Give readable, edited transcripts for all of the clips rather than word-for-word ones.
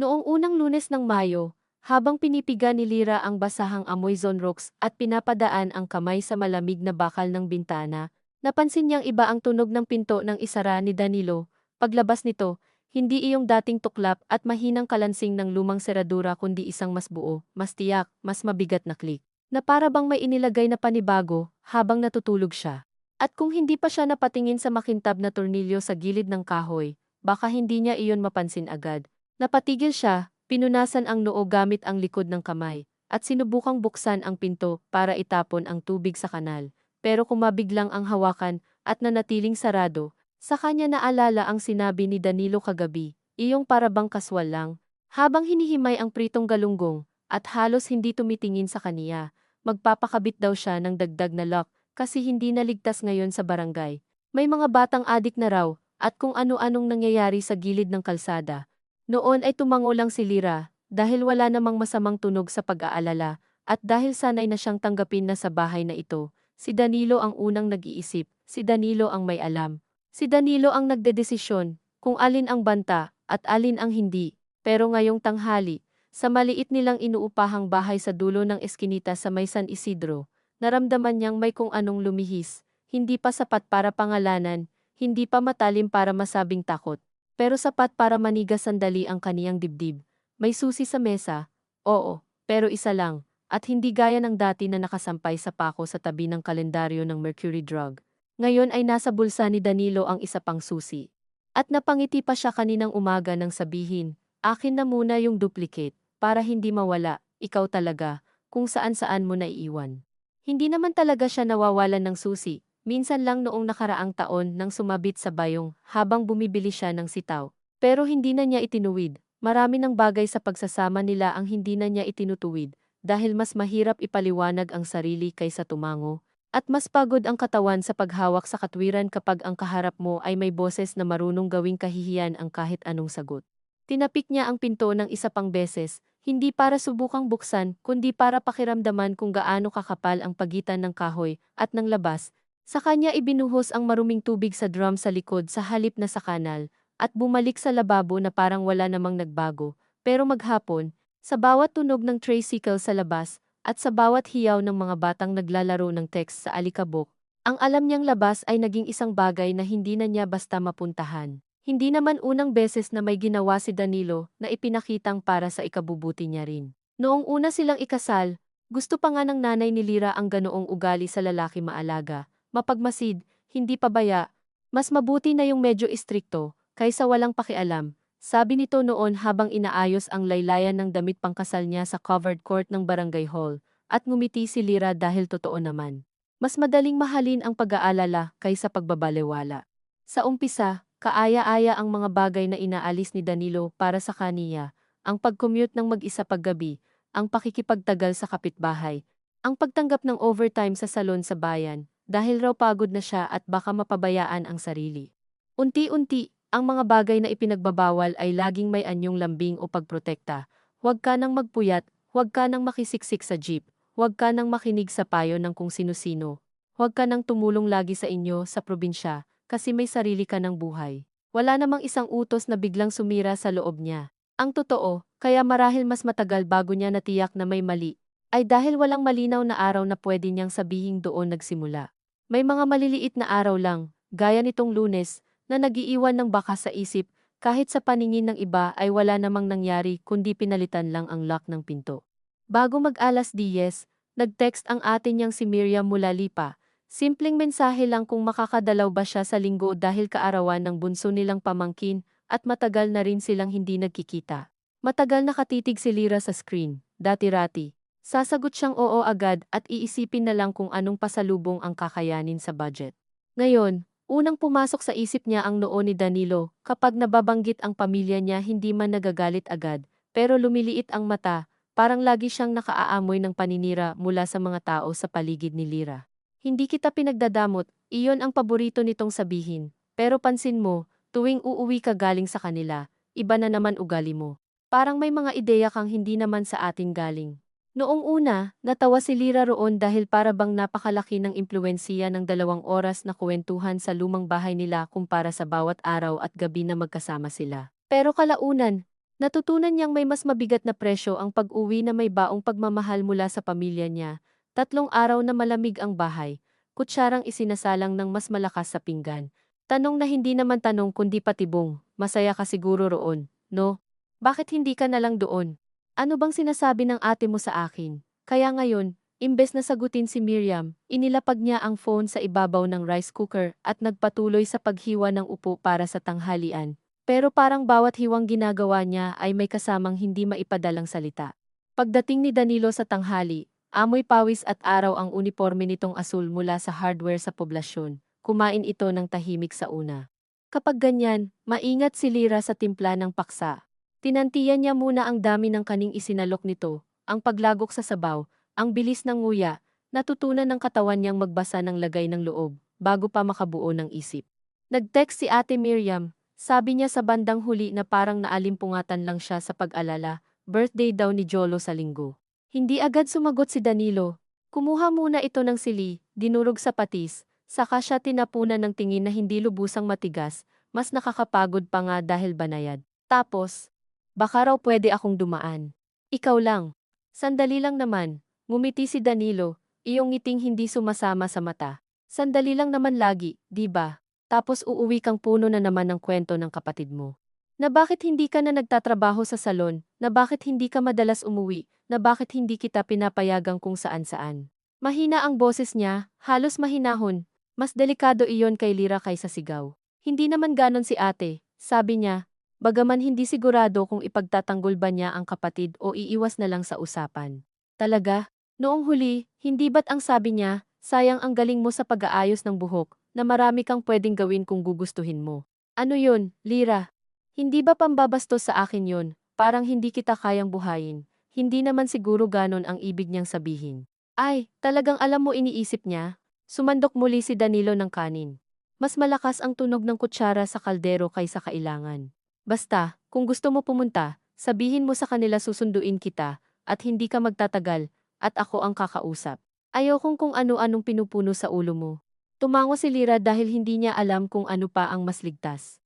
Noong unang Lunes ng Mayo, habang pinipiga ni Lira ang basahang amoy Zonrox at pinapadaan ang kamay sa malamig na bakal ng bintana, napansin niyang iba ang tunog ng pinto ng isara ni Danilo. Paglabas nito, hindi iyong dating tuklap at mahinang kalansing ng lumang seradura kundi isang mas buo, mas tiyak, mas mabigat na klik, na para bang may inilagay na panibago habang natutulog siya. At kung hindi pa siya napatingin sa makintab na tornilyo sa gilid ng kahoy, baka hindi niya iyon mapansin agad. Napatigil siya, pinunasan ang noo gamit ang likod ng kamay, at sinubukang buksan ang pinto para itapon ang tubig sa kanal. Pero kumabiglang ang hawakan at nanatiling sarado, sa kanya naalala ang sinabi ni Danilo kagabi, iyong parabang kaswal lang. Habang hinihimay ang pritong galunggong, at halos hindi tumitingin sa kaniya, magpapakabit daw siya ng dagdag na lock, kasi hindi naligtas ngayon sa barangay. May mga batang adik na raw, at kung ano-anong nangyayari sa gilid ng kalsada. Noon ay tumango lang si Lira, dahil wala namang masamang tunog sa pag-aalala, at dahil sanay na siyang tanggapin na sa bahay na ito, si Danilo ang unang nag-iisip, si Danilo ang may alam. Si Danilo ang nagdedesisyon, kung alin ang banta, at alin ang hindi. Pero ngayong tanghali, sa maliit nilang inuupahang bahay sa dulo ng eskinita sa may San Isidro, naramdaman niyang may kung anong lumihis, hindi pa sapat para pangalanan, hindi pa matalim para masabing takot. Pero sapat para manigas sandali ang kaniyang dibdib. May susi sa mesa, oo, pero isa lang, at hindi gaya ng dati na nakasampay sa pako sa tabi ng kalendaryo ng Mercury Drug. Ngayon ay nasa bulsa ni Danilo ang isa pang susi. At napangiti pa siya kaninang umaga nang sabihin, akin na muna yung duplicate, para hindi mawala, ikaw talaga, kung saan-saan mo naiiwan. Hindi naman talaga siya nawawalan ng susi. Minsan lang noong nakaraang taon nang sumabit sa bayong habang bumibili siya ng sitaw. Pero hindi na niya itinuwid. Marami ng bagay sa pagsasama nila ang hindi na niya itinutuwid dahil mas mahirap ipaliwanag ang sarili kaysa tumango. At mas pagod ang katawan sa paghawak sa katwiran kapag ang kaharap mo ay may boses na marunong gawing kahihiyan ang kahit anong sagot. Tinapik niya ang pinto ng isa pang beses, hindi para subukang buksan, kundi para pakiramdaman kung gaano kakapal ang pagitan ng kahoy at ng labas. Sa kanya ibinuhos ang maruming tubig sa drum sa likod sa halip na sa kanal, at bumalik sa lababo na parang wala namang nagbago. Pero maghapon, sa bawat tunog ng tricycle sa labas, at sa bawat hiyaw ng mga batang naglalaro ng text sa alikabok, ang alam niyang labas ay naging isang bagay na hindi na niya basta mapuntahan. Hindi naman unang beses na may ginawa si Danilo na ipinakitang para sa ikabubuti niya rin. Noong una silang ikasal, gusto pa nga ng nanay ni Lira ang ganoong ugali sa lalaki maalaga. Mapagmasid, hindi pabaya, mas mabuti na yung medyo istrikto, kaysa walang pakialam, sabi nito noon habang inaayos ang laylayan ng damit pangkasal niya sa covered court ng barangay hall, at ngumiti si Lira dahil totoo naman. Mas madaling mahalin ang pag-aalala kaysa pagbabalewala. Sa umpisa, kaaya-aya ang mga bagay na inaalis ni Danilo para sa kaniya, ang pag-commute ng mag-isa paggabi, ang pakikipagtagal sa kapitbahay, ang pagtanggap ng overtime sa salon sa bayan, dahil raw pagod na siya at baka mapabayaan ang sarili. Unti-unti, ang mga bagay na ipinagbabawal ay laging may anyong lambing o pagprotekta. Huwag ka nang magpuyat, huwag ka nang makisiksik sa jeep, huwag ka nang makinig sa payo ng kung sino-sino. Huwag ka nang tumulong lagi sa inyo sa probinsya, kasi may sarili ka ng buhay. Wala namang isang utos na biglang sumira sa loob niya. Ang totoo, kaya marahil mas matagal bago niya natiyak na may mali, ay dahil walang malinaw na araw na pwede niyang sabihing doon nagsimula. May mga maliliit na araw lang, gaya nitong Lunes, na nagiiwan ng baka sa isip, kahit sa paningin ng iba ay wala namang nangyari kundi pinalitan lang ang lock ng pinto. Bago mag-alas 10, nag-text ang ate niyang si Miriam mula Lipa. Simpleng mensahe lang kung makakadalaw ba siya sa linggo dahil kaarawan ng bunso nilang pamangkin at matagal na rin silang hindi nagkikita. Matagal nakatitig si Lira sa screen, dati-rati. Sasagot siyang oo agad at iisipin na lang kung anong pasalubong ang kakayanin sa budget. Ngayon, unang pumasok sa isip niya ang noo ni Danilo, kapag nababanggit ang pamilya niya hindi man nagagalit agad, pero lumiliit ang mata, parang lagi siyang nakaaamoy ng paninira mula sa mga tao sa paligid ni Lira. Hindi kita pinagdadamot, iyon ang paborito nitong sabihin, pero pansin mo, tuwing uuwi ka galing sa kanila, iba na naman ugali mo. Parang may mga ideya kang hindi naman sa atin galing. Noong una, natawa si Lira roon dahil para bang napakalaki ng impluwensiya ng 2 oras na kuwentuhan sa lumang bahay nila kumpara sa bawat araw at gabi na magkasama sila. Pero kalaunan, Natutunan niyang may mas mabigat na presyo ang pag-uwi na may baong pagmamahal mula sa pamilya niya. 3 araw na malamig ang bahay, kutsarang isinasalang ng mas malakas sa pinggan. Tanong na hindi naman tanong kundi patibong, masaya ka siguro roon, no? Bakit hindi ka na lang doon? Ano bang sinasabi ng ate mo sa akin? Kaya ngayon, imbes na sagutin si Miriam, inilapag niya ang phone sa ibabaw ng rice cooker at nagpatuloy sa paghiwa ng upo para sa tanghalian. Pero parang bawat hiwang ginagawa niya ay may kasamang hindi maipadalang salita. Pagdating ni Danilo sa tanghali, amoy pawis at araw ang uniforme nitong asul mula sa hardware sa poblasyon. Kumain ito ng tahimik sa una. Kapag ganyan, maingat si Lira sa timpla ng paksa. Tinantiyan niya muna ang dami ng kaning isinalok nito, ang paglagok sa sabaw, ang bilis ng nguya, natutunan ng katawan niyang magbasa ng lagay ng loob, bago pa makabuo ng isip. Nag-text si Ate Miriam. Sabi niya sa bandang huli na parang naalimpungatan lang siya sa pag-alala, birthday daw ni Jolo sa linggo. Hindi agad sumagot si Danilo. Kumuha muna ito ng sili, dinurog sa patis, saka siya tinapunan ng tingin na hindi lubusang matigas, mas nakakapagod pa nga dahil banayad. Tapos, baka raw pwede akong dumaan. Ikaw lang. Sandali lang naman, ngumiti si Danilo, iyong ngiting hindi sumasama sa mata. Sandali lang naman lagi, di ba? Tapos uuwi kang puno na naman ng kwento ng kapatid mo. Na bakit hindi ka na nagtatrabaho sa salon, na bakit hindi ka madalas umuwi, na bakit hindi kita pinapayagang kung saan-saan. Mahina ang boses niya, halos mahinahon. Mas delikado iyon kay Lira kaysa sigaw. Hindi naman ganon si ate, sabi niya. Bagaman hindi sigurado kung ipagtatanggol ba niya ang kapatid o iiwas na lang sa usapan. Talaga? Noong huli, hindi ba't ang sabi niya, sayang ang galing mo sa pag-aayos ng buhok, na marami kang pwedeng gawin kung gugustuhin mo. Ano yun, Lira? Hindi ba pambabastos sa akin yun? Parang hindi kita kayang buhayin. Hindi naman siguro ganon ang ibig niyang sabihin. Ay, talagang alam mo iniisip niya? Sumandok muli si Danilo ng kanin. Mas malakas ang tunog ng kutsara sa kaldero kaysa kailangan. Basta, kung gusto mo pumunta, sabihin mo sa kanila susunduin kita, at hindi ka magtatagal, at ako ang kakausap. Ayokong kung ano-anong pinupuno sa ulo mo. Tumango si Lira dahil hindi niya alam kung ano pa ang mas ligtas.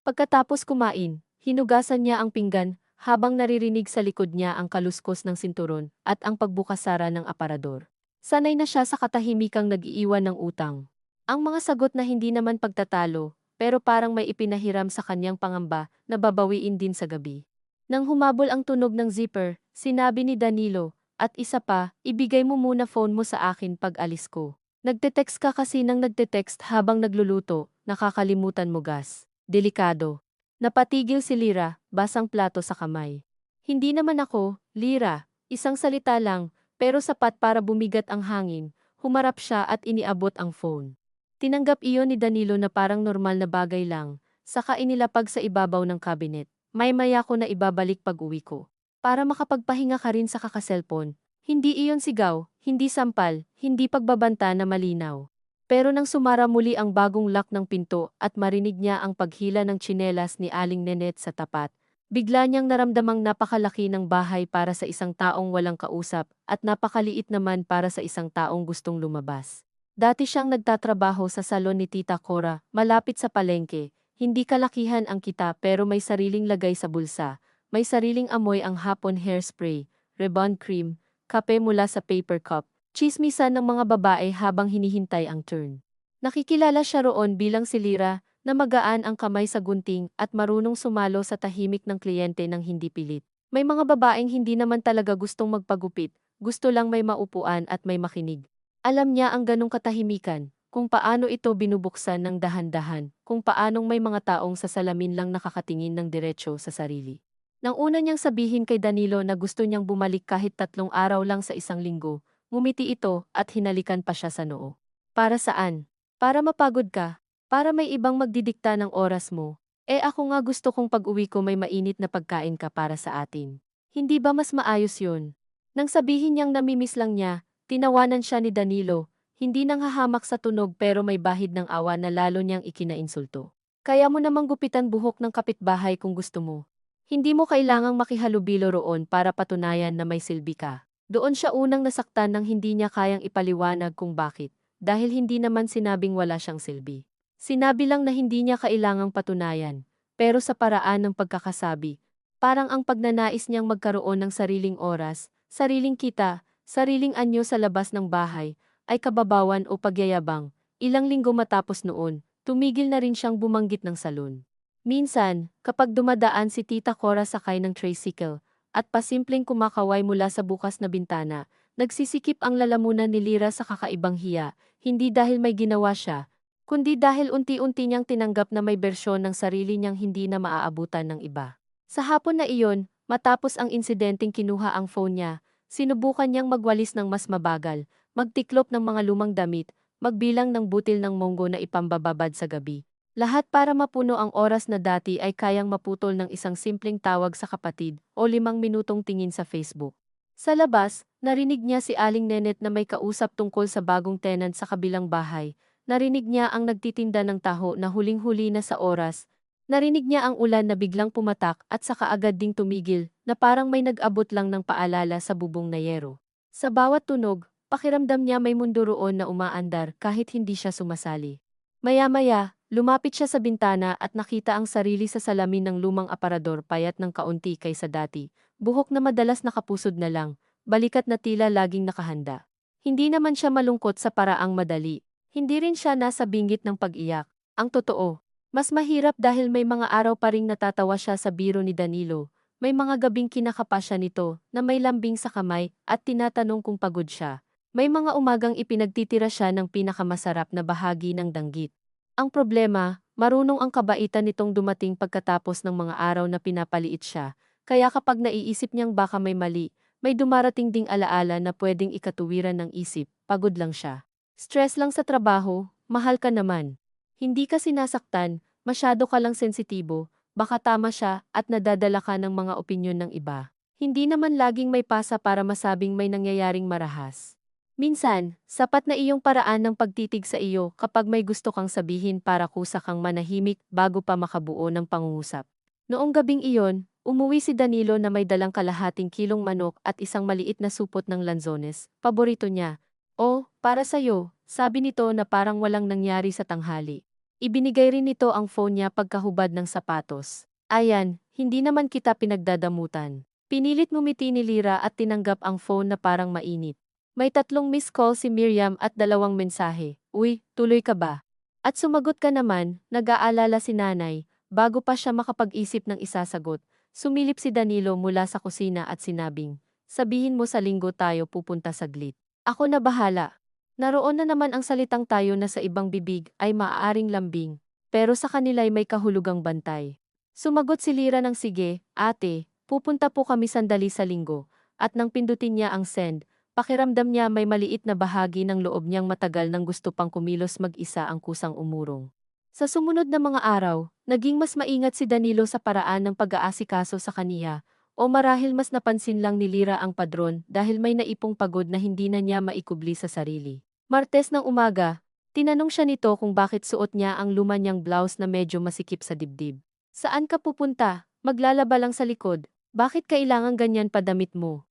Pagkatapos kumain, hinugasan niya ang pinggan habang naririnig sa likod niya ang kaluskos ng sinturon at ang pagbukas-sara ng aparador. Sanay na siya sa katahimikang nag-iiwan ng utang. Ang mga sagot na hindi naman pagtatalo, pero parang may ipinahiram sa kanyang pangamba na babawiin din sa gabi. Nang humabol ang tunog ng zipper, sinabi ni Danilo, at isa pa, ibigay mo muna phone mo sa akin pag alis ko. Nagte-text ka kasi nang nagte-text habang nagluluto, nakakalimutan mo gas. Delikado. Napatigil si Lira, basang plato sa kamay. Hindi naman ako, Lira, isang salita lang, pero sapat para bumigat ang hangin. Humarap siya at iniabot ang phone. Tinanggap iyon ni Danilo na parang normal na bagay lang, saka inilapag sa ibabaw ng cabinet. May-maya ko na ibabalik pag-uwi ko. Para makapagpahinga ka rin sa kakaselpon. Hindi iyon sigaw, hindi sampal, hindi pagbabanta na malinaw. Pero nang sumara muli ang bagong lock ng pinto at marinig niya ang paghila ng tsinelas ni Aling Nenet sa tapat, bigla niyang naramdamang napakalaki ng bahay para sa isang taong walang kausap at napakaliit naman para sa isang taong gustong lumabas. Dati siyang nagtatrabaho sa salon ni Tita Cora, malapit sa palengke. Hindi kalakihan ang kita pero may sariling lagay sa bulsa, may sariling amoy ang hapon hairspray, rebond cream, kape mula sa paper cup, tsismisan ng mga babae habang hinihintay ang turn. Nakikilala siya roon bilang si Lira, na magaan ang kamay sa gunting at marunong sumalo sa tahimik ng kliyente ng hindi pilit. May mga babaeng hindi naman talaga gustong magpagupit, gusto lang may maupuan at may makinig. Alam niya ang ganong katahimikan, kung paano ito binubuksan ng dahan-dahan, kung paanong may mga taong sa salamin lang nakakatingin ng diretsyo sa sarili. Nang una niyang sabihin kay Danilo na gusto niyang bumalik kahit 3 araw lang sa isang linggo, ngumiti ito at hinalikan pa siya sa noo. Para saan? Para mapagod ka? Para may ibang magdidikta ng oras mo? Ako nga gusto kong pag-uwi ko may mainit na pagkain ka para sa atin. Hindi ba mas maayos yun? Nang sabihin niyang namimiss lang niya, tinawanan siya ni Danilo, hindi nang hahamak sa tunog pero may bahid ng awa na lalo niyang ikinainsulto. Kaya mo namang gupitan buhok ng kapitbahay kung gusto mo. Hindi mo kailangang makihalubilo roon para patunayan na may silbi ka. Doon siya unang nasaktan nang hindi niya kayang ipaliwanag kung bakit, dahil hindi naman sinabing wala siyang silbi. Sinabi lang na hindi niya kailangang patunayan, pero sa paraan ng pagkakasabi, parang ang pagnanais niyang magkaroon ng sariling oras, sariling kita, sariling anyo sa labas ng bahay, ay kababawan o pagyayabang. Ilang linggo matapos noon, tumigil na rin siyang bumanggit ng salon. Minsan, kapag dumadaan si Tita Cora sakay ng tricycle, at pasimpleng kumakaway mula sa bukas na bintana, nagsisikip ang lalamunan ni Lyra sa kakaibang hiya, hindi dahil may ginawa siya, kundi dahil unti-unti niyang tinanggap na may bersyon ng sarili niyang hindi na maaabutan ng iba. Sa hapon na iyon, matapos ang insidenteng kinuha ang phone niya, sinubukan niyang magwalis ng mas mabagal, magtiklop ng mga lumang damit, magbilang ng butil ng monggo na ipambababad sa gabi. Lahat para mapuno ang oras na dati ay kayang maputol ng isang simpleng tawag sa kapatid o 5 minutong tingin sa Facebook. Sa labas, narinig niya si Aling Nenet na may kausap tungkol sa bagong tenant sa kabilang bahay. Narinig niya ang nagtitinda ng taho na huling-huli na sa oras. Narinig niya ang ulan na biglang pumatak at saka agad ding tumigil na parang may nag-abot lang ng paalala sa bubong na yero. Sa bawat tunog, pakiramdam niya may mundo roon na umaandar kahit hindi siya sumasali. Maya-maya, lumapit siya sa bintana at nakita ang sarili sa salamin ng lumang aparador payat ng kaunti kaysa dati, buhok na madalas nakapusod na lang, balikat na tila laging nakahanda. Hindi naman siya malungkot sa paraang madali, hindi rin siya nasa binggit ng pag-iyak. Ang totoo, mas mahirap dahil may mga araw pa ring natatawa siya sa biro ni Danilo, may mga gabing kinakapa siya nito na may lambing sa kamay at tinatanong kung pagod siya. May mga umagang ipinagtitira siya ng pinakamasarap na bahagi ng danggit. Ang problema, marunong ang kabaitan nitong dumating pagkatapos ng mga araw na pinapaliit siya, kaya kapag naiisip niyang baka may mali, may dumarating ding alaala na pwedeng ikatuwiran ng isip, pagod lang siya. Stress lang sa trabaho, mahal ka naman. Hindi ka sinasaktan, masyado ka lang sensitibo, baka tama siya at nadadala ka ng mga opinyon ng iba. Hindi naman laging may pasa para masabing may nangyayaring marahas. Minsan, sapat na iyong paraan ng pagtitig sa iyo kapag may gusto kang sabihin para kusa kang manahimik bago pa makabuo ng pangungusap. Noong gabing iyon, umuwi si Danilo na may dalang kalahating kilong manok at isang maliit na supot ng lanzones, paborito niya. "Oh, para sa'yo," sabi nito na parang walang nangyari sa tanghali. Ibinigay rin nito ang phone niya pagkahubad ng sapatos. "Ayan, hindi naman kita pinagdadamutan." Pinilit ngumiti ni Lyra at tinanggap ang phone na parang mainit. May 3 missed call si Miriam at 2 mensahe. "Uy, tuloy ka ba?" At sumagot ka naman, nag-aalala si nanay, bago pa siya makapag-isip ng isasagot. Sumilip si Danilo mula sa kusina at sinabing, "Sabihin mo sa linggo tayo pupunta saglit. Ako na bahala." Naroon na naman ang salitang tayo na sa ibang bibig ay maaaring lambing, pero sa kanila'y may kahulugang bantay. Sumagot si Lyra ng sige, "Ate, pupunta po kami sandali sa linggo." At nang pindutin niya ang send, pakiramdam niya may maliit na bahagi ng loob niyang matagal nang gusto pang kumilos mag-isa ang kusang umurong. Sa sumunod na mga araw, naging mas maingat si Danilo sa paraan ng pag-aasikaso sa kaniya, o marahil mas napansin lang ni Lyra ang padron dahil may naipong pagod na hindi na niya maikubli sa sarili. Martes ng umaga, tinanong siya nito kung bakit suot niya ang luma niyang blouse na medyo masikip sa dibdib. "Saan ka pupunta? Maglalaba lang sa likod. Bakit kailangan ganyan pa damit mo?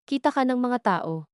Kita ka ng mga tao."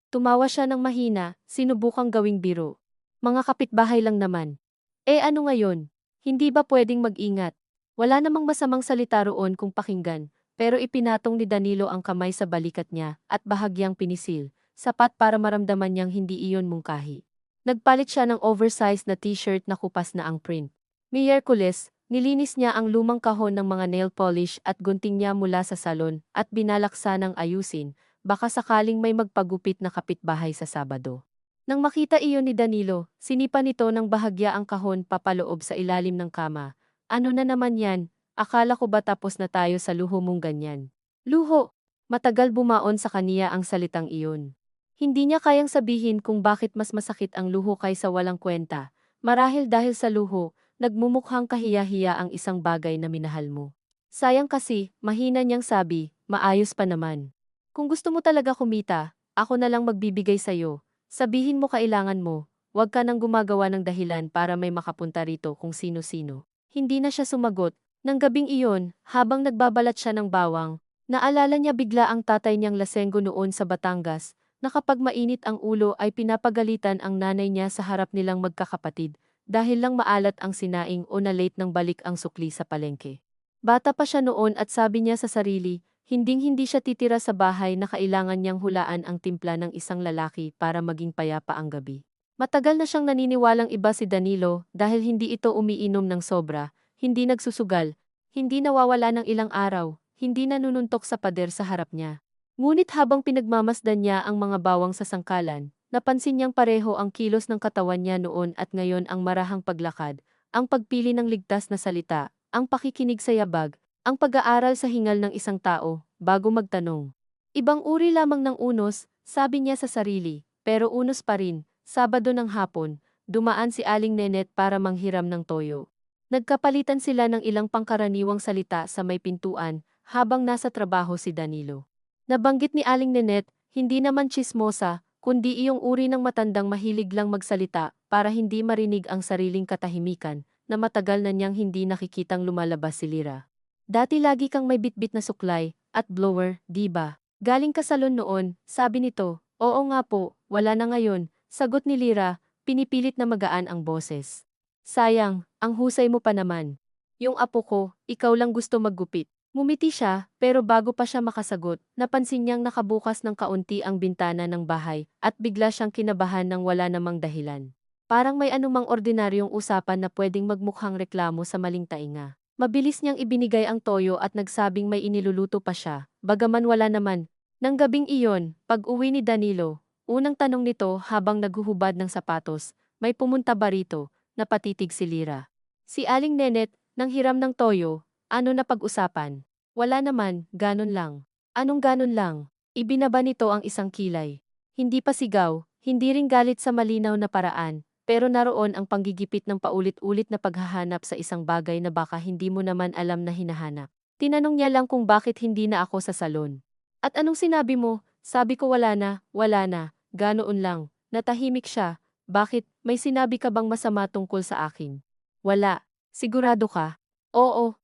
Tumawa siya ng mahina, sinubukang gawing biro. "Mga kapitbahay lang naman." Ano ngayon? Hindi ba pwedeng mag-ingat? Wala namang masamang salita roon kung pakinggan, pero ipinatong ni Danilo ang kamay sa balikat niya at bahagyang pinisil, sapat para maramdaman niyang hindi iyon mungkahi. Nagpalit siya ng oversized na t-shirt na kupas na ang print. Miyerkules, nilinis niya ang lumang kahon ng mga nail polish at gunting niya mula sa salon at binalak sanang ayusin, baka sakaling may magpagupit na kapitbahay sa Sabado. Nang makita iyon ni Danilo, sinipa nito ng bahagya ang kahon papaloob sa ilalim ng kama. "Ano na naman yan? Akala ko ba tapos na tayo sa luho mong ganyan?" Luho! Matagal bumaon sa kaniya ang salitang iyon. Hindi niya kayang sabihin kung bakit mas masakit ang luho kaysa walang kwenta. Marahil dahil sa luho, nagmumukhang kahiya-hiya ang isang bagay na minahal mo. Sayang kasi, mahina niyang sabi, "Maayos pa naman. Kung gusto mo talaga kumita, ako na lang magbibigay sa'yo. Sabihin mo kailangan mo, huwag ka nang gumagawa ng dahilan para may makapunta rito kung sino-sino." Hindi na siya sumagot. Nang gabing iyon, habang nagbabalat siya ng bawang, naalala niya bigla ang tatay niyang lasenggo noon sa Batangas, na kapag mainit ang ulo ay pinapagalitan ang nanay niya sa harap nilang magkakapatid, dahil lang maalat ang sinaing o na-late ng balik ang sukli sa palengke. Bata pa siya noon at sabi niya sa sarili, hinding-hindi siya titira sa bahay na kailangan niyang hulaan ang timpla ng isang lalaki para maging payapa ang gabi. Matagal na siyang naniniwalang iba si Danilo dahil hindi ito umiinom ng sobra, hindi nagsusugal, hindi nawawala ng ilang araw, hindi nanununtok sa pader sa harap niya. Ngunit habang pinagmamasdan niya ang mga bawang sa sangkalan, napansin niyang pareho ang kilos ng katawan niya noon at ngayon ang marahang paglakad, ang pagpili ng ligtas na salita, ang pakikinig sa yabag, ang pag-aaral sa hingal ng isang tao, bago magtanong. Ibang uri lamang ng unos, sabi niya sa sarili, pero unos pa rin. Sabado ng hapon, dumaan si Aling Nenet para manghiram ng toyo. Nagkapalitan sila ng ilang pangkaraniwang salita sa may pintuan habang nasa trabaho si Danilo. Nabanggit ni Aling Nenet, hindi naman tsismosa, kundi iyong uri ng matandang mahilig lang magsalita para hindi marinig ang sariling katahimikan na matagal na niyang hindi nakikitang lumalabas si Lira. Dati lagi kang may bitbit na suklay at blower, di ba? Galing ka salon noon, sabi nito. Oo nga po, wala na ngayon, sagot ni Lira, pinipilit na magaan ang boses. Sayang, ang husay mo pa naman. Yung apo ko, ikaw lang gusto maggupit. Ngumiti siya, pero bago pa siya makasagot, napansin niyang nakabukas ng kaunti ang bintana ng bahay at bigla siyang kinabahan ng wala namang dahilan. Parang may anumang ordinaryong usapan na pwedeng magmukhang reklamo sa maling tainga. Mabilis niyang ibinigay ang toyo at nagsabing may iniluluto pa siya, bagaman wala naman. Nang gabing iyon, pag-uwi ni Danilo, unang tanong nito habang naghuhubad ng sapatos, may pumunta ba rito, napatitig si Lira. Si Aling Nenet, nang hiram ng toyo, ano na pag-usapan? Wala naman, ganon lang. Anong ganon lang? Ibinaba nito ang isang kilay. Hindi pa sigaw, hindi ring galit sa malinaw na paraan, pero naroon ang panggigipit ng paulit-ulit na paghahanap sa isang bagay na baka hindi mo naman alam na hinahanap. Tinanong niya lang kung bakit hindi na ako sa salon. At anong sinabi mo? Sabi ko wala na, ganoon lang. Natahimik siya. Bakit, may sinabi ka bang masama tungkol sa akin? Wala. Sigurado ka? Oo.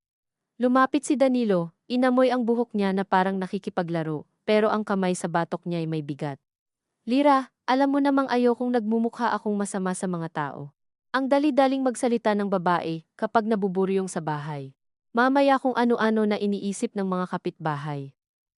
Lumapit si Danilo, inamoy ang buhok niya na parang nakikipaglaro, pero ang kamay sa batok niya ay may bigat. Lira, alam mo namang ayokong nagmumukha akong masama sa mga tao. Ang dali-daling magsalita ng babae kapag nabuburyong sa bahay. Mamaya kung ano-ano na iniisip ng mga kapitbahay.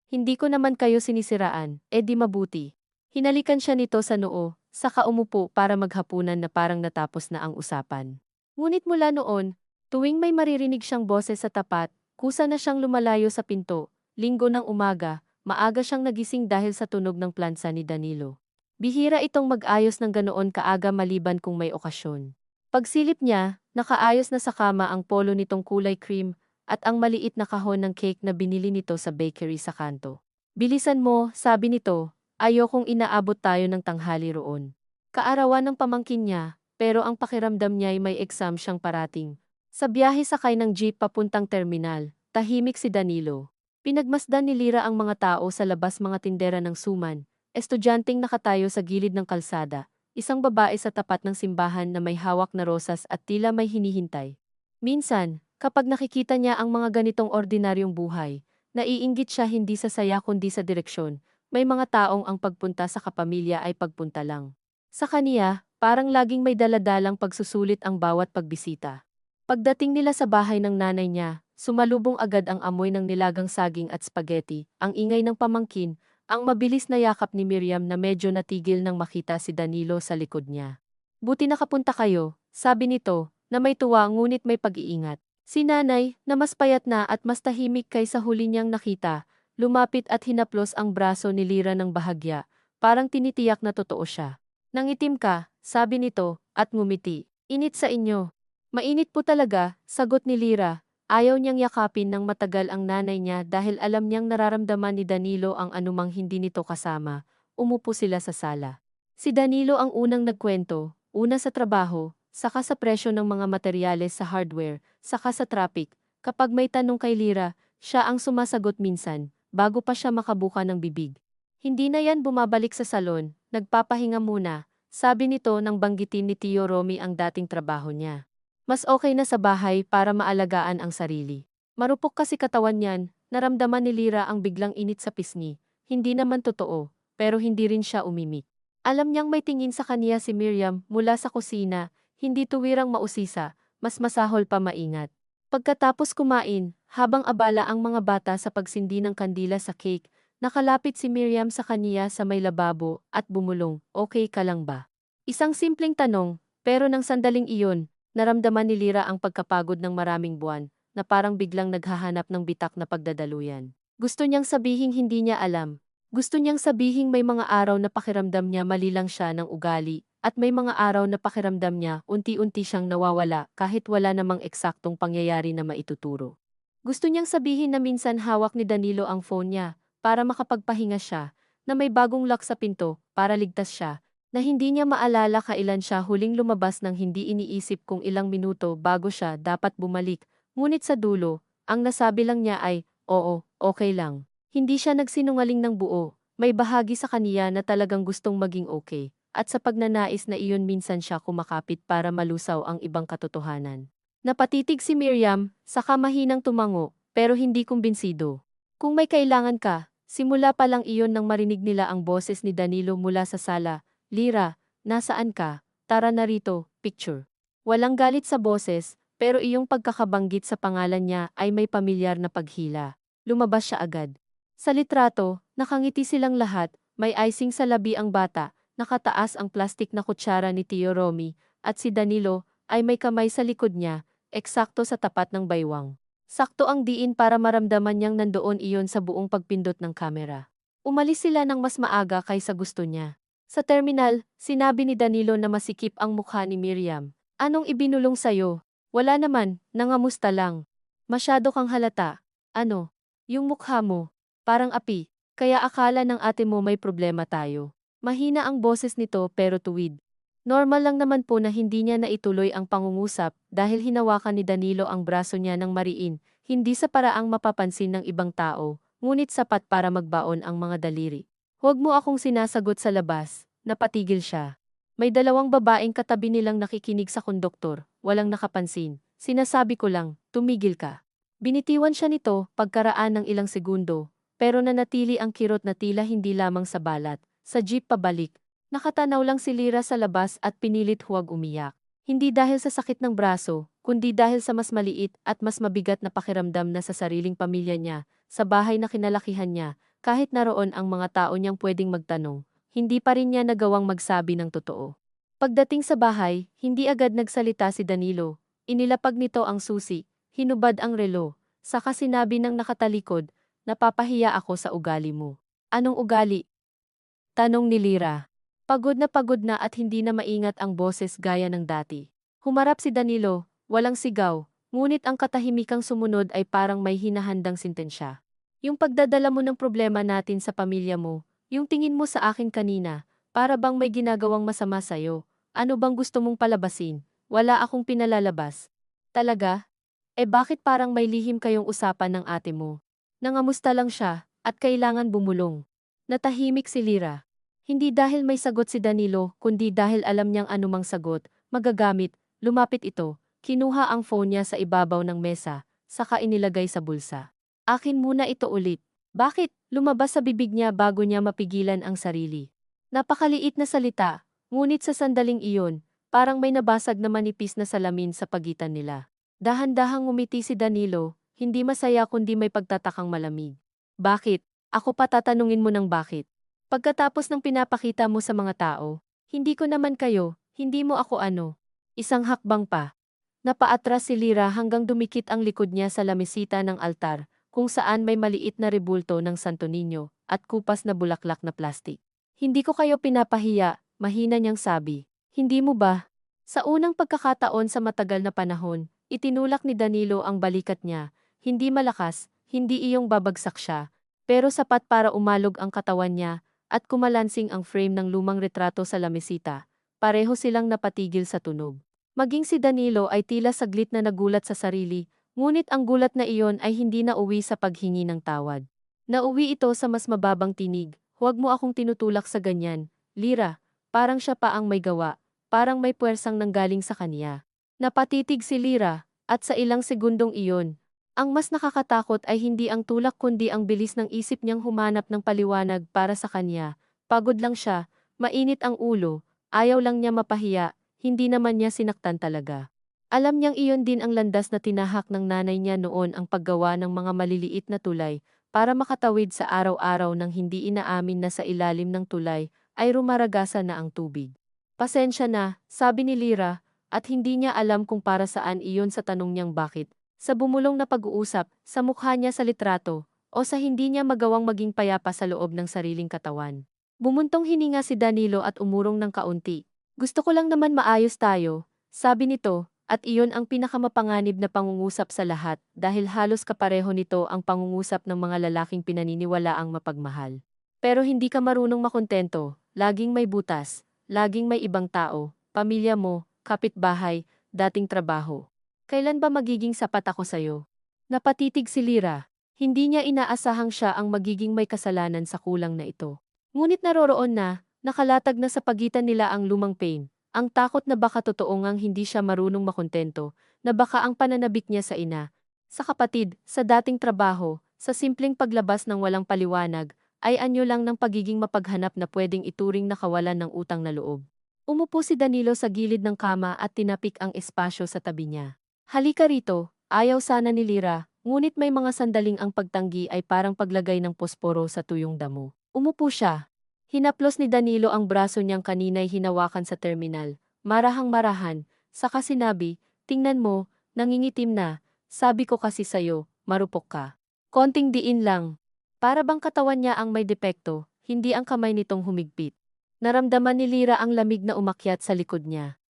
Hindi ko naman kayo sinisiraan, di mabuti. Hinalikan siya nito sa noo, saka umupo para maghapunan na parang natapos na ang usapan. Ngunit mula noon, tuwing may maririnig siyang boses sa tapat, kusa na siyang lumalayo sa pinto. Linggo ng umaga, maaga siyang nagising dahil sa tunog ng plansa ni Danilo. Bihira itong mag-ayos ng ganoon kaaga maliban kung may okasyon. Pagsilip niya, nakaayos na sa kama ang polo nitong kulay cream at ang maliit na kahon ng cake na binili nito sa bakery sa kanto. Bilisan mo, sabi nito, ayokong inaabot tayo ng tanghali roon. Kaarawan ng pamangkin niya, pero ang pakiramdam niya ay may exam siyang parating. Sa biyahe sakay ng jeep papuntang terminal, tahimik si Danilo. Pinagmasdan ni Lira ang mga tao sa labas, mga tindera ng suman, estudyanteng nakatayo sa gilid ng kalsada, isang babae sa tapat ng simbahan na may hawak na rosas at tila may hinihintay. Minsan, kapag nakikita niya ang mga ganitong ordinaryong buhay, naiinggit siya hindi sa saya kundi sa direksyon. May mga taong ang pagpunta sa kapamilya ay pagpunta lang. Sa kaniya, parang laging may daladalang pagsusulit ang bawat pagbisita. Pagdating nila sa bahay ng nanay niya, sumalubong agad ang amoy ng nilagang saging at spaghetti, ang ingay ng pamangkin, ang mabilis na yakap ni Miriam na medyo natigil nang makita si Danilo sa likod niya. Buti nakapunta kayo, sabi nito, na may tuwa ngunit may pag-iingat. Si nanay, na mas payat na at mas tahimik kaysa huli niyang nakita, lumapit at hinaplos ang braso ni Lira ng bahagya, parang tinitiyak na totoo siya. Nangitim ka, sabi nito, at ngumiti. Init sa inyo. Mainit po talaga, sagot ni Lira. Ayaw niyang yakapin ng matagal ang nanay niya dahil alam niyang nararamdaman ni Danilo ang anumang hindi nito kasama. Umupo sila sa sala. Si Danilo ang unang nagkwento, una sa trabaho, saka sa presyo ng mga materyales sa hardware, saka sa traffic. Kapag may tanong kay Lira, siya ang sumasagot minsan, bago pa siya makabuka ng bibig. Hindi na yan bumabalik sa salon, nagpapahinga muna, sabi nito nang banggitin ni Tio Romy ang dating trabaho niya. Mas okay na sa bahay para maalagaan ang sarili. Marupok kasi katawan niyan, naramdaman ni Lira ang biglang init sa pisngi. Hindi naman totoo, pero hindi rin siya umimik. Alam niyang may tingin sa kaniya si Miriam mula sa kusina, hindi tuwirang mausisa, mas masahol pa maingat. Pagkatapos kumain, habang abala ang mga bata sa pagsindi ng kandila sa cake, nakalapit si Miriam sa kaniya sa may lababo at bumulong, "Okay ka lang ba?" Isang simpleng tanong, pero nang sandaling iyon, naramdaman ni Lyra ang pagkapagod ng maraming buwan, na parang biglang naghahanap ng bitak na pagdadaluyan. Gusto niyang sabihing hindi niya alam. Gusto niyang sabihing may mga araw na pakiramdam niya mali lang siya ng ugali, at may mga araw na pakiramdam niya unti-unti siyang nawawala kahit wala namang eksaktong pangyayari na maituturo. Gusto niyang sabihin na minsan hawak ni Danilo ang phone niya para makapagpahinga siya, na may bagong lock sa pinto para ligtas siya, na hindi niya maalala kailan siya huling lumabas ng hindi iniisip kung ilang minuto bago siya dapat bumalik, ngunit sa dulo, ang nasabi lang niya ay, "Oo, okay lang." Hindi siya nagsinungaling ng buo, may bahagi sa kaniya na talagang gustong maging okay. At sa pagnanais na iyon minsan siya kumakapit para malusaw ang ibang katotohanan. Napatitig si Miriam, saka mahinang tumango, pero hindi kumbinsido. Kung may kailangan ka, simula pa lang iyon nang marinig nila ang boses ni Danilo mula sa sala, "Lyra, nasaan ka? Tara na rito, picture." Walang galit sa boses, pero iyong pagkakabanggit sa pangalan niya ay may pamilyar na paghila. Lumabas siya agad. Sa litrato, nakangiti silang lahat, may icing sa labi ang bata, nakataas ang plastik na kutsara ni Tio Romy, at si Danilo ay may kamay sa likod niya, eksakto sa tapat ng baywang. Sakto ang diin para maramdaman niyang nandoon iyon sa buong pagpindot ng kamera. Umalis sila ng mas maaga kaysa gusto niya. Sa terminal, sinabi ni Danilo na masikip ang mukha ni Miriam. "Anong ibinulong sayo?" "Wala naman, nangamusta lang." "Masyado kang halata." "Ano?" "Yung mukha mo. Parang api. Kaya akala ng ate mo may problema tayo." Mahina ang boses nito pero tuwid. Normal lang naman po na hindi niya naituloy ang pangungusap dahil hinawakan ni Danilo ang braso niya ng mariin, hindi sa paraang mapapansin ng ibang tao, ngunit sapat para magbaon ang mga daliri. "Huwag mo akong sinasagot sa labas." Napatigil siya. May dalawang babaeng katabi nilang nakikinig sa konduktor, walang nakapansin. "Sinasabi ko lang, tumigil ka." Binitiwan siya nito pagkaraan ng ilang segundo, pero nanatili ang kirot na tila hindi lamang sa balat. Sa jeep pabalik, nakatanaw lang si Lyra sa labas at pinilit huwag umiyak. Hindi dahil sa sakit ng braso, kundi dahil sa mas maliit at mas mabigat na pakiramdam na sa sariling pamilya niya, sa bahay na kinalakihan niya, kahit naroon ang mga tao niyang pwedeng magtanong, hindi pa rin niya nagawang magsabi ng totoo. Pagdating sa bahay, hindi agad nagsalita si Danilo. Inilapag nito ang susi, hinubad ang relo, saka sinabi ng nakatalikod, "Napapahiya ako sa ugali mo." "Anong ugali?" tanong ni Lyra. Pagod na at hindi na maingat ang boses gaya ng dati. Humarap si Danilo, walang sigaw, ngunit ang katahimikang sumunod ay parang may hinahandang sintensya. "Yung pagdadala mo ng problema natin sa pamilya mo, yung tingin mo sa akin kanina, para bang may ginagawang masama sa'yo, ano bang gusto mong palabasin? Wala akong pinalalabas." "Talaga? Eh bakit parang may lihim kayong usapan ng ate mo?" Nangamusta lang siya, at kailangan bumulong. Natahimik si Lyra. Hindi dahil may sagot si Danilo, kundi dahil alam niyang anumang sagot, magagamit, lumapit ito, kinuha ang phone niya sa ibabaw ng mesa, saka inilagay sa bulsa. "Akin muna ito ulit." "Bakit?" Lumabas sa bibig niya bago niya mapigilan ang sarili. Napakaliit na salita, ngunit sa sandaling iyon, parang may nabasag na manipis na salamin sa pagitan nila. Dahan-dahang ngumiti si Danilo, hindi masaya kundi may pagtatakang malamig. "Bakit? Ako pa tatanungin mo ng bakit. Pagkatapos ng pinapakita mo sa mga tao, hindi ko naman kayo, hindi mo ako ano." Isang hakbang pa. Napaatras si Lyra hanggang dumikit ang likod niya sa lamesita ng altar, kung saan may maliit na rebulto ng Santo Niño at kupas na bulaklak na plastik. "Hindi ko kayo pinapahiya," mahina niyang sabi. "Hindi mo ba?" Sa unang pagkakataon sa matagal na panahon, itinulak ni Danilo ang balikat niya, hindi malakas, hindi iyong babagsak siya, pero sapat para umalog ang katawan niya, at kumalansing ang frame ng lumang retrato sa lamesita. Pareho silang napatigil sa tunog. Maging si Danilo ay tila saglit na nagulat sa sarili, ngunit ang gulat na iyon ay hindi nauwi sa paghingi ng tawad. Nauwi ito sa mas mababang tinig, "Huwag mo akong tinutulak sa ganyan, Lyra." Parang siya pa ang may gawa, parang may puwersang nanggaling sa kaniya. Napatitig si Lyra, at sa ilang segundong iyon, ang mas nakakatakot ay hindi ang tulak kundi ang bilis ng isip niyang humanap ng paliwanag para sa kanya. Pagod lang siya, mainit ang ulo, ayaw lang niya mapahiya, hindi naman niya sinaktan talaga. Alam niyang iyon din ang landas na tinahak ng nanay niya noon, ang paggawa ng mga maliliit na tulay para makatawid sa araw-araw nang hindi inaamin na sa ilalim ng tulay ay rumaragasa na ang tubig. Pasensya na, sabi ni Lyra, at hindi niya alam kung para saan iyon sa tanong niyang bakit. Sa bumulong na pag-uusap, sa mukha niya sa litrato, o sa hindi niya magawang maging payapa sa loob ng sariling katawan. Bumuntong hininga si Danilo at umurong ng kaunti. Gusto ko lang naman maayos tayo, sabi nito, at iyon ang pinakamapanganib na pangungusap sa lahat dahil halos kapareho nito ang pangungusap ng mga lalaking pinaniniwalaang mapagmahal. Pero hindi ka marunong makontento, laging may butas, laging may ibang tao, pamilya mo, kapitbahay, dating trabaho. Kailan ba magiging sapat ako sa'yo? Napatitig si Lyra. Hindi niya inaasahang siya ang magiging may kasalanan sa kulang na ito. Ngunit naroroon na, nakalatag na sa pagitan nila ang lumang pain, ang takot na baka totoo ngang hindi siya marunong makontento, na baka ang pananabik niya sa ina, sa kapatid, sa dating trabaho, sa simpleng paglabas ng walang paliwanag, ay anyo lang ng pagiging mapaghanap na pwedeng ituring na kawalan ng utang na loob. Umupo si Danilo sa gilid ng kama at tinapik ang espasyo sa tabi niya. Halika rito, ayaw sana ni Lyra, ngunit may mga sandaling ang pagtanggi ay parang paglagay ng posporo sa tuyong damo. Umupo siya. Hinaplos ni Danilo ang braso niyang kanina'y hinawakan sa terminal. Marahang-marahan, saka sinabi, tingnan mo, nangingitim na, sabi ko kasi sayo, marupok ka. Konting diin lang. Para bang katawan niya ang may depekto, hindi ang kamay nitong humigpit. Naramdaman ni Lyra ang lamig na umakyat sa likod niya.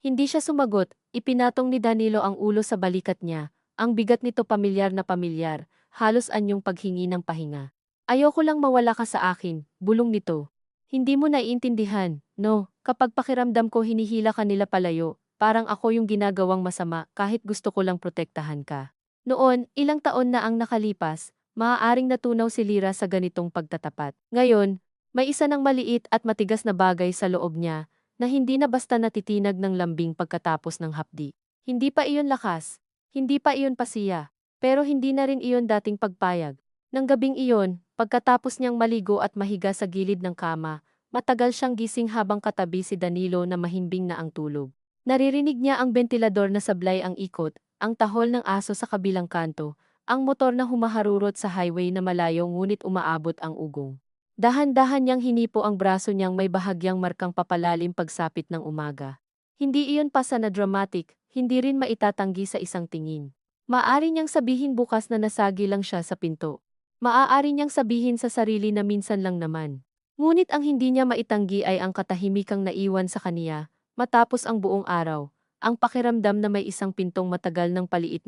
Hindi siya sumagot, ipinatong ni Danilo ang ulo sa balikat niya, ang bigat nito pamilyar na pamilyar, halos anyong paghingi ng pahinga. Ayoko lang mawala ka sa akin, bulong nito. Hindi mo naiintindihan, no, kapag pakiramdam ko hinihila ka nila palayo, parang ako yung ginagawang masama kahit gusto ko lang protektahan ka. Noon, ilang taon na ang nakalipas, maaaring natunaw si Lyra sa ganitong pagtatapat. Ngayon, may isa ng maliit at matigas na bagay sa loob niya, na hindi na basta natitinag ng lambing pagkatapos ng hapdi. Hindi pa iyon lakas, hindi pa iyon pasiya, pero hindi na rin iyon dating pagpayag. Nang gabing iyon, pagkatapos niyang maligo at mahiga sa gilid ng kama, matagal siyang gising habang katabi si Danilo na mahimbing na ang tulog. Naririnig niya ang bentilador na sablay ang ikot, ang tahol ng aso sa kabilang kanto, ang motor na humaharurot sa highway na malayo ngunit umaabot ang ugong. Dahan-dahan niyang hinipo ang braso niyang may bahagyang markang papalalim pagsapit ng umaga. Hindi iyon pasa na dramatic, hindi rin maitatanggi sa isang tingin. Maaari niyang sabihin bukas na nasagi lang siya sa pinto. Maaari niyang sabihin sa sarili na minsan lang naman. Ngunit ang hindi niya maitanggi ay ang katahimikang naiwan sa kaniya, matapos ang buong araw, ang pakiramdam na may isang pintong matagal ng paliit,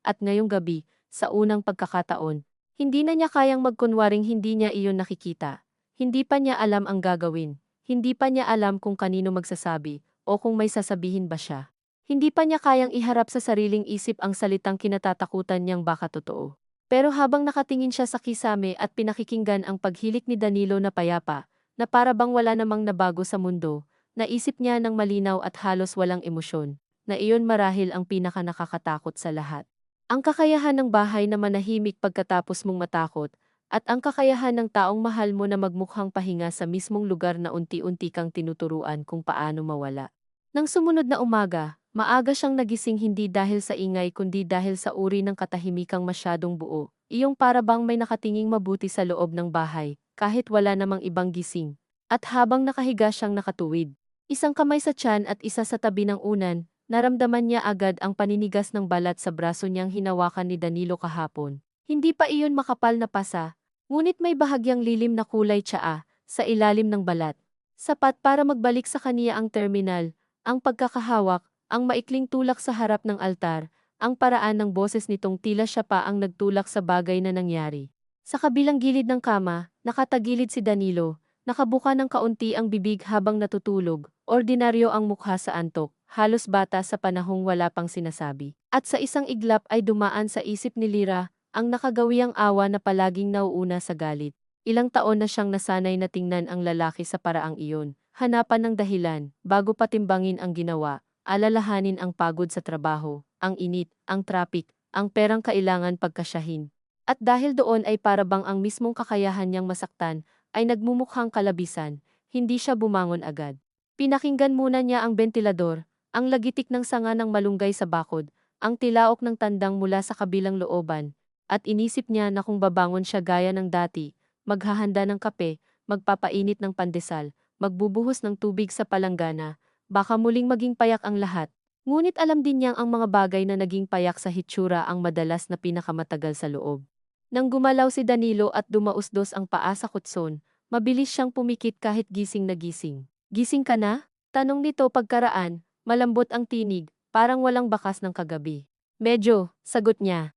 at ngayong gabi, sa unang pagkakataon, hindi na niya kayang magkunwaring hindi niya iyon nakikita. Hindi pa niya alam ang gagawin, hindi pa niya alam kung kanino magsasabi, o kung may sasabihin ba siya. Hindi pa niya kayang iharap sa sariling isip ang salitang kinatatakutan niyang baka totoo. Pero habang nakatingin siya sa kisame at pinakikinggan ang paghilik ni Danilo na payapa, na para bang wala namang nabago sa mundo, naisip niya ng malinaw at halos walang emosyon, na iyon marahil ang pinaka nakakatakot sa lahat. Ang kakayahan ng bahay na manahimik pagkatapos mong matakot, at ang kakayahan ng taong mahal mo na magmukhang pahinga sa mismong lugar na unti-unti kang tinuturuan kung paano mawala. Nang sumunod na umaga, maaga siyang nagising hindi dahil sa ingay kundi dahil sa uri ng katahimikang masyadong buo, iyong para bang may nakatinging mabuti sa loob ng bahay, kahit wala namang ibang gising. At habang nakahiga siyang nakatuwid, isang kamay sa tiyan at isa sa tabi ng unan, naramdaman niya agad ang paninigas ng balat sa braso niyang hinawakan ni Danilo kahapon. Hindi pa iyon makapal na pasa, ngunit may bahagyang lilim na kulay tsaa sa ilalim ng balat. Sapat para magbalik sa kaniya ang terminal, ang pagkakahawak, ang maikling tulak sa harap ng altar, ang paraan ng boses nitong tila siya pa ang nagtulak sa bagay na nangyari. Sa kabilang gilid ng kama, nakatagilid si Danilo, nakabuka ng kaunti ang bibig habang natutulog, ordinaryo ang mukha sa antok, halos bata sa panahong wala pang sinasabi. At sa isang iglap ay dumaan sa isip ni Lyra, ang nakagawiang awa na palaging nauuna sa galit. Ilang taon na siyang nasanay na tingnan ang lalaki sa paraang iyon, hanapan ng dahilan, bago patimbangin ang ginawa, alalahanin ang pagod sa trabaho, ang init, ang traffic, ang perang kailangan pagkasyahin. At dahil doon ay parabang ang mismong kakayahan niyang masaktan, ay nagmumukhang kalabisan, hindi siya bumangon agad. Pinakinggan muna niya ang bentilador, ang lagitik ng sanga ng malunggay sa bakod, ang tilaok ng tandang mula sa kabilang looban, at inisip niya na kung babangon siya gaya ng dati, maghahanda ng kape, magpapainit ng pandesal, magbubuhos ng tubig sa palanggana, baka muling maging payak ang lahat. Ngunit alam din niyang ang mga bagay na naging payak sa hitsura ang madalas na pinakamatagal sa loob. Nang gumalaw si Danilo at dumausdos ang paa sa kutson, mabilis siyang pumikit kahit gising na gising. Gising ka na? Tanong nito pagkaraan, malambot ang tinig, parang walang bakas ng kagabi. Medyo, sagot niya.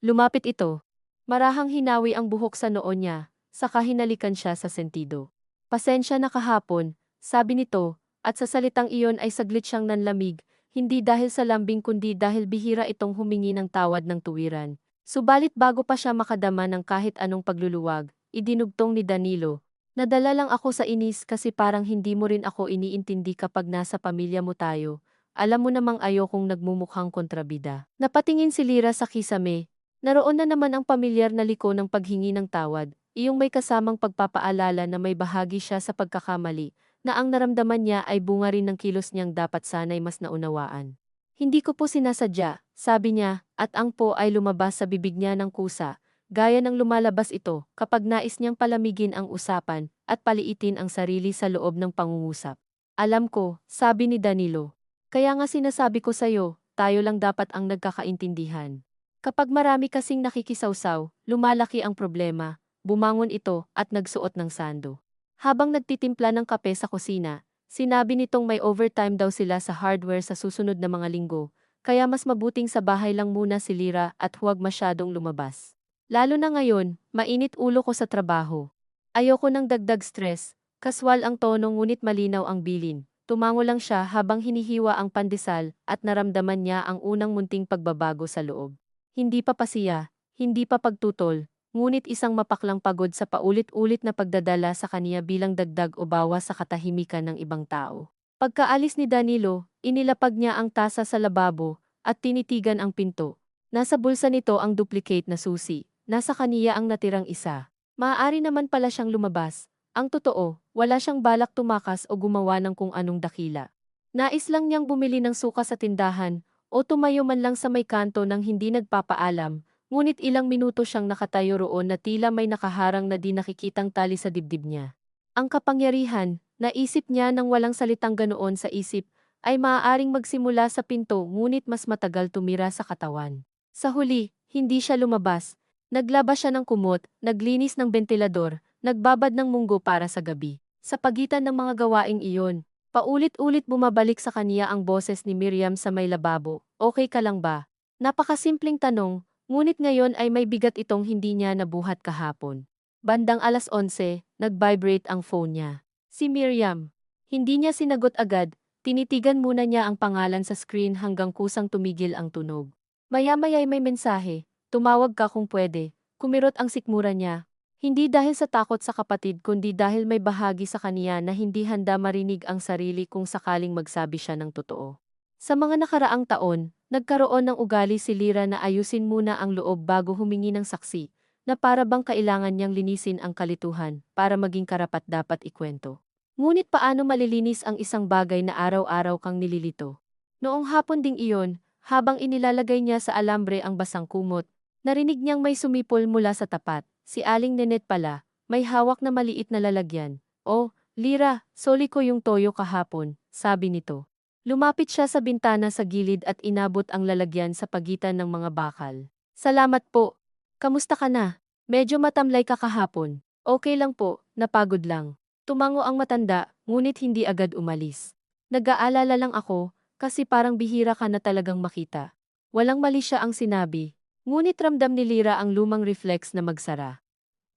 Lumapit ito. Marahang hinawi ang buhok sa noo niya, saka hinalikan siya sa sentido. Pasensya na kahapon, sabi nito, at sa salitang iyon ay saglit siyang nanlamig, hindi dahil sa lambing kundi dahil bihira itong humingi ng tawad ng tuwiran. Subalit bago pa siya makadama ng kahit anong pagluluwag, idinugtong ni Danilo. Nadala lang ako sa inis kasi parang hindi mo rin ako iniintindi kapag nasa pamilya mo tayo. Alam mo namang ayokong nagmumukhang kontrabida. Napatingin si Lira sa kisame. Naroon na naman ang pamilyar na liko ng paghingi ng tawad, iyong may kasamang pagpapaalala na may bahagi siya sa pagkakamali, na ang naramdaman niya ay bunga rin ng kilos niyang dapat sanay mas naunawaan. Hindi ko po sinasadya, sabi niya, at ang po ay lumabas sa bibig niya ng kusa, gaya ng lumalabas ito kapag nais niyang palamigin ang usapan at paliitin ang sarili sa loob ng pangungusap. Alam ko, sabi ni Danilo. Kaya nga sinasabi ko sa'yo, tayo lang dapat ang nagkakaintindihan. Kapag marami kasing nakikisawsaw, lumalaki ang problema, bumangon ito at nagsuot ng sando. Habang nagtitimpla ng kape sa kusina, sinabi nitong may overtime daw sila sa hardware sa susunod na mga linggo, kaya mas mabuting sa bahay lang muna si Lira at huwag masyadong lumabas. Lalo na ngayon, mainit ulo ko sa trabaho. Ayoko ng dagdag stress, kaswal ang tono ngunit malinaw ang bilin. Tumango lang siya habang hinihiwa ang pandesal at naramdaman niya ang unang munting pagbabago sa loob. Hindi pa pasiya, hindi pa pagtutol, ngunit isang mapaklang pagod sa paulit-ulit na pagdadala sa kaniya bilang dagdag o bawas sa katahimikan ng ibang tao. Pagkaalis ni Danilo, inilapag niya ang tasa sa lababo at tinitigan ang pinto. Nasa bulsa nito ang duplicate na susi, nasa kaniya ang natirang isa. Maaari naman pala siyang lumabas. Ang totoo, wala siyang balak tumakas o gumawa ng kung anong dakila. Nais lang niyang bumili ng suka sa tindahan o tumayo man lang sa may kanto nang hindi nagpapaalam. Ngunit ilang minuto siyang nakatayo roon na tila may nakaharang na di nakikitang tali sa dibdib niya. Ang kapangyarihan, naisip niya nang walang salitang ganoon sa isip, ay maaaring magsimula sa pinto ngunit mas matagal tumira sa katawan. Sa huli, hindi siya lumabas. Naglaba siya ng kumot, naglinis ng bentilador, nagbabad ng munggo para sa gabi. Sa pagitan ng mga gawaing iyon, paulit-ulit bumabalik sa kaniya ang boses ni Miriam sa may lababo. Okay ka lang ba? Napakasimpleng tanong. Ngunit ngayon ay may bigat itong hindi niya nabuhat kahapon. Bandang 11:00, nag-vibrate ang phone niya. Si Miriam. Hindi niya sinagot agad, tinitigan muna niya ang pangalan sa screen hanggang kusang tumigil ang tunog. Maya-maya'y may mensahe, tumawag ka kung pwede, kumirot ang sikmura niya. Hindi dahil sa takot sa kapatid kundi dahil may bahagi sa kaniya na hindi handa marinig ang sarili kung sakaling magsabi siya ng totoo. Sa mga nakaraang taon, nagkaroon ng ugali si Lira na ayusin muna ang loob bago humingi ng saksi, na para bang kailangan niyang linisin ang kalituhan para maging karapat-dapat ikwento. Ngunit paano malilinis ang isang bagay na araw-araw kang nililito? Noong hapon ding iyon, habang inilalagay niya sa alambre ang basang kumot, narinig niyang may sumipol mula sa tapat. Si Aling Nenet pala, may hawak na maliit na lalagyan. Oh, Lira, soli ko yung toyo kahapon, sabi nito. Lumapit siya sa bintana sa gilid at inabot ang lalagyan sa pagitan ng mga bakal. Salamat po. Kamusta ka na? Medyo matamlay ka kahapon. Okay lang po, napagod lang. Tumango ang matanda, ngunit hindi agad umalis. Nag-aalala lang ako, kasi parang bihira ka na talagang makita. Walang mali siya ang sinabi, ngunit ramdam ni Lira ang lumang reflex na magsara.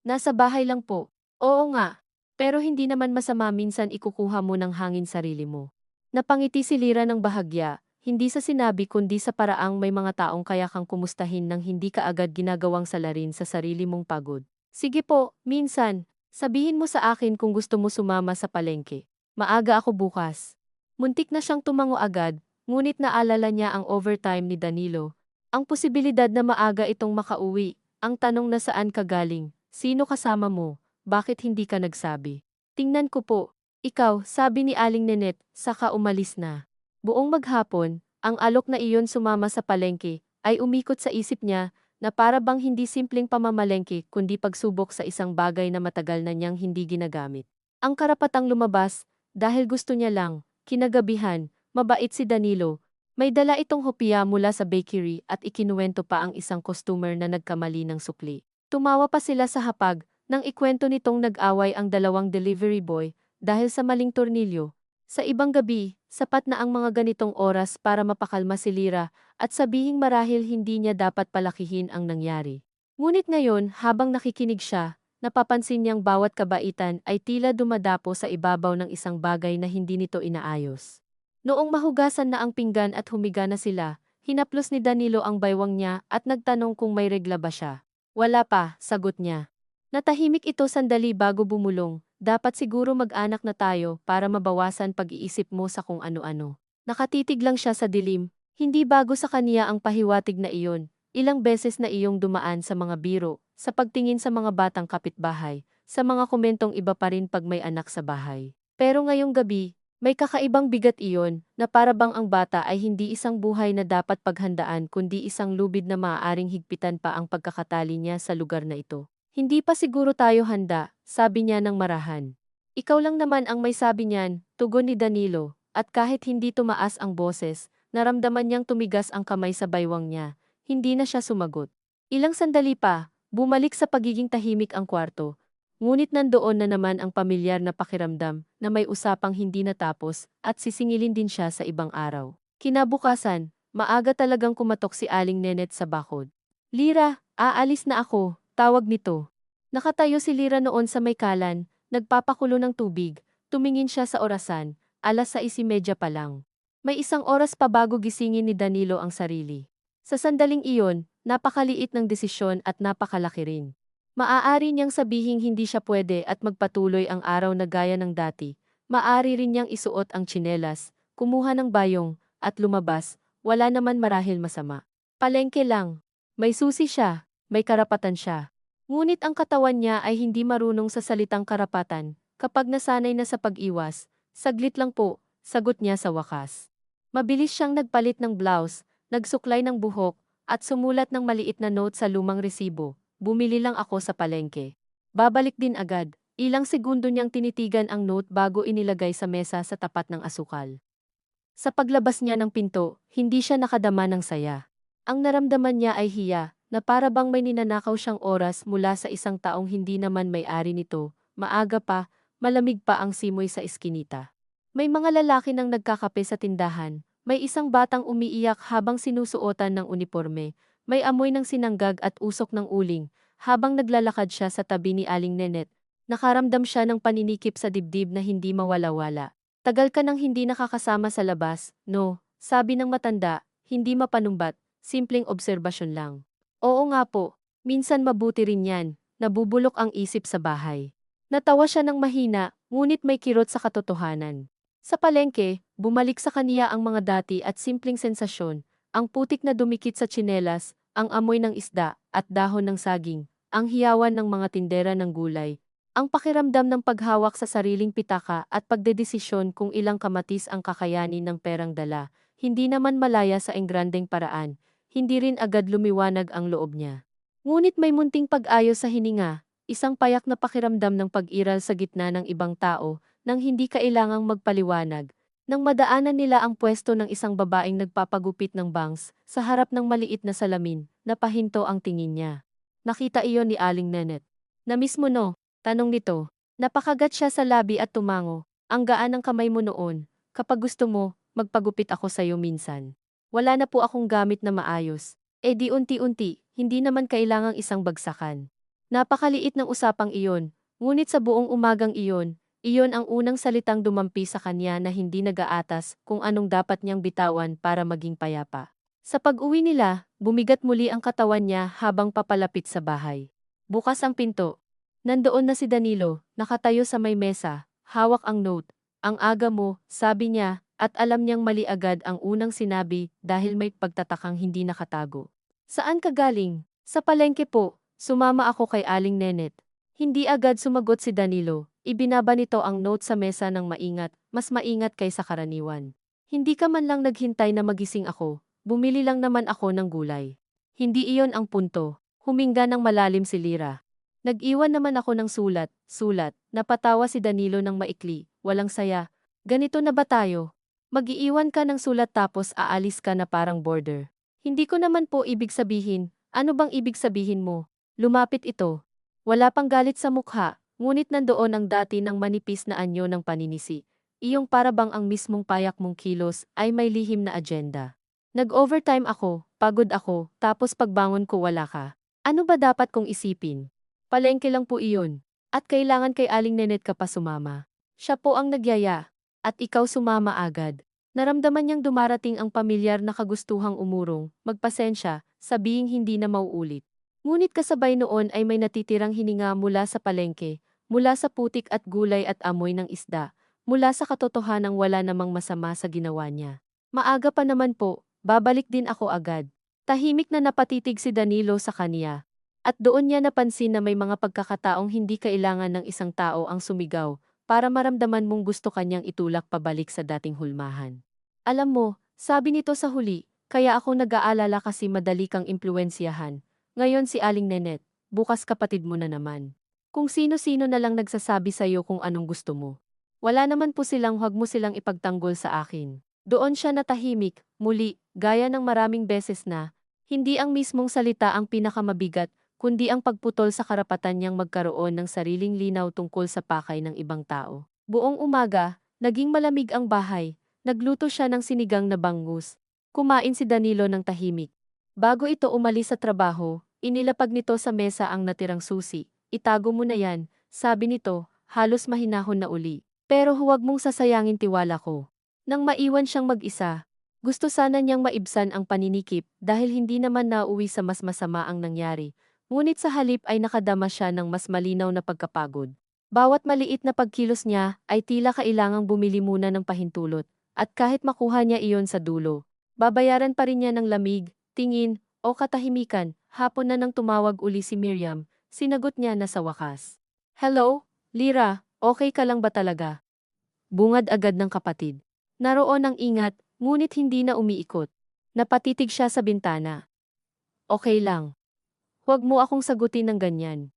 Nasa bahay lang po. Oo nga. Pero hindi naman masama minsan ikukuha mo ng hangin sarili mo. Napangiti si Lira ng bahagya, hindi sa sinabi kundi sa paraang may mga taong kaya kang kumustahin nang hindi ka agad ginagawang salarin sa sarili mong pagod. Sige po, minsan, sabihin mo sa akin kung gusto mo sumama sa palengke. Maaga ako bukas. Muntik na siyang tumango agad, ngunit naalala niya ang overtime ni Danilo. Ang posibilidad na maaga itong makauwi, ang tanong na saan ka galing, sino kasama mo, bakit hindi ka nagsabi? Tingnan ko po. Ikaw, sabi ni Aling Nenet, saka umalis na. Buong maghapon, ang alok na iyon sumama sa palengke, ay umikot sa isip niya, na para bang hindi simpleng pamamalengke kundi pagsubok sa isang bagay na matagal na niyang hindi ginagamit. Ang karapatang lumabas, dahil gusto niya lang, kinagabihan, mabait si Danilo. May dala itong hopya mula sa bakery at ikinuwento pa ang isang customer na nagkamali ng sukli. Tumawa pa sila sa hapag, nang ikwento nitong nag-away ang dalawang delivery boy, dahil sa maling tornilyo. Sa ibang gabi, sapat na ang mga ganitong oras para mapakalma si Lira at sabihing marahil hindi niya dapat palakihin ang nangyari. Ngunit ngayon, habang nakikinig siya, napapansin niyang bawat kabaitan ay tila dumadapo sa ibabaw ng isang bagay na hindi nito inaayos. Noong mahugasan na ang pinggan at humiga na sila, hinaplos ni Danilo ang baywang niya at nagtanong kung may regla ba siya. Wala pa, sagot niya. Natahimik ito sandali bago bumulong. Dapat siguro mag-anak na tayo para mabawasan pag-iisip mo sa kung ano-ano. Nakatitig lang siya sa dilim, hindi bago sa kaniya ang pahiwatig na iyon. Ilang beses na iyong dumaan sa mga biro, sa pagtingin sa mga batang kapitbahay, sa mga komentong iba pa rin pag may anak sa bahay. Pero ngayong gabi, may kakaibang bigat iyon, na para bang ang bata ay hindi isang buhay na dapat paghandaan kundi isang lubid na maaaring higpitan pa ang pagkakatali niya sa lugar na ito. Hindi pa siguro tayo handa, sabi niya ng marahan. Ikaw lang naman ang may sabi niyan, tugon ni Danilo, at kahit hindi tumaas ang boses, naramdaman niyang tumigas ang kamay sa baywang niya. Hindi na siya sumagot. Ilang sandali pa, bumalik sa pagiging tahimik ang kwarto. Ngunit nandoon na naman ang pamilyar na pakiramdam na may usapang hindi natapos at sisingilin din siya sa ibang araw. Kinabukasan, maaga talagang kumatok si Aling Nenet sa bakod. Lira, aalis na ako. Tawag nito. Nakatayo si Lira noon sa may kalan, nagpapakulo ng tubig, tumingin siya sa orasan, 6:30 pa lang. May isang oras pa bago gisingin ni Danilo ang sarili. Sa sandaling iyon, napakaliit ng desisyon at napakalaki rin. Maaari niyang sabihing hindi siya pwede at magpatuloy ang araw na gaya ng dati. Maaari rin niyang isuot ang tsinelas, kumuha ng bayong, at lumabas, wala naman marahil masama. Palengke lang. May susi siya. May karapatan siya. Ngunit ang katawan niya ay hindi marunong sa salitang karapatan. Kapag nasanay na sa pag-iwas, saglit lang po, sagot niya sa wakas. Mabilis siyang nagpalit ng blouse, nagsuklay ng buhok, at sumulat ng maliit na note sa lumang resibo. Bumili lang ako sa palengke. Babalik din agad. Ilang segundo niyang tinitigan ang note bago inilagay sa mesa sa tapat ng asukal. Sa paglabas niya ng pinto, hindi siya nakadama ng saya. Ang naramdaman niya ay hiya, na para bang may ninanakaw siyang oras mula sa isang taong hindi naman may-ari nito. Maaga pa, malamig pa ang simoy sa eskinita. May mga lalaki nang nagkakape sa tindahan, may isang batang umiiyak habang sinusuotan ng uniporme, may amoy ng sinanggag at usok ng uling, habang naglalakad siya sa tabi ni Aling Nenet. Nakaramdam siya ng paninikip sa dibdib na hindi mawala-wala. Tagal ka nang hindi nakakasama sa labas, no? Sabi ng matanda, hindi mapanumbat, simpleng obserbasyon lang. Oo nga po, minsan mabuti rin yan, nabubulok ang isip sa bahay. Natawa siya ng mahina, ngunit may kirot sa katotohanan. Sa palengke, bumalik sa kaniya ang mga dati at simpleng sensasyon, ang putik na dumikit sa tsinelas, ang amoy ng isda, at dahon ng saging, ang hiyawan ng mga tindera ng gulay, ang pakiramdam ng paghawak sa sariling pitaka at pagdedesisyon kung ilang kamatis ang kakayanin ng perang dala, hindi naman malaya sa engrandeng paraan. Hindi rin agad lumiwanag ang loob niya. Ngunit may munting pag-ayos sa hininga, isang payak na pakiramdam ng pag-iral sa gitna ng ibang tao, nang hindi kailangang magpaliwanag. Nang madaanan nila ang pwesto ng isang babaeng nagpapagupit ng bangs, sa harap ng maliit na salamin, napahinto ang tingin niya. Nakita iyon ni Aling Nenet. "Namiss mo no?" tanong nito. Napakagat siya sa labi at tumango. "Ang gaan ng kamay mo noon. Kapag gusto mo, magpagupit ako sa'yo minsan. Wala na po akong gamit na maayos. Di unti-unti, hindi naman kailangang isang bagsakan." Napakaliit ng usapang iyon, ngunit sa buong umagang iyon ang unang salitang dumampi sa kanya na hindi nag-aatas kung anong dapat niyang bitawan para maging payapa. Sa pag-uwi nila, bumigat muli ang katawan niya habang papalapit sa bahay. Bukas ang pinto. Nandoon na si Danilo, nakatayo sa may mesa, hawak ang note. "Ang aga mo," sabi niya. At alam niyang mali agad ang unang sinabi dahil may pagtatakang hindi nakatago. "Saan ka galing?" "Sa palengke po, sumama ako kay Aling Nenet." Hindi agad sumagot si Danilo, ibinaba nito ang note sa mesa ng maingat, mas maingat kaysa karaniwan. Hindi ka man lang naghintay na magising ako, bumili lang naman ako ng gulay. Hindi iyon ang punto. Huminga ng malalim si Lira. Nag-iwan naman ako ng sulat, napatawa si Danilo ng maikli, walang saya. Ganito na ba tayo? Mag-iiwan ka ng sulat tapos aalis ka na parang border. Hindi ko naman po ibig sabihin, ano bang ibig sabihin mo? Lumapit ito. Wala pang galit sa mukha, ngunit nandoon ang dati ng manipis na anyo ng paninisi. Iyong para bang ang mismong payak mong kilos ay may lihim na agenda. Nag-overtime ako, pagod ako, tapos pagbangon ko wala ka. Ano ba dapat kong isipin? Palengke lang po iyon. At kailangan kay Aling Nenet ka pa sumama. Siya po ang nagyaya. At ikaw sumama agad. Naramdaman niyang dumarating ang pamilyar na kagustuhang umurong, magpasensya, sabihing hindi na mauulit. Ngunit kasabay noon ay may natitirang hininga mula sa palengke, mula sa putik at gulay at amoy ng isda, mula sa katotohanang wala namang masama sa ginawa niya. Maaga pa naman po, babalik din ako agad. Tahimik na napatitig si Danilo sa kaniya. At doon niya napansin na may mga pagkakataong hindi kailangan ng isang tao ang sumigaw para maramdaman mong gusto kanyang itulak pabalik sa dating hulmahan. Alam mo, sabi nito sa huli, kaya ako nag-aalala kasi madali kang impluwensyahan. Ngayon si Aling Nenet, bukas kapatid mo na naman. Kung sino-sino na lang nagsasabi sa'yo kung anong gusto mo. Wala naman po silang huwag mo silang ipagtanggol sa akin. Doon siya natahimik, muli, gaya ng maraming beses na, hindi ang mismong salita ang pinakamabigat, kundi ang pagputol sa karapatan niyang magkaroon ng sariling linaw tungkol sa pakay ng ibang tao. Buong umaga, naging malamig ang bahay, nagluto siya ng sinigang na bangus. Kumain si Danilo ng tahimik. Bago ito umalis sa trabaho, inilapag nito sa mesa ang natirang susi. Itago mo na yan, sabi nito, halos mahinahon na uli. Pero huwag mong sasayangin tiwala ko. Nang maiwan siyang mag-isa, gusto sana niyang maibsan ang paninikip dahil hindi naman nauwi sa mas masama ang nangyari. Ngunit sa halip ay nakadama siya ng mas malinaw na pagkapagod. Bawat maliit na pagkilos niya ay tila kailangang bumili muna ng pahintulot, at kahit makuha niya iyon sa dulo, babayaran pa rin niya ng lamig, tingin, o katahimikan. Hapon na nang tumawag uli si Miriam, sinagot niya na sa wakas. Hello, Lira, okay ka lang ba talaga? Bungad agad ng kapatid. Naroon ang ingat, ngunit hindi na umiikot. Napatitig siya sa bintana. Okay lang. Huwag mo akong sagutin ng ganyan.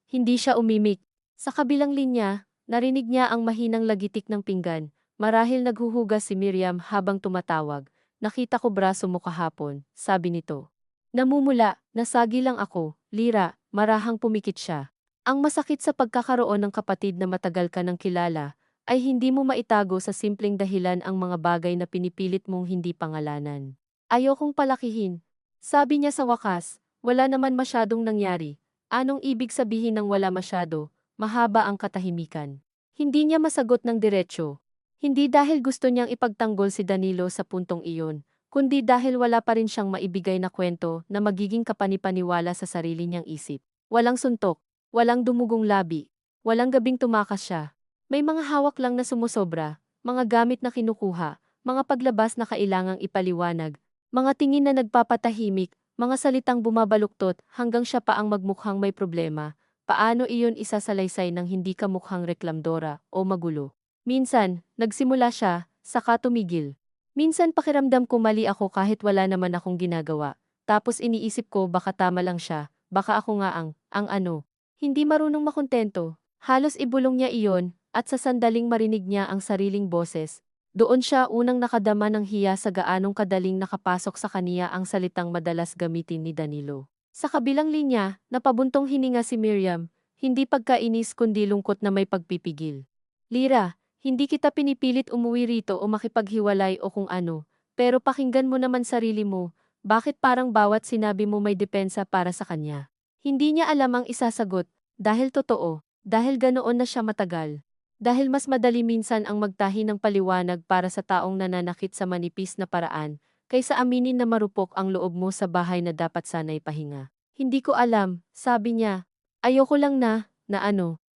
Hindi siya umimik. Sa kabilang linya, narinig niya ang mahinang lagitik ng pinggan. Marahil naghuhugas si Miriam habang tumatawag. Nakita ko braso mo kahapon, sabi nito. Namumula, nasagi lang ako, Lira, marahang pumikit siya. Ang masakit sa pagkakaroon ng kapatid na matagal ka ng kilala, ay hindi mo maitago sa simpleng dahilan ang mga bagay na pinipilit mong hindi pangalanan. Ayokong palakihin. Sabi niya sa wakas, wala naman masyadong nangyari. Anong ibig sabihin ng wala masyado? Mahaba ang katahimikan. Hindi niya masagot ng diretsyo. Hindi dahil gusto niyang ipagtanggol si Danilo sa puntong iyon, kundi dahil wala pa rin siyang maibigay na kwento na magiging kapanipaniwala sa sarili niyang isip. Walang suntok, walang dumugong labi, walang gabing tumakas siya. May mga hawak lang na sumusobra, mga gamit na kinukuha, mga paglabas na kailangang ipaliwanag, mga tingin na nagpapatahimik, mga salitang bumabaluktot hanggang siya pa ang magmukhang may problema. Paano iyon isasalaysay ng hindi ka mukhang reklamdora o magulo? Minsan, nagsimula siya, saka tumigil. Minsan pakiramdam ko mali ako kahit wala naman akong ginagawa. Tapos iniisip ko baka tama lang siya, baka ako nga ang ano. Hindi marunong makontento. Halos ibulong niya iyon, at sa sandaling marinig niya ang sariling boses, doon siya unang nakadama ng hiya sa gaanong kadaling nakapasok sa kaniya ang salitang madalas gamitin ni Danilo. Sa kabilang linya, napabuntong hininga si Miriam, hindi pagkainis kundi lungkot na may pagpipigil. Lira, hindi kita pinipilit umuwi rito o makipaghiwalay o kung ano, pero pakinggan mo naman sarili mo, bakit parang bawat sinabi mo may depensa para sa kanya? Hindi niya alam ang isasagot, dahil totoo, dahil ganoon na siya matagal. Dahil mas madali minsan ang magtahi ng paliwanag para sa taong nananakit sa manipis na paraan, kaysa aminin na marupok ang loob mo sa bahay na dapat sana'y pahinga. Hindi ko alam, sabi niya. Ayoko lang na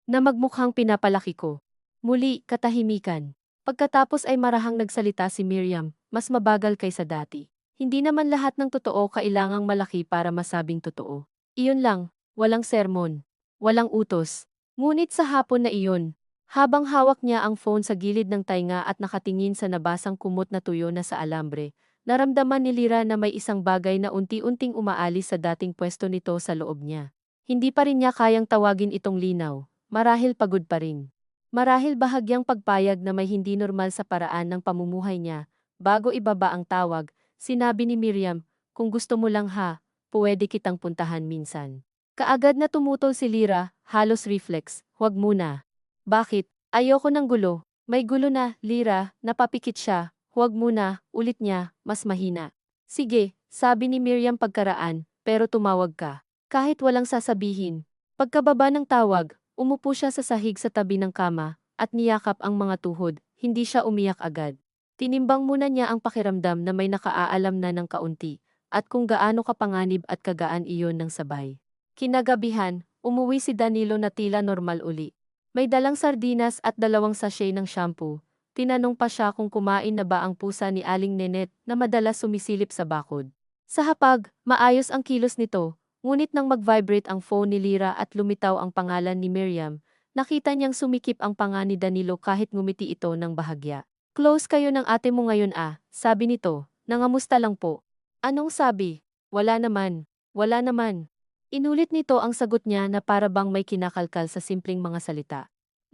magmukhang pinapalaki ko. Muli, katahimikan. Pagkatapos ay marahang nagsalita si Miriam, mas mabagal kaysa dati. Hindi naman lahat ng totoo kailangang malaki para masabing totoo. Iyon lang, walang sermon, walang utos. Ngunit sa hapon na iyon, Habang hawak niya ang phone sa gilid ng tainga at nakatingin sa nabasang kumot na tuyo na sa alambre, naramdaman ni Lira na may isang bagay na unti-unting umaalis sa dating pwesto nito sa loob niya. Hindi pa rin niya kayang tawagin itong linaw, marahil pagod pa rin. Marahil bahagyang pagpayag na may hindi normal sa paraan ng pamumuhay niya. Bago ibaba ang tawag, sinabi ni Miriam, kung gusto mo lang ha, pwede kitang puntahan minsan. Kaagad na tumutol si Lira, halos reflex, huwag muna. Bakit? Ayoko ng gulo. May gulo na, Lira, napapikit siya. Huwag muna, ulit niya, mas mahina. Sige, sabi ni Miriam pagkaraan, pero tumawag ka. Kahit walang sasabihin. Pagkababa ng tawag, umupo siya sa sahig sa tabi ng kama, at niyakap ang mga tuhod, hindi siya umiyak agad. Tinimbang muna niya ang pakiramdam na may nakaaalam na ng kaunti, at kung gaano kapanganib at kagaan iyon ng sabay. Kinagabihan, umuwi si Danilo na tila normal uli. May dalang sardinas at 2 sachet ng shampoo. Tinanong pa siya kung kumain na ba ang pusa ni Aling Nenet na madalas sumisilip sa bakod. Sa hapag, maayos ang kilos nito, ngunit nang mag-vibrate ang phone ni Lira at lumitaw ang pangalan ni Miriam, nakita niyang sumikip ang panga ni Danilo kahit ngumiti ito ng bahagya. Close kayo ng ate mo ngayon sabi nito, nangamusta lang po. Anong sabi? Wala naman. Wala naman. Inulit nito ang sagot niya na para bang may kinakalkal sa simpleng mga salita.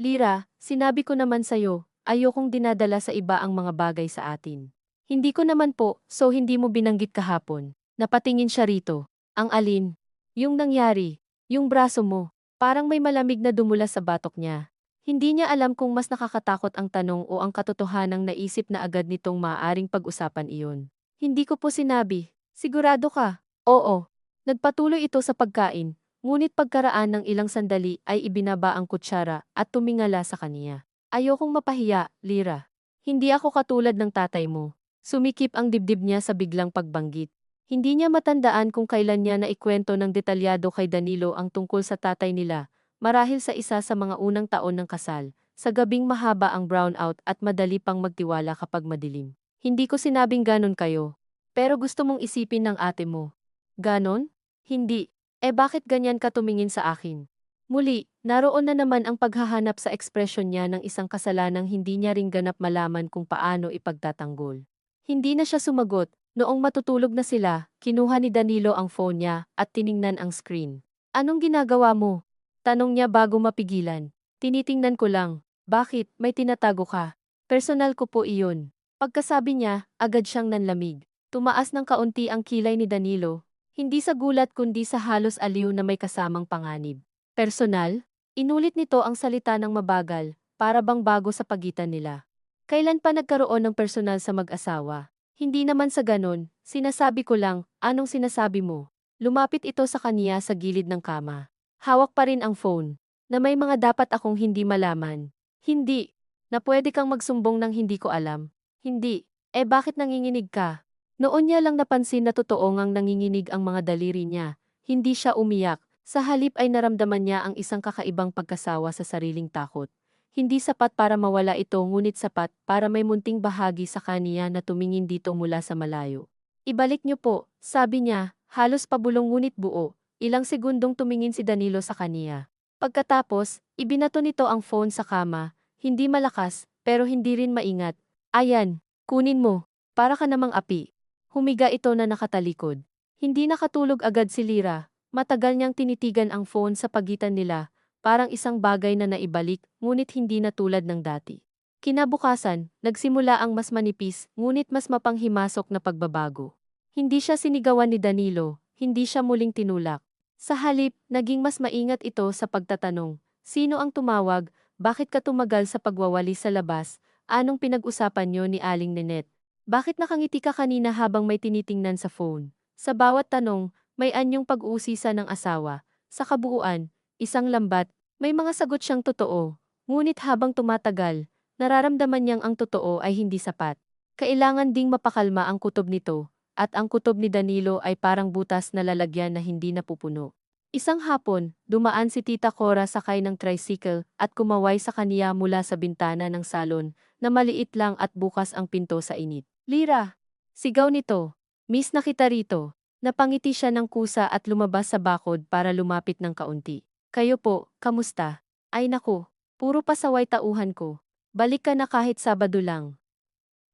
Lira, sinabi ko naman sa'yo, ayokong dinadala sa iba ang mga bagay sa atin. Hindi ko naman po, so hindi mo binanggit kahapon. Napatingin siya rito. Ang alin? Yung nangyari. Yung braso mo. Parang may malamig na dumula sa batok niya. Hindi niya alam kung mas nakakatakot ang tanong o ang katotohanang naisip na agad nitong maaaring pag-usapan iyon. Hindi ko po sinabi. Sigurado ka? Oo. Nagpatuloy ito sa pagkain, ngunit pagkaraan ng ilang sandali ay ibinaba ang kutsara at tumingala sa kaniya. Ayokong mapahiya, Lira. Hindi ako katulad ng tatay mo. Sumikip ang dibdib niya sa biglang pagbanggit. Hindi niya matandaan kung kailan niya naikwento ng detalyado kay Danilo ang tungkol sa tatay nila, marahil sa isa sa mga unang taon ng kasal, sa gabing mahaba ang brownout at madali pang magtiwala kapag madilim. Hindi ko sinabing ganon kayo. Pero gusto mong isipin ng ate mo. Ganon? Hindi. Bakit ganyan ka tumingin sa akin? Muli, naroon na naman ang paghahanap sa ekspresyon niya ng isang kasalanang hindi niya ring ganap malaman kung paano ipagtatanggol. Hindi na siya sumagot. Noong matutulog na sila, kinuha ni Danilo ang phone niya at tiningnan ang screen. Anong ginagawa mo? Tanong niya bago mapigilan. Tinitingnan ko lang. Bakit? May tinatago ka? Personal ko po iyon. Pagkasabi niya, agad siyang nanlamig. Tumaas ng kaunti ang kilay ni Danilo. Hindi sa gulat kundi sa halos aliw na may kasamang panganib. Personal? Inulit nito ang salita ng mabagal, para bang bago sa pagitan nila. Kailan pa nagkaroon ng personal sa mag-asawa? Hindi naman sa ganon, sinasabi ko lang, anong sinasabi mo? Lumapit ito sa kaniya sa gilid ng kama. Hawak pa rin ang phone, na may mga dapat akong hindi malaman. Hindi, na pwede kang magsumbong ng hindi ko alam. Hindi, bakit nanginginig ka? Noon niya lang napansin na totoo ngang nanginginig ang mga daliri niya. Hindi siya umiyak. Sa halip ay naramdaman niya ang isang kakaibang pagkasawa sa sariling takot. Hindi sapat para mawala ito ngunit sapat para may munting bahagi sa kaniya na tumingin dito mula sa malayo. Ibalik niyo po, sabi niya, halos pabulong ngunit buo. Ilang segundong tumingin si Danilo sa kaniya. Pagkatapos, ibinato nito ang phone sa kama. Hindi malakas, pero hindi rin maingat. Ayan, kunin mo. Para ka namang api. Humiga ito na nakatalikod. Hindi nakatulog agad si Lira. Matagal niyang tinitigan ang phone sa pagitan nila, parang isang bagay na naibalik, ngunit hindi na tulad ng dati. Kinabukasan, nagsimula ang mas manipis, ngunit mas mapanghimasok na pagbabago. Hindi siya sinigawan ni Danilo, hindi siya muling tinulak. Sa halip, naging mas maingat ito sa pagtatanong, sino ang tumawag, bakit ka tumagal sa pagwawali sa labas, anong pinag-usapan niyo ni Aling Nenet? Bakit nakangiti ka kanina habang may tinitingnan sa phone? Sa bawat tanong, may anyong pag-uusisa ng asawa. Sa kabuuan, isang lambat, may mga sagot siyang totoo. Ngunit habang tumatagal, nararamdaman niyang ang totoo ay hindi sapat. Kailangan ding mapakalma ang kutob nito, at ang kutob ni Danilo ay parang butas na lalagyan na hindi napupuno. Isang hapon, dumaan si Tita Cora sakay ng tricycle at kumaway sa kaniya mula sa bintana ng salon na maliit lang at bukas ang pinto sa init. Lira! Sigaw nito. Miss na kita rito. Napangiti siya ng kusa at lumabas sa bakod para lumapit ng kaunti. Kayo po, kamusta? Ay naku, Puro pasaway tauhan ko. Balik ka na kahit Sabado lang.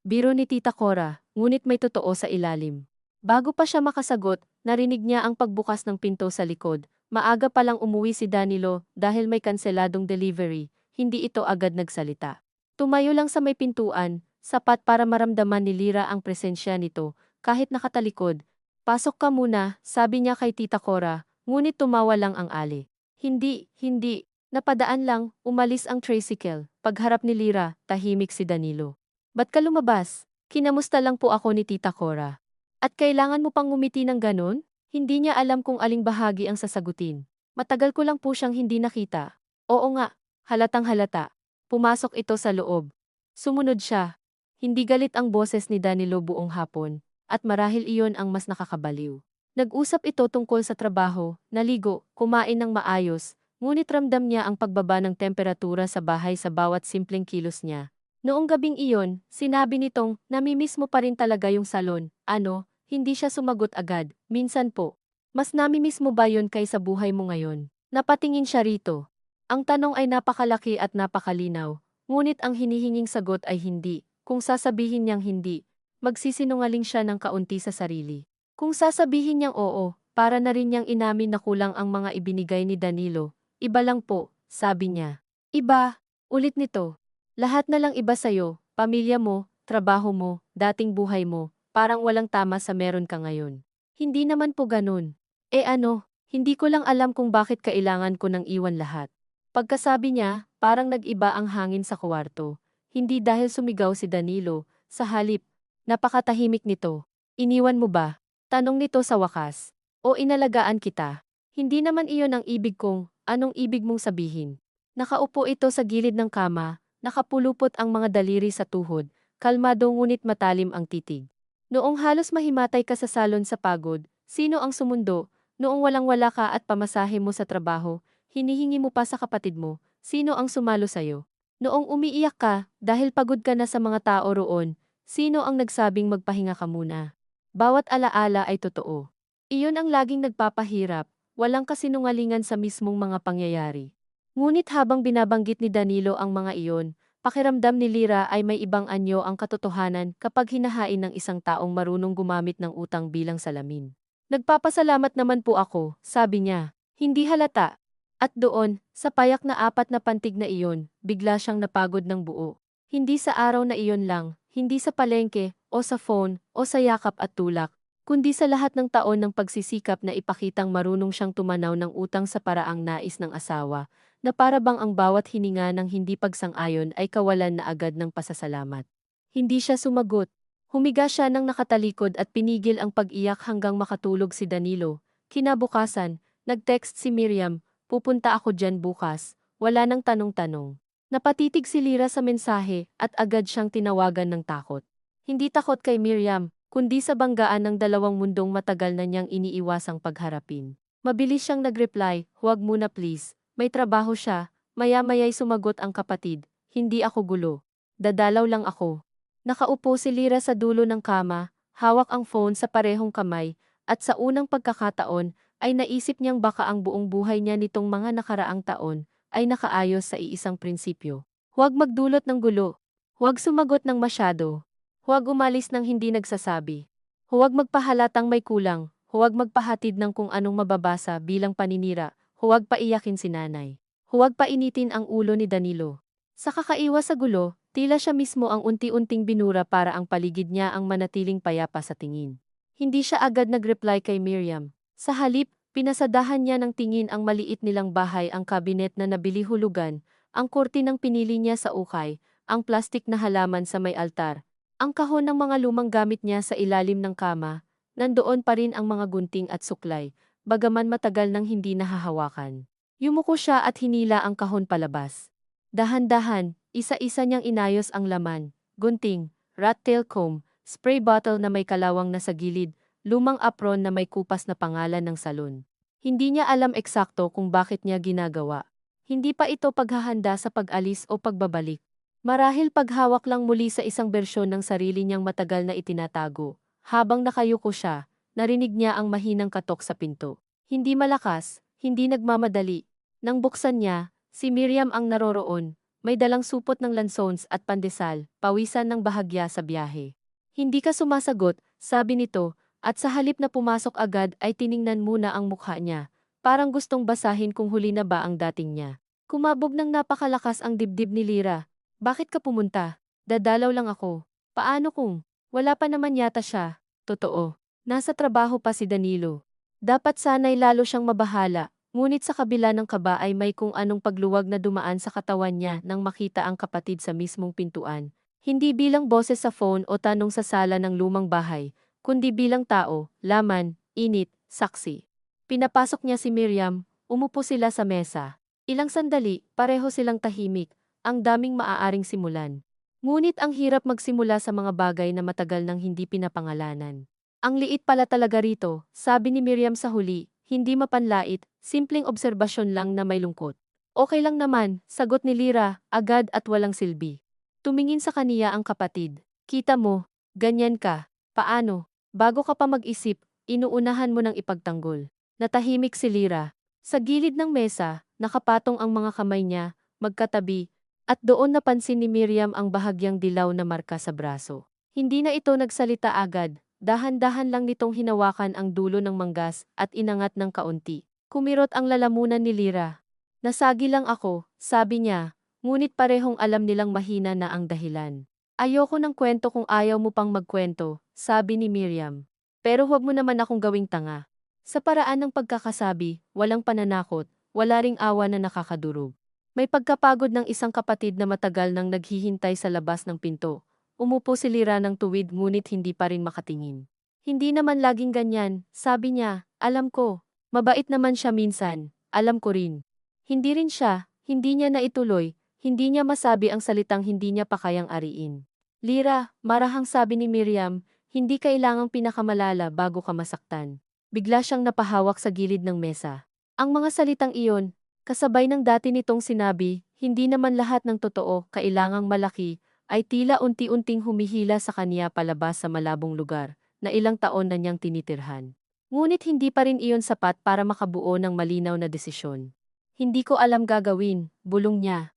Biro ni Tita Cora, ngunit may totoo sa ilalim. Bago pa siya makasagot, narinig niya ang pagbukas ng pinto sa likod. Maaga palang umuwi si Danilo dahil may kanseladong delivery, hindi ito agad nagsalita. Tumayo lang sa may pintuan, sapat para maramdaman ni Lira ang presensya nito, kahit nakatalikod. Pasok ka muna, sabi niya kay Tita Cora, ngunit tumawa lang ang ali. Hindi. Napadaan lang, umalis ang tricycle. Pagharap ni Lira, tahimik si Danilo. Ba't ka lumabas? Kinamusta lang po ako ni Tita Cora. At kailangan mo pang ngumiti ng ganon? Hindi niya alam kung aling bahagi ang sasagutin. Matagal ko lang po siyang hindi nakita. Oo nga, halatang halata. Pumasok ito sa loob. Sumunod siya. Hindi galit ang boses ni Danilo buong hapon, at marahil iyon ang mas nakakabaliw. Nag-usap ito tungkol sa trabaho, naligo, kumain ng maayos, ngunit ramdam niya ang pagbaba ng temperatura sa bahay sa bawat simpleng kilos niya. Noong gabing iyon, sinabi nitong, namimiss mo pa rin talaga yung salon. Ano, hindi siya sumagot agad, minsan po. Mas namimiss mo ba yun kaysa buhay mo ngayon? Napatingin siya rito. Ang tanong ay napakalaki at napakalinaw, ngunit ang hinihinging sagot ay hindi. Kung sasabihin niyang hindi, magsisinungaling siya ng kaunti sa sarili. Kung sasabihin niyang oo, para na rin niyang inamin na kulang ang mga ibinigay ni Danilo. Iba lang po, sabi niya. Iba, ulit nito. Lahat na lang iba sa'yo, pamilya mo, trabaho mo, dating buhay mo, parang walang tama sa meron ka ngayon. Hindi naman po ganun. Ano, hindi ko lang alam kung bakit kailangan ko nang iwan lahat. Pagkasabi niya, parang nag-iba ang hangin sa kwarto. Hindi dahil sumigaw si Danilo, sa halip, napakatahimik nito. Iniwan mo ba? Tanong nito sa wakas. O inalagaan kita? Hindi naman iyon ang ibig kong, anong ibig mong sabihin? Nakaupo ito sa gilid ng kama, nakapulupot ang mga daliri sa tuhod, kalmado ngunit matalim ang titig. Noong halos mahimatay ka sa salon sa pagod, sino ang sumundo? Noong walang-wala ka at pamasahe mo sa trabaho, hinihingi mo pa sa kapatid mo, sino ang sumalo sa'yo? Noong umiiyak ka, dahil pagod ka na sa mga tao roon, sino ang nagsabing magpahinga ka muna? Bawat alaala ay totoo. Iyon ang laging nagpapahirap, walang kasinungalingan sa mismong mga pangyayari. Ngunit habang binabanggit ni Danilo ang mga iyon, pakiramdam ni Lira ay may ibang anyo ang katotohanan kapag hinahain ng isang taong marunong gumamit ng utang bilang salamin. Nagpapasalamat naman po ako, sabi niya. Hindi halata. At doon, sa payak na apat na pantig na iyon, bigla siyang napagod ng buo. Hindi sa araw na iyon lang, hindi sa palengke, o sa phone, o sa yakap at tulak, kundi sa lahat ng taon ng pagsisikap na ipakitang marunong siyang tumanaw ng utang sa paraang nais ng asawa, na para bang ang bawat hininga ng hindi pagsang-ayon ay kawalan na agad ng pasasalamat. Hindi siya sumagot. Humiga siya ng nakatalikod at pinigil ang pag-iyak hanggang makatulog si Danilo. Kinabukasan, nag-text si Miriam, pupunta ako dyan bukas, wala nang tanong-tanong. Napatitig si Lira sa mensahe at agad siyang tinawagan ng takot. Hindi takot kay Miriam, kundi sa banggaan ng dalawang mundong matagal na niyang iniiwasang pagharapin. Mabilis siyang nag-reply, huwag muna please, may trabaho siya, maya-maya'y sumagot ang kapatid, hindi ako gulo. Dadalaw lang ako. Nakaupo si Lira sa dulo ng kama, hawak ang phone sa parehong kamay, at sa unang pagkakataon, ay naisip niyang baka ang buong buhay niya nitong mga nakaraang taon, ay nakaayos sa iisang prinsipyo. Huwag magdulot ng gulo. Huwag sumagot ng masyado. Huwag umalis ng hindi nagsasabi. Huwag magpahalatang may kulang. Huwag magpahatid ng kung anong mababasa bilang paninira. Huwag paiyakin si nanay. Huwag painitin ang ulo ni Danilo. Sa kakaiwas sa gulo, tila siya mismo ang unti-unting binura para ang paligid niya ang manatiling payapa sa tingin. Hindi siya agad nag-reply kay Miriam. Sa halip, pinasadahan niya ng tingin ang maliit nilang bahay, ang kabinet na nabili hulugan, ang kurtinang pinili niya sa ukay, ang plastik na halaman sa may altar, ang kahon ng mga lumang gamit niya sa ilalim ng kama, nandoon pa rin ang mga gunting at suklay, bagaman matagal nang hindi nahahawakan. Yumuko siya at hinila ang kahon palabas. Dahan-dahan, isa-isa niyang inayos ang laman, gunting, rat tail comb, spray bottle na may kalawang nasa gilid, lumang apron na may kupas na pangalan ng salon. Hindi niya alam eksakto kung bakit niya ginagawa. Hindi pa ito paghahanda sa pag-alis o pagbabalik. Marahil paghawak lang muli sa isang bersyon ng sarili niyang matagal na itinatago. Habang nakayuko siya, narinig niya ang mahinang katok sa pinto. Hindi malakas, hindi nagmamadali. Nang buksan niya, Si Miriam ang naroroon, may dalang supot ng lansons at pandesal, pawisan ng bahagya sa biyahe. Hindi ka sumasagot, sabi nito, at sa halip na pumasok agad ay tiningnan muna ang mukha niya, parang gustong basahin kung huli na ba ang dating niya. Kumabog ng napakalakas ang dibdib ni Lira. Bakit ka pumunta? Dadalaw lang ako. Paano kung? Wala pa naman yata siya. Totoo. Nasa trabaho pa si Danilo. Dapat sana'y lalo siyang mabahala. Ngunit sa kabila ng kaba ay may kung anong pagluwag na dumaan sa katawan niya nang makita ang kapatid sa mismong pintuan. Hindi bilang boses sa phone o tanong sa sala ng lumang bahay, kundi bilang tao, laman, init, saksi. Pinapasok niya si Miriam, umupo sila sa mesa. Ilang sandali, pareho silang tahimik, ang daming maaaring simulan. Ngunit ang hirap magsimula sa mga bagay na matagal nang hindi pinapangalanan. Ang liit pala talaga rito, sabi ni Miriam sa huli, hindi mapanlait, simpleng obserbasyon lang na may lungkot. Okay lang naman, sagot ni Lira, agad at walang silbi. Tumingin sa kaniya ang kapatid. Kita mo, ganyan ka. Paano? Bago ka pa mag-isip, inuunahan mo ng ipagtanggol. Natahimik si Lira. Sa gilid ng mesa, nakapatong ang mga kamay niya, magkatabi, at doon napansin ni Miriam ang bahagyang dilaw na marka sa braso. Hindi na ito nagsalita agad. Dahan-dahan lang nitong hinawakan ang dulo ng manggas at inangat ng kaunti. Kumirot ang lalamunan ni Lira. Nasagi lang ako, sabi niya, ngunit parehong alam nilang mahina na ang dahilan. Ayoko ng kwento kung ayaw mo pang magkwento, sabi ni Miriam. Pero huwag mo naman akong gawing tanga. Sa paraan ng pagkakasabi, walang pananakot, wala ring awa na nakakadurog. May pagkapagod ng isang kapatid na matagal nang naghihintay sa labas ng pinto. Umupo si Lira ng tuwid ngunit hindi pa rin makatingin. Hindi naman laging ganyan, sabi niya, alam ko. Mabait naman siya minsan, alam ko rin. Hindi rin siya, hindi niya naituloy, hindi niya masabi ang salitang hindi niya pa kayang ariin. Lira, marahang sabi ni Miriam, hindi kailangang pinakamalala bago ka masaktan. Bigla siyang napahawak sa gilid ng mesa. Ang mga salitang iyon, kasabay ng dati nitong sinabi, hindi naman lahat ng totoo kailangang malaki, ay tila unti-unting humihila sa kaniya palabas sa malabong lugar, na ilang taon na niyang tinitirhan. Ngunit hindi pa rin iyon sapat para makabuo ng malinaw na desisyon. Hindi ko alam gagawin, bulong niya.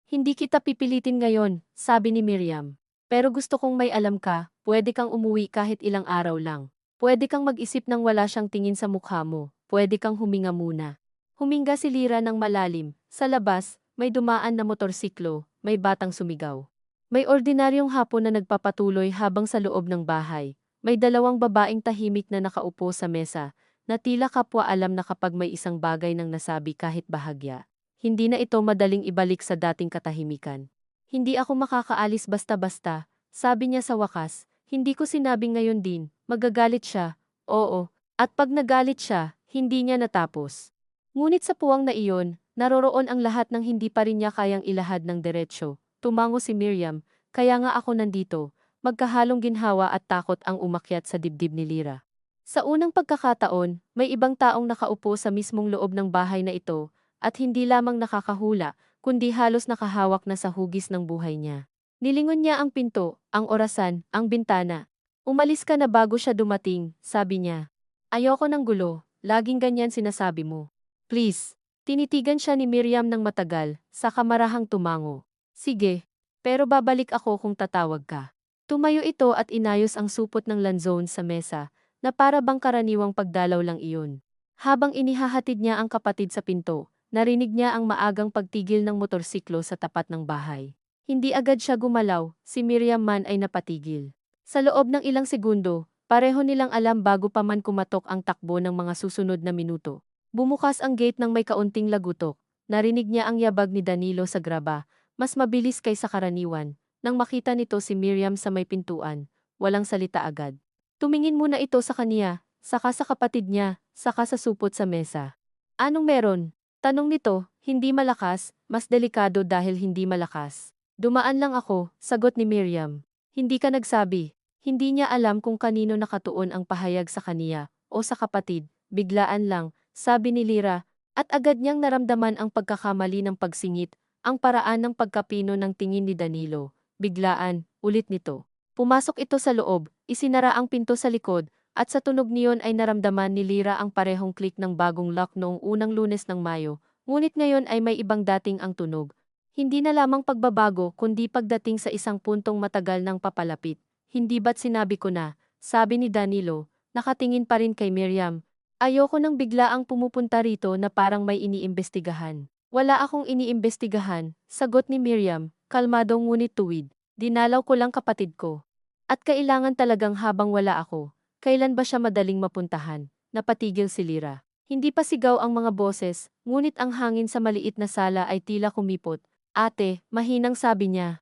Hindi kita pipilitin ngayon, sabi ni Miriam. Pero gusto kong may alam ka, pwede kang umuwi kahit ilang araw lang. Pwede kang mag-isip nang wala siyang tingin sa mukha mo, pwede kang huminga muna. Huminga si Lira ng malalim, sa labas, may dumaan na motorsiklo, may batang sumigaw. May ordinaryong hapon na nagpapatuloy habang sa loob ng bahay. May dalawang babaeng tahimik na nakaupo sa mesa, na tila kapwa alam na kapag may isang bagay nang nasabi kahit bahagya. Hindi na ito madaling ibalik sa dating katahimikan. Hindi ako makakaalis basta-basta, sabi niya sa wakas. Hindi ko sinabing ngayon din, magagalit siya. Oo, at pag nagalit siya, hindi niya natapos. Ngunit sa puwang na iyon, naroroon ang lahat ng hindi pa rin niya kayang ilahad ng diretsyo. Tumango si Miriam, kaya nga ako nandito, magkahalong ginhawa at takot ang umakyat sa dibdib ni Lira. Sa unang pagkakataon, may ibang taong nakaupo sa mismong loob ng bahay na ito, at hindi lamang nakakahula, kundi halos nakahawak na sa hugis ng buhay niya. Nilingon niya ang pinto, ang orasan, ang bintana. Umalis ka na bago siya dumating, sabi niya. Ayoko ng gulo, laging ganyan sinasabi mo. Please. Tinitigan siya ni Miriam ng matagal, saka marahang tumango. Sige, pero babalik ako kung tatawag ka. Tumayo ito at inayos ang supot ng lanzone sa mesa, na para bang karaniwang pagdalaw lang iyon. Habang inihahatid niya ang kapatid sa pinto, narinig niya ang maagang pagtigil ng motorsiklo sa tapat ng bahay. Hindi agad siya gumalaw, si Miriam man ay napatigil. Sa loob ng ilang segundo, pareho nilang alam bago pa man kumatok ang takbo ng mga susunod na minuto. Bumukas ang gate ng may kaunting lagutok, narinig niya ang yabag ni Danilo sa graba, mas mabilis kaysa karaniwan. Nang makita nito si Miriam sa may pintuan, walang salita agad. Tumingin muna ito sa kaniya, saka sa kapatid niya, saka sa supot sa mesa. Anong meron? Tanong nito, hindi malakas, mas delikado dahil hindi malakas. Dumaan lang ako, sagot ni Miriam. Hindi ka nagsabi. Hindi niya alam kung kanino nakatuon ang pahayag sa kaniya, o sa kapatid, biglaan lang, sabi ni Lira, at agad niyang naramdaman ang pagkakamali ng pagsingit, ang paraan ng pagkapino ng tingin ni Danilo. Biglaan, ulit nito. Pumasok ito sa loob, isinara ang pinto sa likod, at sa tunog niyon ay naramdaman ni Lira ang parehong click ng bagong lock noong unang Lunes ng Mayo, Ngunit ngayon ay may ibang dating ang tunog. Hindi na lamang pagbabago kundi pagdating sa isang puntong matagal ng papalapit. Hindi ba't sinabi ko na, sabi ni Danilo, nakatingin pa rin kay Miriam. Ayoko nang biglaang pumupunta rito na parang may iniimbestigahan. Wala akong iniimbestigahan, sagot ni Miriam, kalmado ngunit tuwid. Dinalaw ko lang kapatid ko. At kailangan talagang habang wala ako, kailan ba siya madaling mapuntahan? Napatigil si Lira. Hindi pa sigaw ang mga boses, ngunit ang hangin sa maliit na sala ay tila kumipot. Ate, mahinang sabi niya.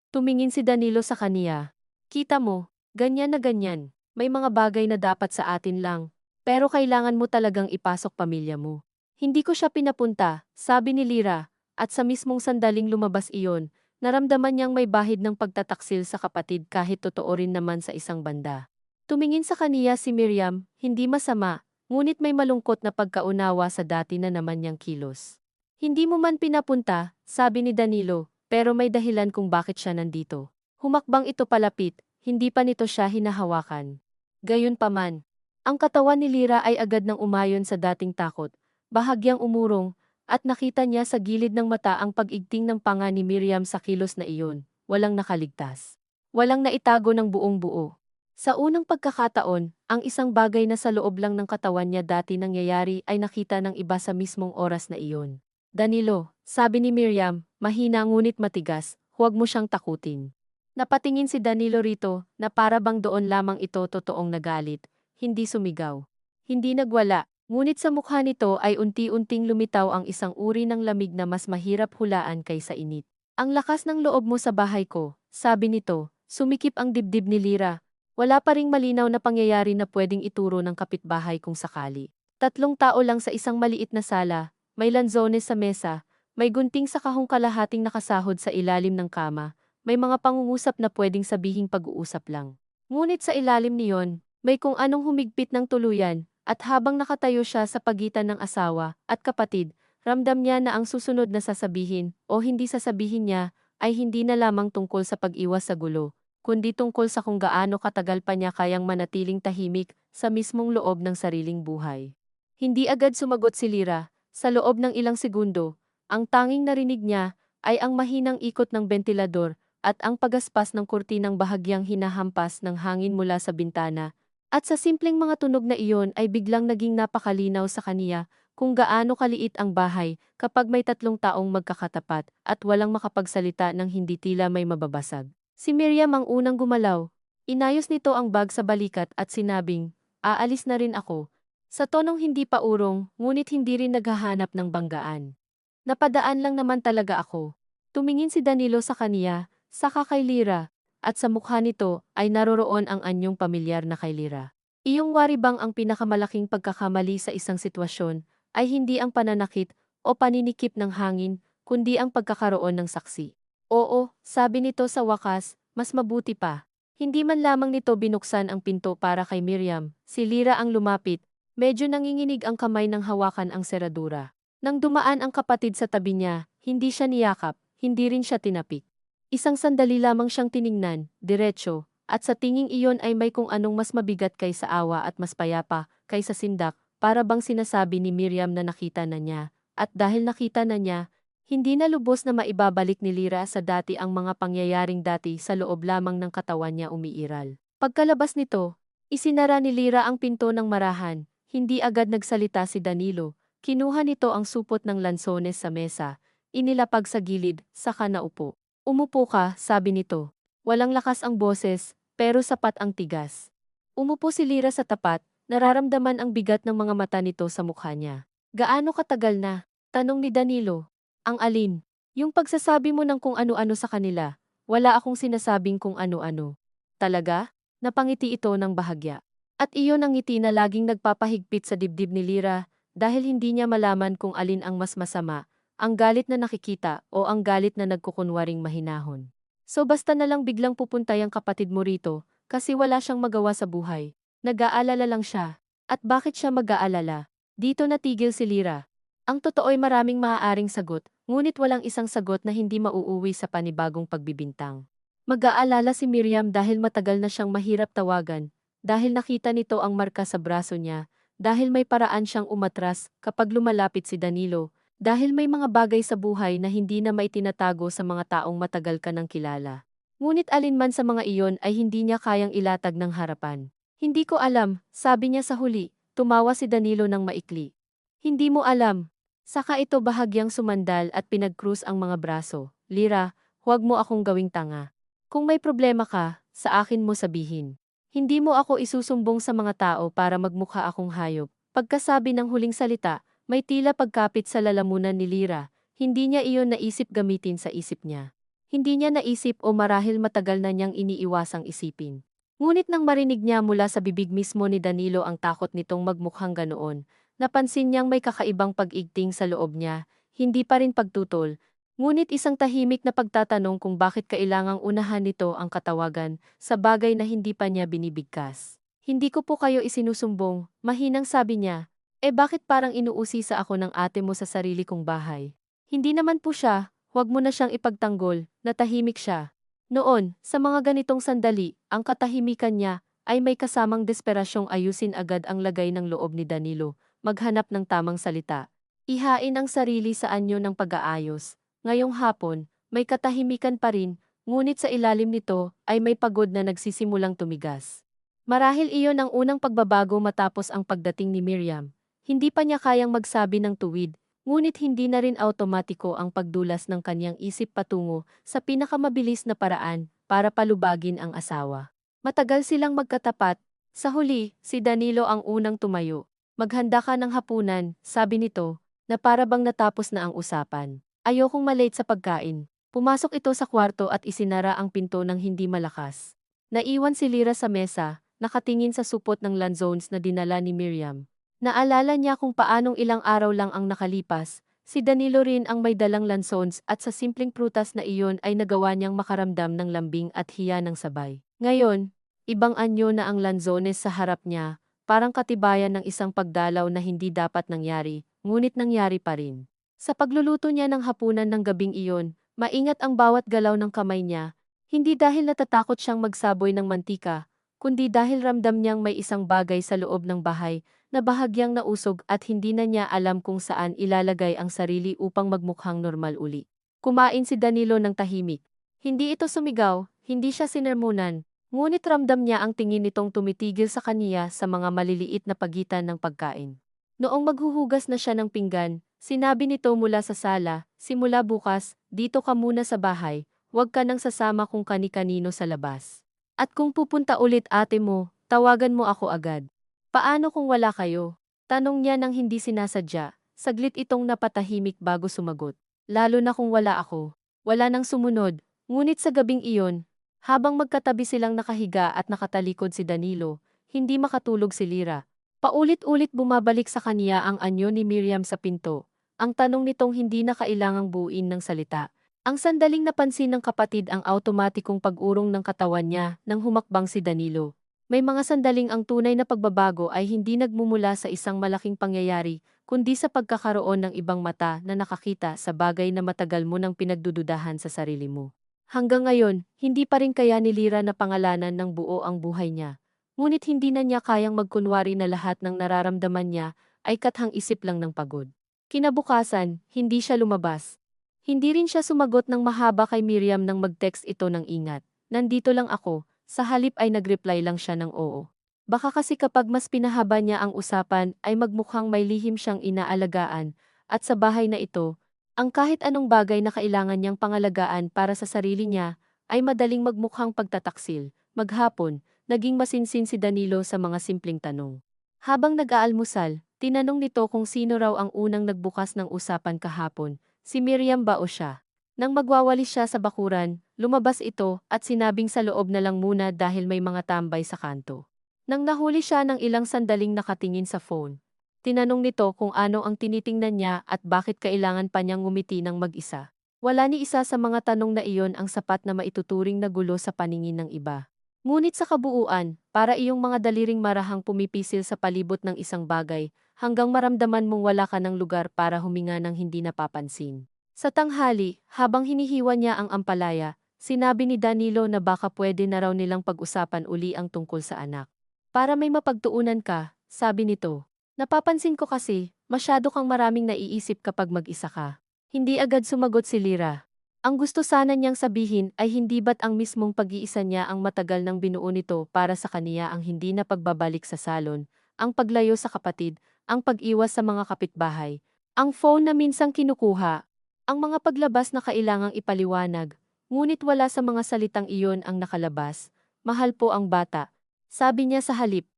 Tumingin si Danilo sa kaniya. Kita mo, ganyan na ganyan. May mga bagay na dapat sa atin lang. Pero kailangan mo talagang ipasok pamilya mo. Hindi ko siya pinapunta, sabi ni Lira, at sa mismong sandaling lumabas iyon, naramdaman niyang may bahid ng pagtataksil sa kapatid kahit totoo rin naman sa isang banda. Tumingin sa kaniya si Miriam, hindi masama, ngunit may malungkot na pagkaunawa sa dati na naman niyang kilos. Hindi mo man pinapunta, sabi ni Danilo, pero may dahilan kung bakit siya nandito. Humakbang ito palapit, hindi pa nito siya hinahawakan. Gayunpaman, ang katawan ni Lira ay agad nang umayon sa dating takot, bahagyang umurong, at nakita niya sa gilid ng mata ang pag-igting ng panga ni Miriam sa kilos na iyon, walang nakaligtas. Walang naitago ng buong buo. Sa unang pagkakataon, ang isang bagay na sa loob lang ng katawan niya dati nangyayari ay nakita ng iba sa mismong oras na iyon. Danilo, sabi ni Miriam, mahina ngunit matigas, huwag mo siyang takutin. Napatingin si Danilo rito na para bang doon lamang ito totoong nagalit, hindi sumigaw. Hindi nagwala, ngunit sa mukha nito ay unti-unting lumitaw ang isang uri ng lamig na mas mahirap hulaan kaysa init. Ang lakas ng loob mo sa bahay ko, sabi nito, sumikip ang dibdib ni Lira. Wala pa ring malinaw na pangyayari na pwedeng ituro ng kapitbahay kung sakali. 3 tao lang sa isang maliit na sala. May lanzones sa mesa, may gunting sa kahong kalahating nakasahod sa ilalim ng kama, may mga pangungusap na pwedeng sabihing pag-uusap lang. Ngunit sa ilalim niyon, may kung anong humigpit ng tuluyan, at habang nakatayo siya sa pagitan ng asawa at kapatid, ramdam niya na ang susunod na sasabihin o hindi sasabihin niya ay hindi na lamang tungkol sa pag-iwas sa gulo, kundi tungkol sa kung gaano katagal pa niya kayang manatiling tahimik sa mismong loob ng sariling buhay. Hindi agad sumagot si Lira. Sa loob ng ilang segundo, ang tanging narinig niya ay ang mahinang ikot ng bentilador at ang pagaspas ng kurtinang bahagyang hinahampas ng hangin mula sa bintana. At sa simpleng mga tunog na iyon ay biglang naging napakalinaw sa kaniya kung gaano kaliit ang bahay kapag may 3 taong magkakatapat at walang makapagsalita ng hindi tila may mababasag. Si Miriam ang unang gumalaw. Inayos nito ang bag sa balikat at sinabing, aalis na rin ako. Sa tonong hindi pa urong, ngunit hindi rin naghahanap ng banggaan. Napadaan lang naman talaga ako. Tumingin si Danilo sa kaniya, saka kay Lira, at sa mukha nito ay naroroon ang anyong pamilyar na kay Lira. Iyong wari bang ang pinakamalaking pagkakamali sa isang sitwasyon ay hindi ang pananakit o paninikip ng hangin, kundi ang pagkakaroon ng saksi. Oo, sabi nito sa wakas, mas mabuti pa. Hindi man lamang nito binuksan ang pinto para kay Miriam, si Lira ang lumapit. Medyo nanginginig ang kamay ng hawakan ang seradura. Nang dumaan ang kapatid sa tabi niya, hindi siya niyakap, hindi rin siya tinapik. Isang sandali lamang siyang tiningnan, diretso, at sa tinging iyon ay may kung anong mas mabigat kaysa awa at mas payapa kaysa sindak, para bang sinasabi ni Miriam na nakita na niya, at dahil nakita na niya, hindi na lubos na maibabalik ni Lira sa dati ang mga pangyayaring dati sa loob lamang ng katawan niya umiiral. Pagkalabas nito, isinara ni Lira ang pinto ng marahan. Hindi agad nagsalita si Danilo, kinuha nito ang supot ng lansones sa mesa, inilapag sa gilid, saka naupo. Umupo ka, sabi nito. Walang lakas ang boses, pero sapat ang tigas. Umupo si Lira sa tapat, nararamdaman ang bigat ng mga mata nito sa mukha niya. Gaano katagal na? Tanong ni Danilo. Ang alin? Yung pagsasabi mo ng kung ano-ano sa kanila. Wala akong sinasabing kung ano-ano. Talaga? Napangiti ito ng bahagya. At iyon ang ngiti na laging nagpapahigpit sa dibdib ni Lira, dahil hindi niya malaman kung alin ang mas masama, ang galit na nakikita o ang galit na nagkukunwaring mahinahon. So basta na lang biglang pupuntay ang kapatid mo rito, kasi wala siyang magawa sa buhay. Nag-aalala lang siya. At bakit siya mag-aalala? Dito natigil si Lira. Ang totoo'y maraming maaaring sagot, ngunit walang isang sagot na hindi mauuwi sa panibagong pagbibintang. Mag-aalala si Miriam dahil matagal na siyang mahirap tawagan, dahil nakita nito ang marka sa braso niya, dahil may paraan siyang umatras kapag lumalapit si Danilo, Dahil may mga bagay sa buhay na hindi na maitinatago sa mga taong matagal ka nang kilala. Ngunit alinman sa mga iyon ay hindi niya kayang ilatag ng harapan. Hindi ko alam, sabi niya sa huli, tumawa si Danilo ng maikli. Hindi mo alam. Saka ito bahagyang sumandal at pinagkrus ang mga braso. Lira, huwag mo akong gawing tanga. Kung may problema ka, sa akin mo sabihin. Hindi mo ako isusumbong sa mga tao para magmukha akong hayop. Pagkasabi ng huling salita, may tila pagkapit sa lalamunan ni Lira, hindi niya iyon naisip gamitin sa isip niya. Hindi niya naisip o marahil matagal na niyang iniiwasang isipin. Ngunit nang marinig niya mula sa bibig mismo ni Danilo ang takot nitong magmukhang ganoon, napansin niyang may kakaibang pag-igting sa loob niya, hindi pa rin pagtutol, ngunit isang tahimik na pagtatanong kung bakit kailangang unahan nito ang katawagan sa bagay na hindi pa niya binibigkas. Hindi ko po kayo isinusumbong, mahinang sabi niya. Bakit parang inuusisa ako ng ate mo sa sarili kong bahay? Hindi naman po siya, huwag mo na siyang ipagtanggol, natahimik siya. Noon, sa mga ganitong sandali, ang katahimikan niya ay may kasamang desperasyong ayusin agad ang lagay ng loob ni Danilo, maghanap ng tamang salita. Ihain ang sarili sa anyo ng pag-aayos. Ngayong hapon, may katahimikan pa rin, ngunit sa ilalim nito ay may pagod na nagsisimulang tumigas. Marahil iyon ang unang pagbabago matapos ang pagdating ni Miriam. Hindi pa niya kayang magsabi ng tuwid, ngunit hindi na rin automatiko ang pagdulas ng kanyang isip patungo sa pinakamabilis na paraan para palubagin ang asawa. Matagal silang magkatapat. Sa huli, si Danilo ang unang tumayo. Maghanda ka ng hapunan, sabi nito, na para bang natapos na ang usapan. Ayokong malate sa pagkain. Pumasok ito sa kwarto at isinara ang pinto ng hindi malakas. Naiwan si Lira sa mesa, nakatingin sa supot ng lanzones na dinala ni Miriam. Naalala niya kung paanong ilang araw lang ang nakalipas, si Danilo rin ang may dalang lansons at sa simpleng prutas na iyon ay nagawa niyang makaramdam ng lambing at hiya ng sabay. Ngayon, ibang anyo na ang lanzones sa harap niya, parang katibayan ng isang pagdalaw na hindi dapat nangyari, ngunit nangyari pa rin. Sa pagluluto niya ng hapunan ng gabing iyon, maingat ang bawat galaw ng kamay niya, hindi dahil natatakot siyang magsaboy ng mantika, kundi dahil ramdam niyang may isang bagay sa loob ng bahay na bahagyang nausog at hindi na niya alam kung saan ilalagay ang sarili upang magmukhang normal uli. Kumain si Danilo ng tahimik. Hindi ito sumigaw, hindi siya sinermunan, ngunit ramdam niya ang tingin nitong tumitigil sa kaniya sa mga maliliit na pagitan ng pagkain. Noong maghuhugas na siya ng pinggan, sinabi nito mula sa sala, simula bukas, dito ka muna sa bahay, huwag ka nang sasama kung kani-kanino sa labas. At kung pupunta ulit ate mo, tawagan mo ako agad. Paano kung wala kayo? Tanong niya nang hindi sinasadya. Saglit itong napatahimik bago sumagot. Lalo na kung wala ako. Wala nang sumunod. Ngunit sa gabing iyon, habang magkatabi silang nakahiga at nakatalikod si Danilo, hindi makatulog si Lira. Paulit-ulit bumabalik sa kaniya ang anyo ni Miriam sa pinto. Ang tanong nitong hindi na kailangang buuin ng salita. Ang sandaling napansin ng kapatid ang automatikong pag-urong ng katawan niya nang humakbang si Danilo. May mga sandaling ang tunay na pagbabago ay hindi nagmumula sa isang malaking pangyayari, kundi sa pagkakaroon ng ibang mata na nakakita sa bagay na matagal mo nang pinagdududahan sa sarili mo. Hanggang ngayon, hindi pa rin kaya ni Lira na pangalanan ng buo ang buhay niya. Ngunit hindi na niya kayang magkunwari na lahat ng nararamdaman niya ay kathang isip lang ng pagod. Kinabukasan, hindi siya lumabas. Hindi rin siya sumagot ng mahaba kay Miriam nang mag-text ito ng ingat. Nandito lang ako. Sa halip ay nag-reply lang siya ng oo. Baka kasi kapag mas pinahaba niya ang usapan ay magmukhang may lihim siyang inaalagaan, at sa bahay na ito, ang kahit anong bagay na kailangan niyang pangalagaan para sa sarili niya ay madaling magmukhang pagtataksil. Maghapon, naging masinsin si Danilo sa mga simpleng tanong. Habang nag-aalmusal, tinanong nito kung sino raw ang unang nagbukas ng usapan kahapon, si Miriam ba o siya. Nang magwawalis siya sa bakuran, lumabas ito at sinabing sa loob na lang muna dahil may mga tambay sa kanto. Nang nahuli siya ng ilang sandaling nakatingin sa phone, tinanong nito kung ano ang tinitingnan niya at bakit kailangan pa niyang ngumiti ng mag-isa. Wala ni isa sa mga tanong na iyon ang sapat na maituturing na gulo sa paningin ng iba. Ngunit sa kabuuan, para iyong mga daliring marahang pumipisil sa palibot ng isang bagay, hanggang maramdaman mong wala ka ng lugar para huminga ng hindi napapansin. Sa tanghali, habang hinihiwa niya ang ampalaya, sinabi ni Danilo na baka pwede na raw nilang pag-usapan uli ang tungkol sa anak. Para may mapagtuunan ka, sabi nito. Napapansin ko kasi, Masyado kang maraming naiisip kapag mag-isa ka. Hindi agad sumagot si Lyra. Ang gusto sana niyang sabihin ay hindi ba't ang mismong pag-iisa niya ang matagal nang binuo nito para sa kaniya ang hindi na pagbabalik sa salon, ang paglayo sa kapatid, ang pag-iwas sa mga kapitbahay, ang phone na minsang kinukuha, ang mga paglabas na kailangang ipaliwanag, ngunit wala sa mga salitang iyon ang nakalabas. Mahal po ang bata. Sabi niya sa halip.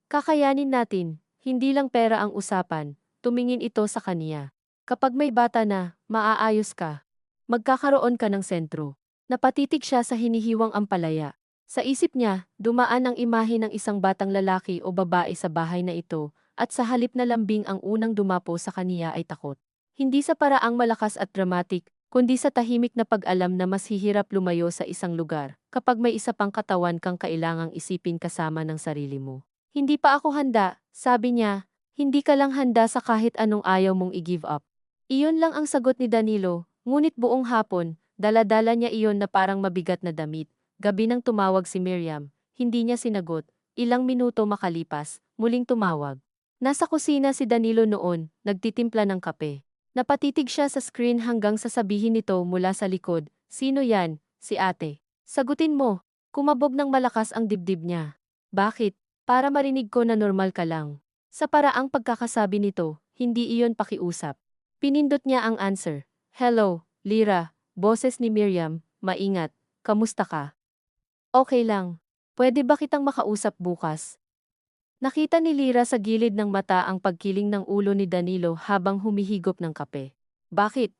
Kakayanin natin, hindi lang pera ang usapan, tumingin ito sa kaniya. Kapag may bata na, maaayos ka. Magkakaroon ka ng sentro. Napatitig siya sa hinihiwang ampalaya. Sa isip niya, dumaan ang imahe ng isang batang lalaki o babae sa bahay na ito, at sa halip na lambing ang unang dumapo sa kaniya ay takot. Hindi sa paraang malakas at dramatic, kundi sa tahimik na pag-alam na mas hihirap lumayo sa isang lugar kapag may isa pang katawan kang kailangang isipin kasama ng sarili mo. Hindi pa ako handa, sabi niya, hindi ka lang handa sa kahit anong ayaw mong i-give up. Iyon lang ang sagot ni Danilo, ngunit buong hapon, dala-dala niya iyon na parang mabigat na damit. Gabi nang tumawag si Miriam, hindi niya sinagot. Ilang minuto makalipas, muling tumawag. Nasa kusina si Danilo noon, nagtitimpla ng kape. Napatitig siya sa screen hanggang sasabihin nito mula sa likod, "Sino yan?" "Si ate." "Sagutin mo." Kumabog ng malakas ang dibdib niya. "Bakit?" "Para marinig ko na normal ka lang." Sa paraang pagkakasabi nito, hindi iyon pakiusap. Pinindot niya ang answer. "Hello, Lyra." Boses ni Miriam, maingat. "Kamusta ka?" "Okay lang. Pwede ba kitang makausap bukas?" Nakita ni Lyra sa gilid ng mata ang pagkiling ng ulo ni Danilo habang humihigop ng kape. "Bakit?"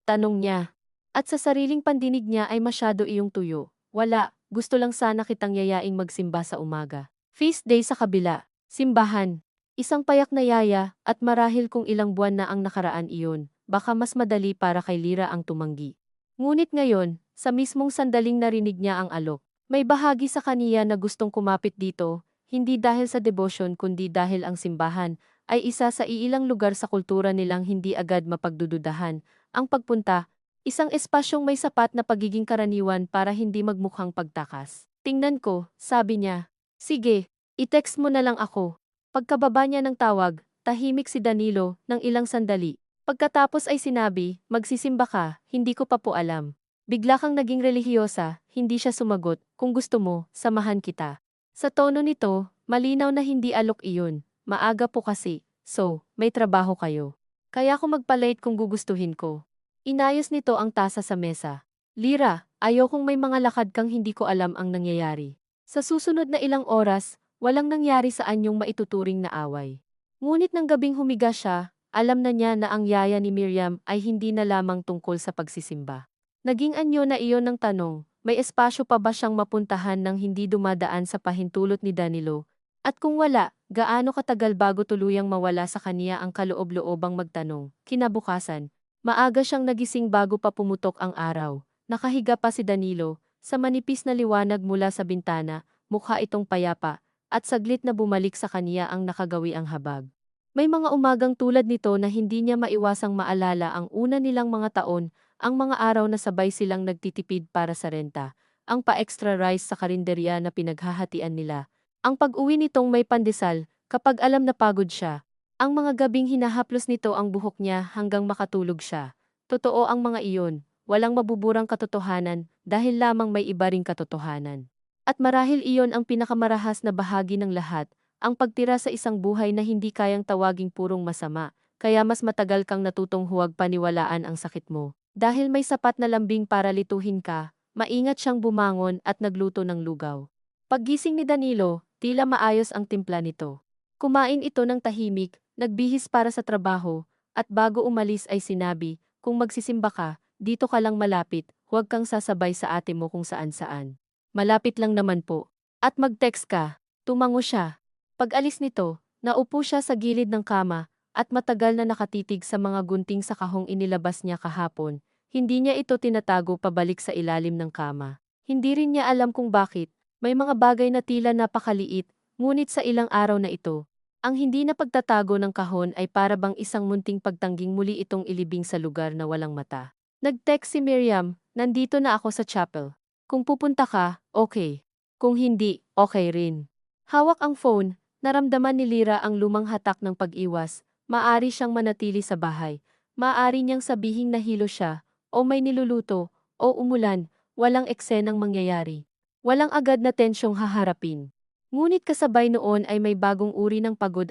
tanong niya. At sa sariling pandinig niya ay masyado iyong tuyo. "Wala, gusto lang sana kitang yayaing magsimba sa umaga." Feast day sa kabila. Simbahan. Isang payak na yaya, at marahil kung ilang buwan na ang nakaraan iyon, baka mas madali para kay Lyra ang tumanggi. Ngunit ngayon, sa mismong sandaling narinig niya ang alok, may bahagi sa kaniya na gustong kumapit dito, hindi dahil sa debosyon kundi dahil ang simbahan ay isa sa iilang lugar sa kultura nilang hindi agad mapagdududahan. Ang pagpunta, isang espasyong may sapat na pagiging karaniwan para hindi magmukhang pagtakas. "Tingnan ko," sabi niya. "Sige, i-text mo na lang ako." Pagkababa niya ng tawag, tahimik si Danilo ng ilang sandali. Pagkatapos ay sinabi, "Magsisimba ka, hindi ko pa po alam." Bigla kang naging relihiyosa, hindi siya sumagot. "Kung gusto mo, samahan kita." Sa tono nito, malinaw na hindi alok iyon. "Maaga po kasi, so, may trabaho kayo. Kaya ako magpa-late kung gugustuhin ko." Inayos nito ang tasa sa mesa. "Lyra, ayokong may mga lakad kang hindi ko alam ang nangyayari." Sa susunod na ilang oras, walang nangyari sa anyong maituturing na away. Ngunit nang gabing humiga siya, alam na niya na ang yaya ni Miriam ay hindi na lamang tungkol sa pagsisimba. Naging anyo na iyon ng tanong, may espasyo pa ba siyang mapuntahan nang hindi dumadaan sa pahintulot ni Danilo? At kung wala, gaano katagal bago tuluyang mawala sa kaniya ang kaloob-loobang magtanong? Kinabukasan, maaga siyang nagising bago pa pumutok ang araw. Nakahiga pa si Danilo, sa manipis na liwanag mula sa bintana, mukha itong payapa, at saglit na bumalik sa kaniya ang nakagawi ang habag. May mga umagang tulad nito na hindi niya maiwasang maalala ang una nilang mga taon, ang mga araw na sabay silang nagtitipid para sa renta, ang pa-extra rice sa karinderya na pinaghahatian nila, ang pag-uwi nitong may pandesal kapag alam na pagod siya, ang mga gabing hinahaplos nito ang buhok niya hanggang makatulog siya. Totoo ang mga iyon, walang mabuburang katotohanan dahil lamang may iba ring katotohanan. At marahil iyon ang pinakamarahas na bahagi ng lahat, ang pagtira sa isang buhay na hindi kayang tawaging purong masama, kaya mas matagal kang natutong huwag paniwalaan ang sakit mo. Dahil may sapat na lambing para lituhin ka, maingat siyang bumangon at nagluto ng lugaw. Paggising ni Danilo, tila maayos ang timpla nito. Kumain ito ng tahimik, nagbihis para sa trabaho, at bago umalis ay sinabi, "Kung magsisimba ka, dito ka lang malapit, huwag kang sasabay sa ate mo kung saan-saan. Malapit lang naman po." "At mag-text ka." Tumango siya. Pag-alis nito, naupo siya sa gilid ng kama, at matagal na nakatitig sa mga gunting sa kahong inilabas niya kahapon. Hindi niya ito tinatago pabalik sa ilalim ng kama. Hindi rin niya alam kung bakit, may mga bagay na tila napakaliit, ngunit sa ilang araw na ito, ang hindi na pagtatago ng kahon ay para bang isang munting pagtangging muli itong ilibing sa lugar na walang mata. Nag-text si Miriam, "Nandito na ako sa chapel. Kung pupunta ka, okay. Kung hindi, okay rin." Hawak ang phone, naramdaman ni Lyra ang lumang hatak ng pag-iwas, Maaari siyang manatili sa bahay. Maaari niyang sabihing nahilo siya, o may niluluto, o umulan, walang eksenang mangyayari. Walang agad na tensyong haharapin. Ngunit kasabay noon ay may bagong uri ng pagod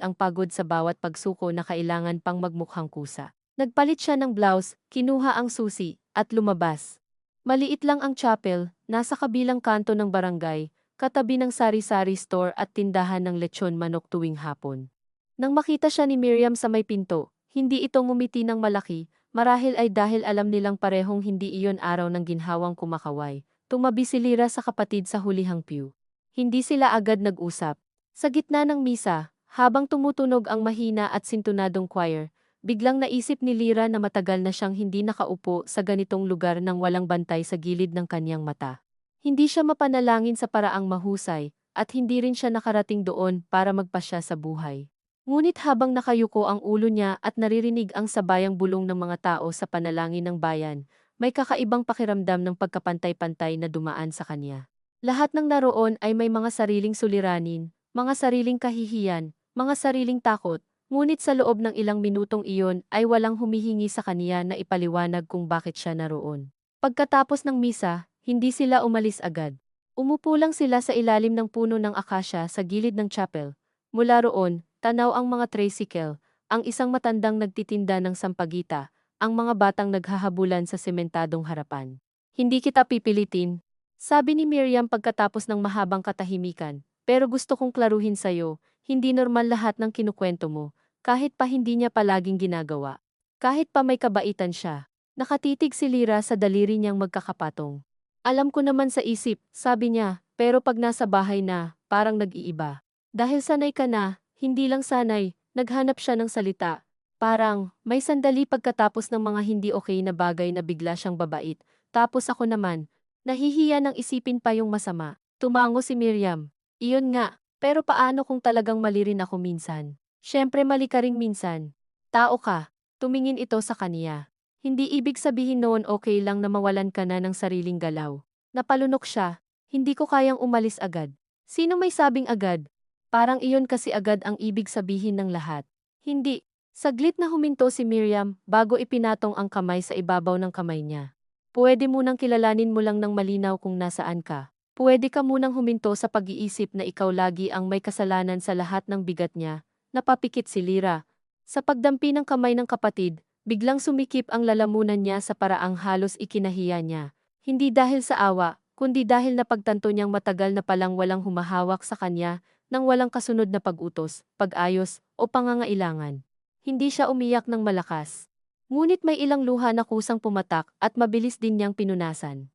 sa bawat pagsuko na kailangan pang magmukhang kusa. Nagpalit siya ng blouse, kinuha ang susi, at lumabas. Maliit lang ang chapel, nasa kabilang kanto ng barangay, katabi ng sari-sari store at tindahan ng lechon manok tuwing hapon. Nang makita siya ni Miriam sa may pinto, hindi ito ngumiti ng malaki, marahil ay dahil alam nilang parehong hindi iyon araw ng ginhawang kumakaway. Tumabi si Lyra sa kapatid sa hulihang pew. Hindi sila agad nag-usap. Sa gitna ng misa, habang tumutunog ang mahina at sintunadong choir, biglang naisip ni Lyra na matagal na siyang hindi nakaupo sa ganitong lugar nang walang bantay sa gilid ng kanyang mata. Hindi siya mapanalangin sa paraang mahusay, at hindi rin siya nakarating doon para magpasya sa buhay. Ngunit habang nakayuko ang ulo niya at naririnig ang sabayang bulong ng mga tao sa panalangin ng bayan, may kakaibang pakiramdam ng pagkapantay-pantay na dumaan sa kanya. Lahat ng naroon ay may mga sariling suliranin, mga sariling kahihiyan, mga sariling takot, ngunit sa loob ng ilang minutong iyon ay walang humihingi sa kanya na ipaliwanag kung bakit siya naroon. Pagkatapos ng misa, hindi sila umalis agad. Umupo lang sila sa ilalim ng puno ng akasya sa gilid ng chapel. Mula roon, tanaw ang mga tricycle, ang isang matandang nagtitinda ng sampagita, ang mga batang naghahabulan sa sementadong harapan. Hindi kita pipilitin, sabi ni Miriam pagkatapos ng mahabang katahimikan, pero gusto kong klaruhin sa'yo, hindi normal lahat ng kinukwento mo, kahit pa hindi niya palaging ginagawa. Kahit pa may kabaitan siya. Nakatitig si Lyra sa daliri niyang magkakapatong. Alam ko naman sa isip, sabi niya, pero pag nasa bahay na, parang nag-iiba. Dahil sanay ka na, hindi lang sanay, naghanap siya ng salita. Parang, may sandali pagkatapos ng mga hindi okay na bagay na bigla siyang babait, tapos ako naman, nahihiya nang isipin pa yung masama. Tumango si Miriam. Iyon nga, pero paano kung talagang mali rin ako minsan? Siyempre mali ka ring minsan. Tao ka. Tumingin ito sa kaniya. Hindi ibig sabihin noon okay lang na mawalan ka na ng sariling galaw. Napalunok siya. Hindi ko kayang umalis agad. Sino may sabing agad? Parang iyon kasi agad ang ibig sabihin ng lahat. Hindi. Saglit na huminto si Miriam bago ipinatong ang kamay sa ibabaw ng kamay niya. Pwede munang kilalanin mo lang ng malinaw kung nasaan ka. Pwede ka munang huminto sa pag-iisip na ikaw lagi ang may kasalanan sa lahat ng bigat niya. Napapikit si Lyra. Sa pagdampi ng kamay ng kapatid, biglang sumikip ang lalamunan niya sa paraang halos ikinahiya niya. Hindi dahil sa awa, kundi dahil napagtanto niyang matagal na palang walang humahawak sa kanya nang walang kasunod na pag-utos, pag-ayos, o pangangailangan. Hindi siya umiyak ng malakas. Ngunit may ilang luha na kusang pumatak at mabilis din niyang pinunasan.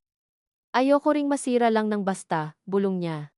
Ayoko ring masira lang ng basta, bulong niya.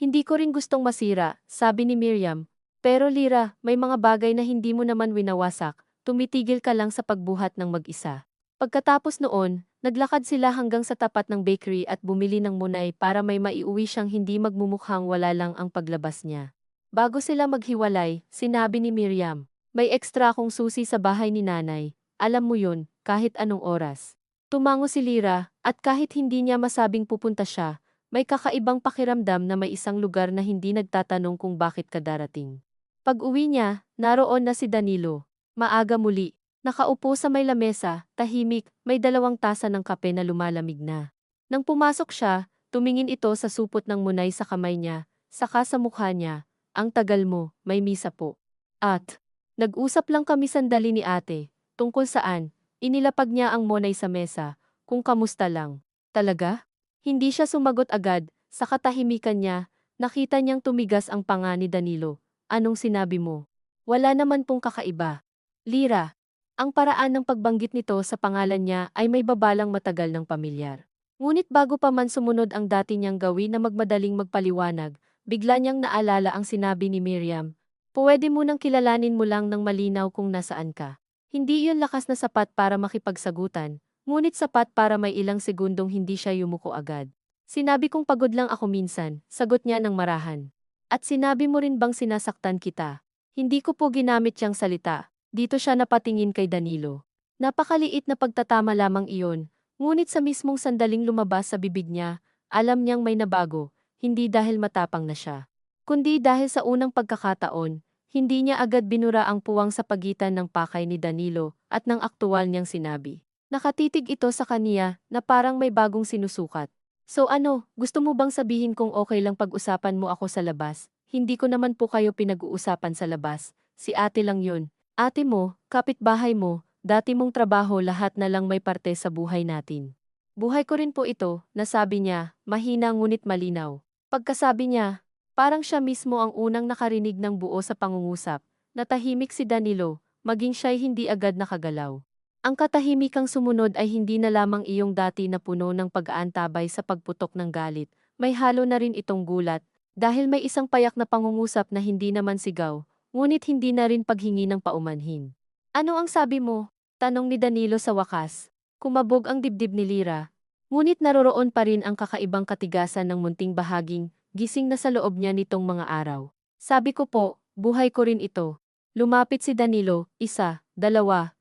Hindi ko ring gustong masira, sabi ni Miriam. Pero Lyra, may mga bagay na hindi mo naman winawasak, tumitigil ka lang sa pagbuhat ng mag-isa. Pagkatapos noon, naglakad sila hanggang sa tapat ng bakery at bumili ng munay para may maiuwi siyang hindi magmumukhang wala lang ang paglabas niya. Bago sila maghiwalay, sinabi ni Miriam, may ekstra akong susi sa bahay ni nanay. Alam mo yun, kahit anong oras. Tumango si Lyra, at kahit hindi niya masabing pupunta siya, may kakaibang pakiramdam na may isang lugar na hindi nagtatanong kung bakit ka darating. Pag-uwi niya, naroon na si Danilo. Maaga muli, nakaupo sa may lamesa, tahimik, may 2 tasa ng kape na lumalamig na. Nang pumasok siya, tumingin ito sa supot ng munay sa kamay niya, saka sa mukha niya, ang tagal mo, may misa po. At, nag-usap lang kami sandali ni ate. Tungkol saan, inilapag niya ang monay sa mesa, kung kamusta lang. Talaga? Hindi siya sumagot agad, sa katahimikan niya, nakita niyang tumigas ang panga ni Danilo. Anong sinabi mo? Wala naman pong kakaiba. Lyra, ang paraan ng pagbanggit nito sa pangalan niya ay may babalang matagal ng pamilyar. Ngunit bago pa man sumunod ang dati niyang gawin na magmadaling magpaliwanag, bigla niyang naalala ang sinabi ni Miriam. Pwede mo nang kilalanin mo lang ng malinaw kung nasaan ka. Hindi iyon lakas na sapat para makipagsagutan, ngunit sapat para may ilang segundong hindi siya yumuko agad. Sinabi kong pagod lang ako minsan, sagot niya ng marahan. At sinabi mo rin bang sinasaktan kita? Hindi ko po ginamit siyang salita. Dito siya napatingin kay Danilo. Napakaliit na pagtatama lamang iyon, ngunit sa mismong sandaling lumabas sa bibig niya, alam niyang may nabago, hindi dahil matapang na siya. Kundi dahil sa unang pagkakataon, Hindi niya agad binura ang puwang sa pagitan ng pakay ni Danilo at ng aktuwal niyang sinabi. Nakatitig ito sa kaniya na parang may bagong sinusukat. So ano, gusto mo bang sabihin kung okay lang pag-usapan mo ako sa labas? Hindi ko naman po kayo pinag-uusapan sa labas. Si ate lang yun. Ate mo, kapitbahay mo, dati mong trabaho lahat na lang may parte sa buhay natin. Buhay ko rin po ito, nasabi niya, mahina ngunit malinaw. Pagkasabi niya, parang siya mismo ang unang nakarinig ng buo sa pangungusap. Natahimik si Danilo, maging siya'y hindi agad nakagalaw. Ang katahimikang sumunod ay hindi na lamang iyong dati na puno ng pag-aantabay sa pagputok ng galit. May halo na rin itong gulat, dahil may isang payak na pangungusap na hindi naman sigaw, ngunit hindi na rin paghingi ng paumanhin. Ano ang sabi mo? Tanong ni Danilo sa wakas. Kumabog ang dibdib ni Lira. Ngunit naroroon pa rin ang kakaibang katigasan ng munting bahaging gising na sa loob niya nitong mga araw. Sabi ko po, buhay ko rin ito. Lumapit si Danilo, 1, 2, 3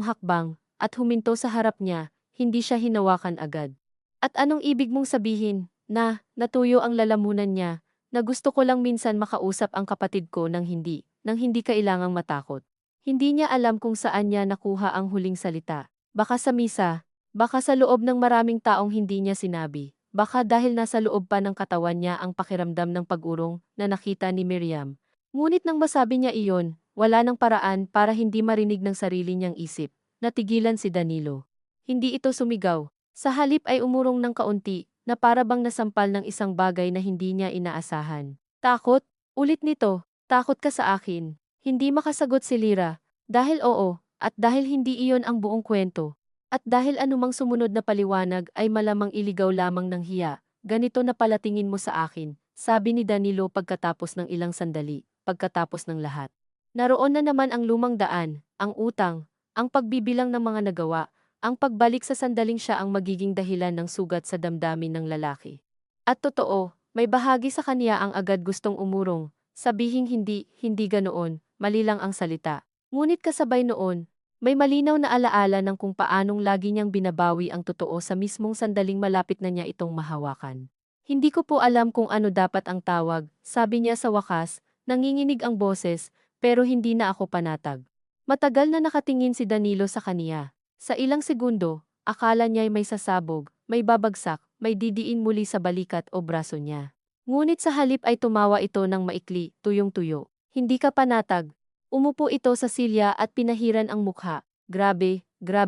hakbang, at huminto sa harap niya, hindi siya hinawakan agad. At anong ibig mong sabihin? Natuyo ang lalamunan niya, na gusto ko lang minsan makausap ang kapatid ko nang hindi kailangang matakot. Hindi niya alam kung saan niya nakuha ang huling salita. Baka sa misa, baka sa loob ng maraming taong hindi niya sinabi. Baka dahil nasa loob pa ng katawan niya ang pakiramdam ng pag-urong na nakita ni Miriam. Ngunit nang masabi niya iyon, wala nang paraan para hindi marinig ng sarili niyang isip. Natigilan si Danilo. Hindi ito sumigaw. Sa halip ay umurong ng kaunti, na para bang nasampal ng isang bagay na hindi niya inaasahan. Takot? Ulit nito, takot ka sa akin. Hindi makasagot si Lira. Dahil oo, at dahil hindi iyon ang buong kwento. At dahil anumang sumunod na paliwanag ay malamang iligaw lamang ng hiya, ganito na palatingin mo sa akin, sabi ni Danilo pagkatapos ng ilang sandali, pagkatapos ng lahat. Naroon na naman ang lumang daan, ang utang, ang pagbibilang ng mga nagawa, ang pagbalik sa sandaling siya ang magiging dahilan ng sugat sa damdamin ng lalaki. At totoo, may bahagi sa kaniya ang agad gustong umurong, sabihing hindi ganoon, mali lang ang salita. Ngunit kasabay noon, may malinaw na alaala ng kung paanong lagi niyang binabawi ang totoo sa mismong sandaling malapit na niya itong mahawakan. Hindi ko po alam kung ano dapat ang tawag, sabi niya sa wakas, nanginginig ang boses, pero hindi na ako panatag. Matagal na nakatingin si Danilo sa kaniya. Sa ilang segundo, akala niya'y may sasabog, may babagsak, may didiin muli sa balikat o braso niya. Ngunit sa halip ay tumawa ito ng maikli, tuyong-tuyo. Hindi ka panatag. Umupo ito sa silya at pinahiran ang mukha. Grabe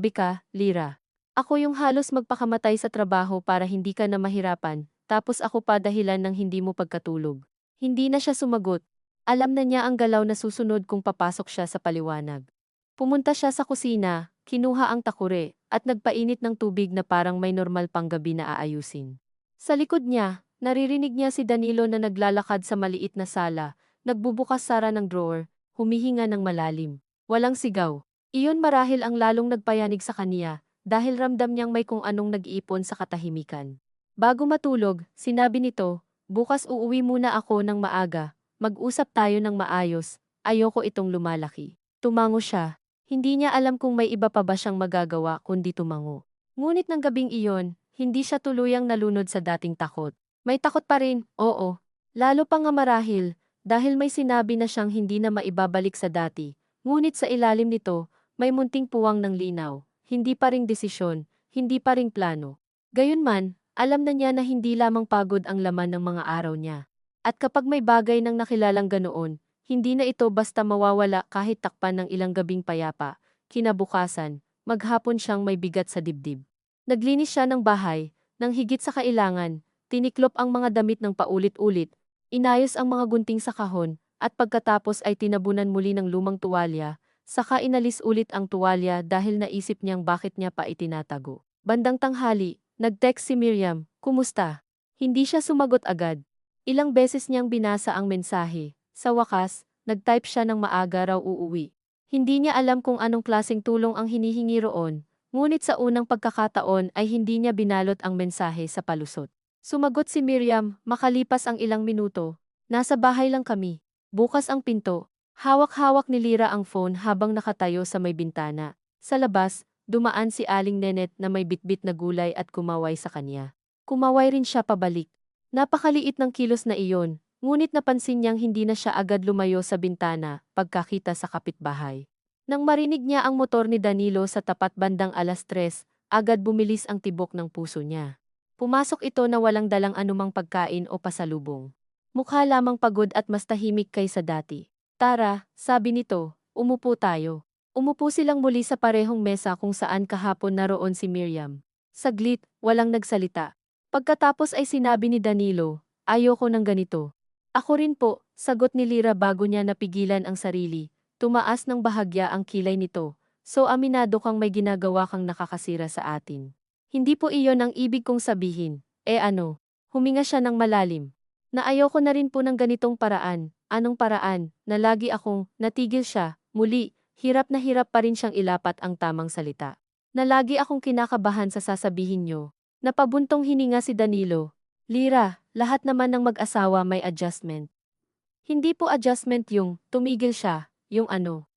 ka, Lira. Ako yung halos magpakamatay sa trabaho para hindi ka na mahirapan, tapos ako pa dahilan ng hindi mo pagkatulog. Hindi na siya sumagot. Alam na niya ang galaw na susunod kung papasok siya sa paliwanag. Pumunta siya sa kusina, kinuha ang takure, at nagpainit ng tubig na parang may normal pang gabi na aayusin. Sa likod niya, naririnig niya si Danilo na naglalakad sa maliit na sala, nagbubukas-sara ng drawer, humihinga ng malalim. Walang sigaw. Iyon marahil ang lalong nagpayanig sa kaniya, dahil ramdam niyang may kung anong nag-iipon sa katahimikan. Bago matulog, sinabi nito, bukas uuwi muna ako ng maaga, mag-usap tayo ng maayos, ayoko itong lumalaki. Tumango siya. Hindi niya alam kung may iba pa ba siyang magagawa kundi tumango. Ngunit ng gabing iyon, hindi siya tuluyang nalunod sa dating takot. May takot pa rin, oo. Lalo pa nga marahil, dahil may sinabi na siyang hindi na maibabalik sa dati, ngunit sa ilalim nito, may munting puwang ng linaw, hindi pa ring desisyon, hindi pa ring plano. Gayunman, alam na niya na hindi lamang pagod ang laman ng mga araw niya. At kapag may bagay ng nakilalang ganoon, hindi na ito basta mawawala kahit takpan ng ilang gabing payapa. Kinabukasan, maghapon siyang may bigat sa dibdib. Naglinis siya ng bahay, nang higit sa kailangan, tiniklop ang mga damit ng paulit-ulit, inayos ang mga gunting sa kahon, at pagkatapos ay tinabunan muli ng lumang tuwalya, saka inalis ulit ang tuwalya dahil naisip niyang bakit niya pa itinatago. Bandang tanghali, nag-text si Miriam, kumusta? Hindi siya sumagot agad. Ilang beses niyang binasa ang mensahe. Sa wakas, nag-type siya ng maaga raw uuwi. Hindi niya alam kung anong klaseng tulong ang hinihingi roon, ngunit sa unang pagkakataon ay hindi niya binalot ang mensahe sa palusot. Sumagot si Miriam, makalipas ang ilang minuto. Nasa bahay lang kami. Bukas ang pinto. Hawak-hawak ni Lira ang phone habang nakatayo sa may bintana. Sa labas, dumaan si Aling Nenet na may bitbit na gulay at kumaway sa kanya. Kumaway rin siya pabalik. Napakaliit ng kilos na iyon, Ngunit napansin niyang hindi na siya agad lumayo sa bintana pagkakita sa kapitbahay. Nang marinig niya ang motor ni Danilo sa tapat bandang 3:00, agad bumilis ang tibok ng puso niya. Pumasok ito na walang dalang anumang pagkain o pasalubong. Mukha lamang pagod at mas tahimik kaysa dati. Tara, sabi nito, umupo tayo. Umupo silang muli sa parehong mesa kung saan kahapon naroon si Miriam. Saglit, walang nagsalita. Pagkatapos ay sinabi ni Danilo, ayoko ng ganito. Ako rin po, sagot ni Lira bago niya napigilan ang sarili. Tumaas ng bahagya ang kilay nito. So aminado kang may ginagawa kang nakakasira sa atin. Hindi po iyon ang ibig kong sabihin. Ano? Huminga siya ng malalim. Na ayoko na rin po ng ganitong paraan. Anong paraan? Na lagi akong, natigil siya, muli, hirap na hirap pa rin siyang ilapat ang tamang salita. Na lagi akong kinakabahan sa sasabihin niyo. Napabuntong hininga si Danilo. Lira, lahat naman ng mag-asawa may adjustment. Hindi po adjustment yung, tumigil siya, yung ano.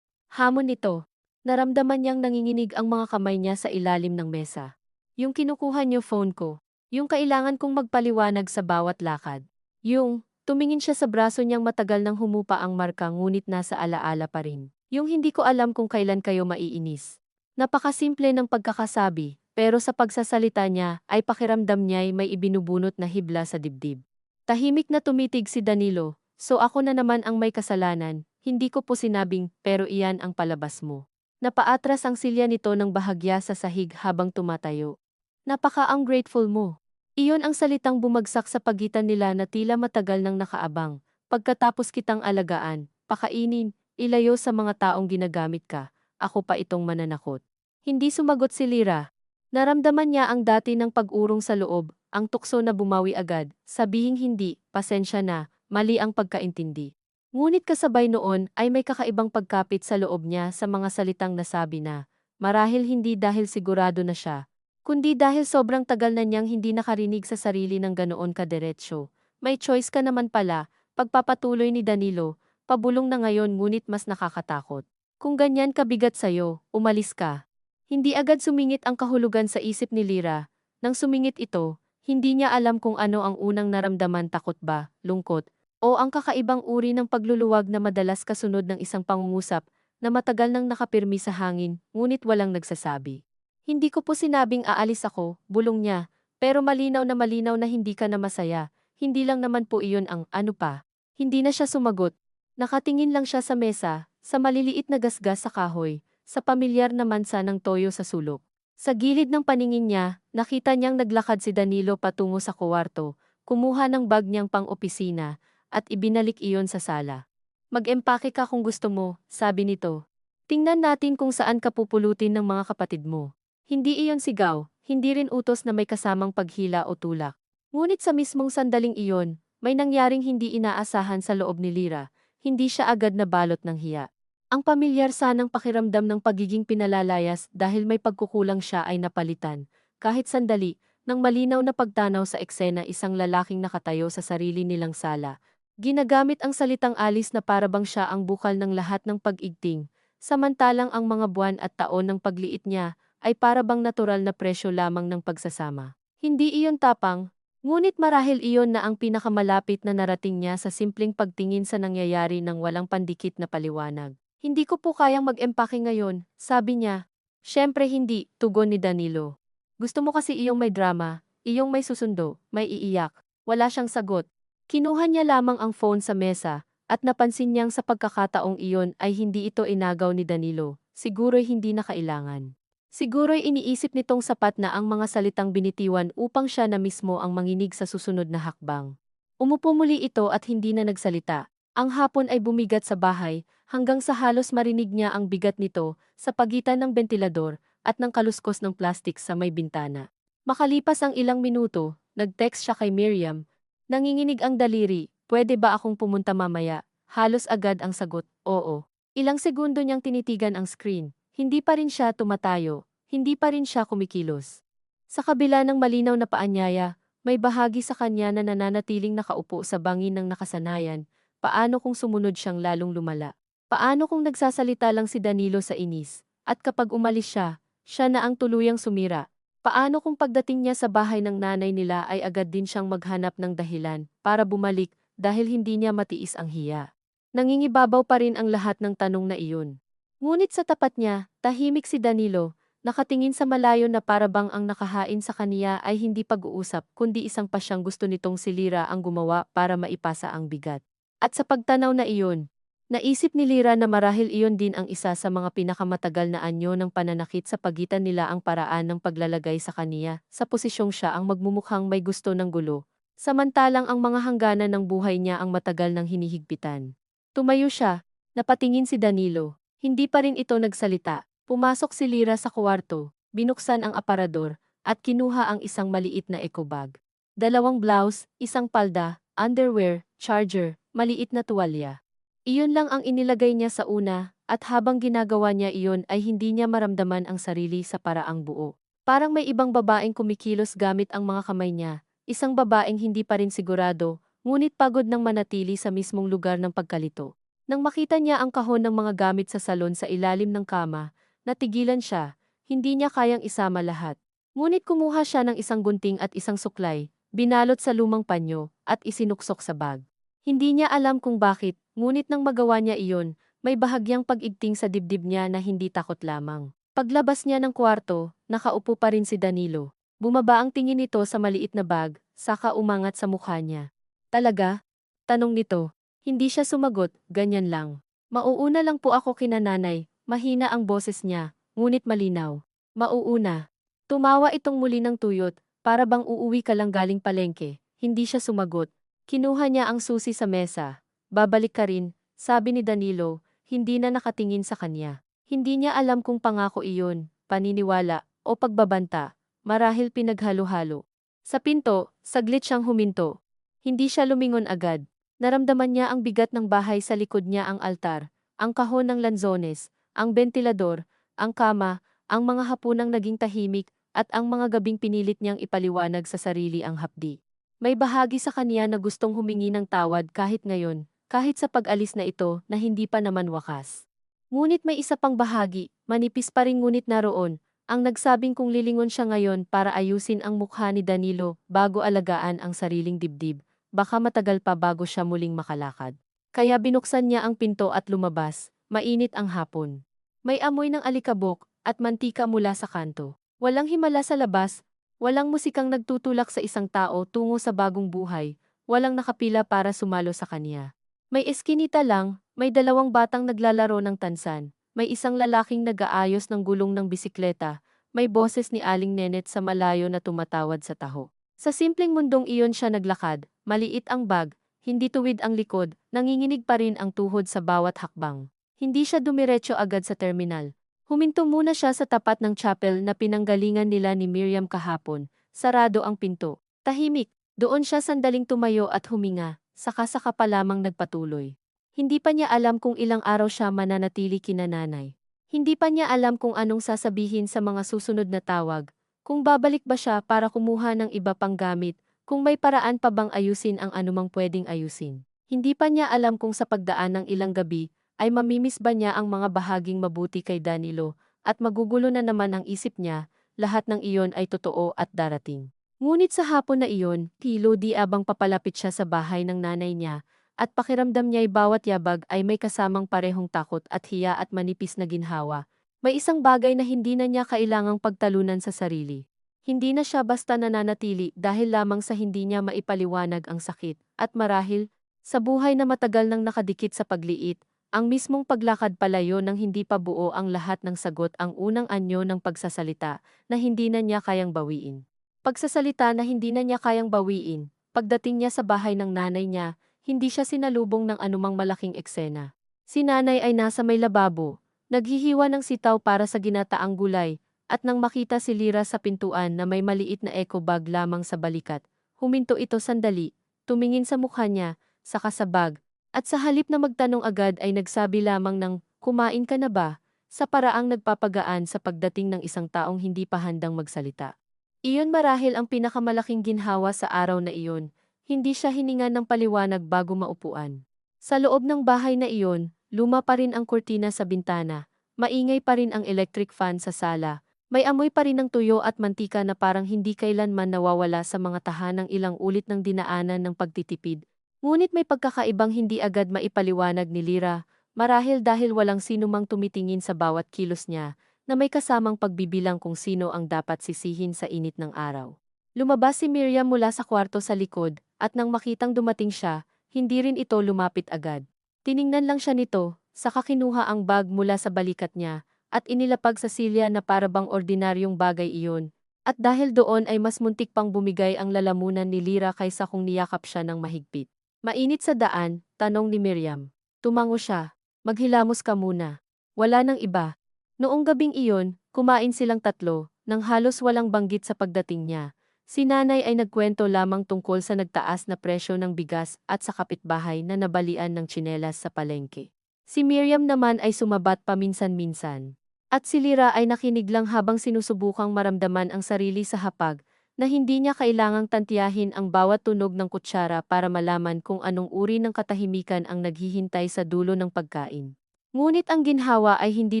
Hamon nito. Naramdaman niyang nanginginig ang mga kamay niya sa ilalim ng mesa. Yung kinukuha niyo phone ko. Yung kailangan kong magpaliwanag sa bawat lakad. Yung, tumingin siya sa braso niyang matagal nang humupa ang marka ngunit nasa alaala pa rin. Yung hindi ko alam kung kailan kayo maiinis. Napakasimple ng pagkakasabi, pero sa pagsasalita niya ay pakiramdam niya'y may ibinubunot na hibla sa dibdib. Tahimik na tumitig si Danilo, so ako na naman ang may kasalanan, hindi ko po sinabing, pero iyan ang palabas mo. Napaatras ang silya nito ng bahagya sa sahig habang tumatayo. Napaka-ungrateful mo. Iyon ang salitang bumagsak sa pagitan nila na tila matagal nang nakaabang. Pagkatapos kitang alagaan, pakainin, ilayo sa mga taong ginagamit ka, ako pa itong mananakot. Hindi sumagot si Lira. Naramdaman niya ang dati ng pag-urong sa loob, ang tukso na bumawi agad, sabihing hindi, pasensya na, mali ang pagkaintindi. Ngunit kasabay noon ay may kakaibang pagkapit sa loob niya sa mga salitang nasabi na, marahil hindi dahil sigurado na siya, kundi dahil sobrang tagal na niyang hindi nakarinig sa sarili ng ganoon kadiretsyo. May choice ka naman pala, pagpapatuloy ni Danilo, pabulong na ngayon ngunit mas nakakatakot. Kung ganyan kabigat sayo, umalis ka. Hindi agad sumingit ang kahulugan sa isip ni Lira. Nang sumingit ito, hindi niya alam kung ano ang unang naramdaman, takot ba, lungkot, o ang kakaibang uri ng pagluluwag na madalas kasunod ng isang pangungusap na matagal nang nakapirmi sa hangin, ngunit walang nagsasabi. Hindi ko po sinabing aalis ako, bulong niya, pero malinaw na hindi ka na masaya, hindi lang naman po iyon ang ano pa. Hindi na siya sumagot. Nakatingin lang siya sa mesa, sa maliliit na gasgas sa kahoy, sa pamilyar na mansa ng toyo sa sulok. Sa gilid ng paningin niya, nakita niyang naglakad si Danilo patungo sa kuwarto, kumuha ng bag niyang pang-opisina, at ibinalik iyon sa sala. Mag-empake ka kung gusto mo, sabi nito. Tingnan natin kung saan ka pupulutin ng mga kapatid mo. Hindi iyon sigaw, hindi rin utos na may kasamang paghila o tulak. Ngunit sa mismong sandaling iyon, may nangyaring hindi inaasahan sa loob ni Lira, hindi siya agad nabalot ng hiya. Ang pamilyar sanang pakiramdam ng pagiging pinalalayas dahil may pagkukulang siya ay napalitan. Kahit sandali, nang malinaw na pagtanaw sa eksena isang lalaking nakatayo sa sarili nilang sala. Ginagamit ang salitang alis na parabang siya ang bukal ng lahat ng pag-igting, samantalang ang mga buwan at taon ng pagliit niya ay parabang natural na presyo lamang ng pagsasama. Hindi iyon tapang, ngunit marahil iyon na ang pinakamalapit na narating niya sa simpleng pagtingin sa nangyayari ng walang pandikit na paliwanag. Hindi ko po kayang mag-empake ngayon, sabi niya. Siyempre hindi, tugon ni Danilo. Gusto mo kasi iyong may drama, iyong may susundo, may iiyak. Wala siyang sagot. Kinuha niya lamang ang phone sa mesa, at napansin niyang sa pagkakataong iyon ay hindi ito inagaw ni Danilo, siguro'y hindi na kailangan. Siguro'y iniisip nitong sapat na ang mga salitang binitiwan upang siya na mismo ang manginig sa susunod na hakbang. Umupo muli ito at hindi na nagsalita. Ang hapon ay bumigat sa bahay, hanggang sa halos marinig niya ang bigat nito sa pagitan ng bentilador at ng kaluskos ng plastik sa may bintana. Makalipas ang ilang minuto, nag-text siya kay Miriam. Nanginginig ang daliri, pwede ba akong pumunta mamaya? Halos agad ang sagot, oo. Ilang segundo niyang tinitigan ang screen. Hindi pa rin siya tumatayo, hindi pa rin siya kumikilos. Sa kabila ng malinaw na paanyaya, may bahagi sa kanya na nananatiling nakaupo sa bangin ng nakasanayan. Paano kung sumunod siyang lalong lumala? Paano kung nagsasalita lang si Danilo sa inis, at kapag umalis siya, siya na ang tuluyang sumira? Paano kung pagdating niya sa bahay ng nanay nila ay agad din siyang maghanap ng dahilan para bumalik dahil hindi niya matiis ang hiya. Nangingibabaw pa rin ang lahat ng tanong na iyon. Ngunit sa tapat niya, tahimik si Danilo, nakatingin sa malayo na parabang ang nakahain sa kaniya ay hindi pag-uusap kundi isang pasyang gusto nitong si Lira ang gumawa para maipasa ang bigat. At sa pagtanaw na iyon, naisip ni Lira na marahil iyon din ang isa sa mga pinakamatagal na anyo ng pananakit sa pagitan nila, ang paraan ng paglalagay sa kaniya sa posisyong siya ang magmumukhang may gusto ng gulo, samantalang ang mga hangganan ng buhay niya ang matagal nang hinihigpitan. Tumayo siya, napatingin si Danilo. Hindi pa rin ito nagsalita. Pumasok si Lira sa kwarto, binuksan ang aparador, at kinuha ang isang maliit na eco bag. 2 blouse, isang palda, underwear, charger, maliit na tuwalya. Iyon lang ang inilagay niya sa una, at habang ginagawa niya iyon ay hindi niya maramdaman ang sarili sa paraang buo. Parang may ibang babaeng kumikilos gamit ang mga kamay niya, isang babaeng hindi pa rin sigurado, ngunit pagod nang manatili sa mismong lugar ng pagkalito. Nang makita niya ang kahon ng mga gamit sa salon sa ilalim ng kama, natigilan siya, hindi niya kayang isama lahat. Ngunit kumuha siya ng isang gunting at isang suklay, binalot sa lumang panyo, at isinuksok sa bag. Hindi niya alam kung bakit, ngunit nang magawa niya iyon, may bahagyang pag-igting sa dibdib niya na hindi takot lamang. Paglabas niya ng kwarto, nakaupo pa rin si Danilo. Bumaba ang tingin nito sa maliit na bag, saka umangat sa mukha niya. Talaga? Tanong nito. Hindi siya sumagot, ganyan lang. Mauuna lang po ako kina nanay, mahina ang boses niya, ngunit malinaw. Mauuna. Tumawa itong muli ng tuyot, para bang uuwi ka lang galing palengke. Hindi siya sumagot. Kinuha niya ang susi sa mesa. Babalik ka rin, sabi ni Danilo, hindi na nakatingin sa kanya. Hindi niya alam kung pangako iyon, paniniwala, o pagbabanta, marahil pinaghalo-halo. Sa pinto, saglit siyang huminto. Hindi siya lumingon agad. Naramdaman niya ang bigat ng bahay sa likod niya, ang altar, ang kahon ng lanzones, ang bentilador, ang kama, ang mga hapunang naging tahimik, at ang mga gabing pinilit niyang ipaliwanag sa sarili ang hapdi. May bahagi sa kanya na gustong humingi ng tawad kahit ngayon, kahit sa pag-alis na ito na hindi pa naman wakas. Ngunit may isa pang bahagi, manipis pa rin ngunit naroon, ang nagsabing kung lilingon siya ngayon para ayusin ang mukha ni Danilo bago alagaan ang sariling dibdib, baka matagal pa bago siya muling makalakad. Kaya binuksan niya ang pinto at lumabas, mainit ang hapon. May amoy ng alikabok at mantika mula sa kanto. Walang himala sa labas, walang musikang nagtutulak sa isang tao tungo sa bagong buhay, walang nakapila para sumalo sa kanya. May eskinita lang, may 2 batang naglalaro ng tansan, may isang lalaking nag-aayos ng gulong ng bisikleta, may boses ni Aling Nenet sa malayo na tumatawad sa taho. Sa simpleng mundong iyon siya naglakad, maliit ang bag, hindi tuwid ang likod, nanginginig pa rin ang tuhod sa bawat hakbang. Hindi siya dumiretso agad sa terminal. Huminto muna siya sa tapat ng chapel na pinanggalingan nila ni Miriam kahapon, sarado ang pinto. Tahimik, doon siya sandaling tumayo at huminga, saka pa lamang nagpatuloy. Hindi pa niya alam kung ilang araw siya mananatili kina nanay. Hindi pa niya alam kung anong sasabihin sa mga susunod na tawag, kung babalik ba siya para kumuha ng iba pang gamit, kung may paraan pa bang ayusin ang anumang pwedeng ayusin. Hindi pa niya alam kung sa pagdaan ng ilang gabi, ay mamimiss ba niya ang mga bahaging mabuti kay Danilo, at magugulo na naman ang isip niya, lahat ng iyon ay totoo at darating. Ngunit sa hapon na iyon, di abang papalapit siya sa bahay ng nanay niya, at pakiramdam niya'y bawat yabag ay may kasamang parehong takot at hiya at manipis na ginhawa. May isang bagay na hindi na niya kailangang pagtalunan sa sarili. Hindi na siya basta nananatili dahil lamang sa hindi niya maipaliwanag ang sakit, at marahil, sa buhay na matagal nang nakadikit sa pagliit, ang mismong paglakad palayo nang hindi pa buo ang lahat ng sagot, ang unang anyo ng pagsasalita na hindi na niya kayang bawiin. Pagsasalita na hindi na niya kayang bawiin, pagdating niya sa bahay ng nanay niya, hindi siya sinalubong ng anumang malaking eksena. Si nanay ay nasa may lababo, naghihiwa ng sitaw para sa ginataang gulay, at nang makita si Lira sa pintuan na may maliit na eco bag lamang sa balikat, huminto ito sandali, tumingin sa mukha niya, saka sa bag, at sa halip na magtanong agad ay nagsabi lamang ng, "Kumain ka na ba?" sa paraang nagpapagaan sa pagdating ng isang taong hindi pa handang magsalita. Iyon marahil ang pinakamalaking ginhawa sa araw na iyon, hindi siya hininga ng paliwanag bago maupuan. Sa loob ng bahay na iyon, luma pa rin ang kurtina sa bintana, maingay pa rin ang electric fan sa sala, may amoy pa rin ng tuyo at mantika na parang hindi kailanman nawawala sa mga tahanang ilang ulit ng dinaanan ng pagtitipid, Ngunit may pagkakaibang hindi agad maipaliwanag ni Lyra, marahil dahil walang sinumang tumitingin sa bawat kilos niya, na may kasamang pagbibilang kung sino ang dapat sisihin sa init ng araw. Lumabas si Miriam mula sa kwarto sa likod, at nang makitang dumating siya, hindi rin ito lumapit agad. Tiningnan lang siya nito, saka kinuha ang bag mula sa balikat niya, at inilapag sa silya na parabang ordinaryong bagay iyon. At dahil doon ay mas muntik pang bumigay ang lalamunan ni Lyra kaysa kung niyakap siya ng mahigpit. Mainit sa daan, tanong ni Miriam. Tumango siya. Maghilamos ka muna. Wala nang iba. Noong gabing iyon, kumain silang tatlo, nang halos walang banggit sa pagdating niya. Si nanay ay nagkwento lamang tungkol sa nagtaas na presyo ng bigas at sa kapitbahay na nabalian ng tsinelas sa palengke. Si Miriam naman ay sumabat paminsan-minsan. At si Lyra ay nakinig lang habang sinusubukang maramdaman ang sarili sa hapag, na hindi niya kailangang tantiyahin ang bawat tunog ng kutsara para malaman kung anong uri ng katahimikan ang naghihintay sa dulo ng pagkain. Ngunit ang ginhawa ay hindi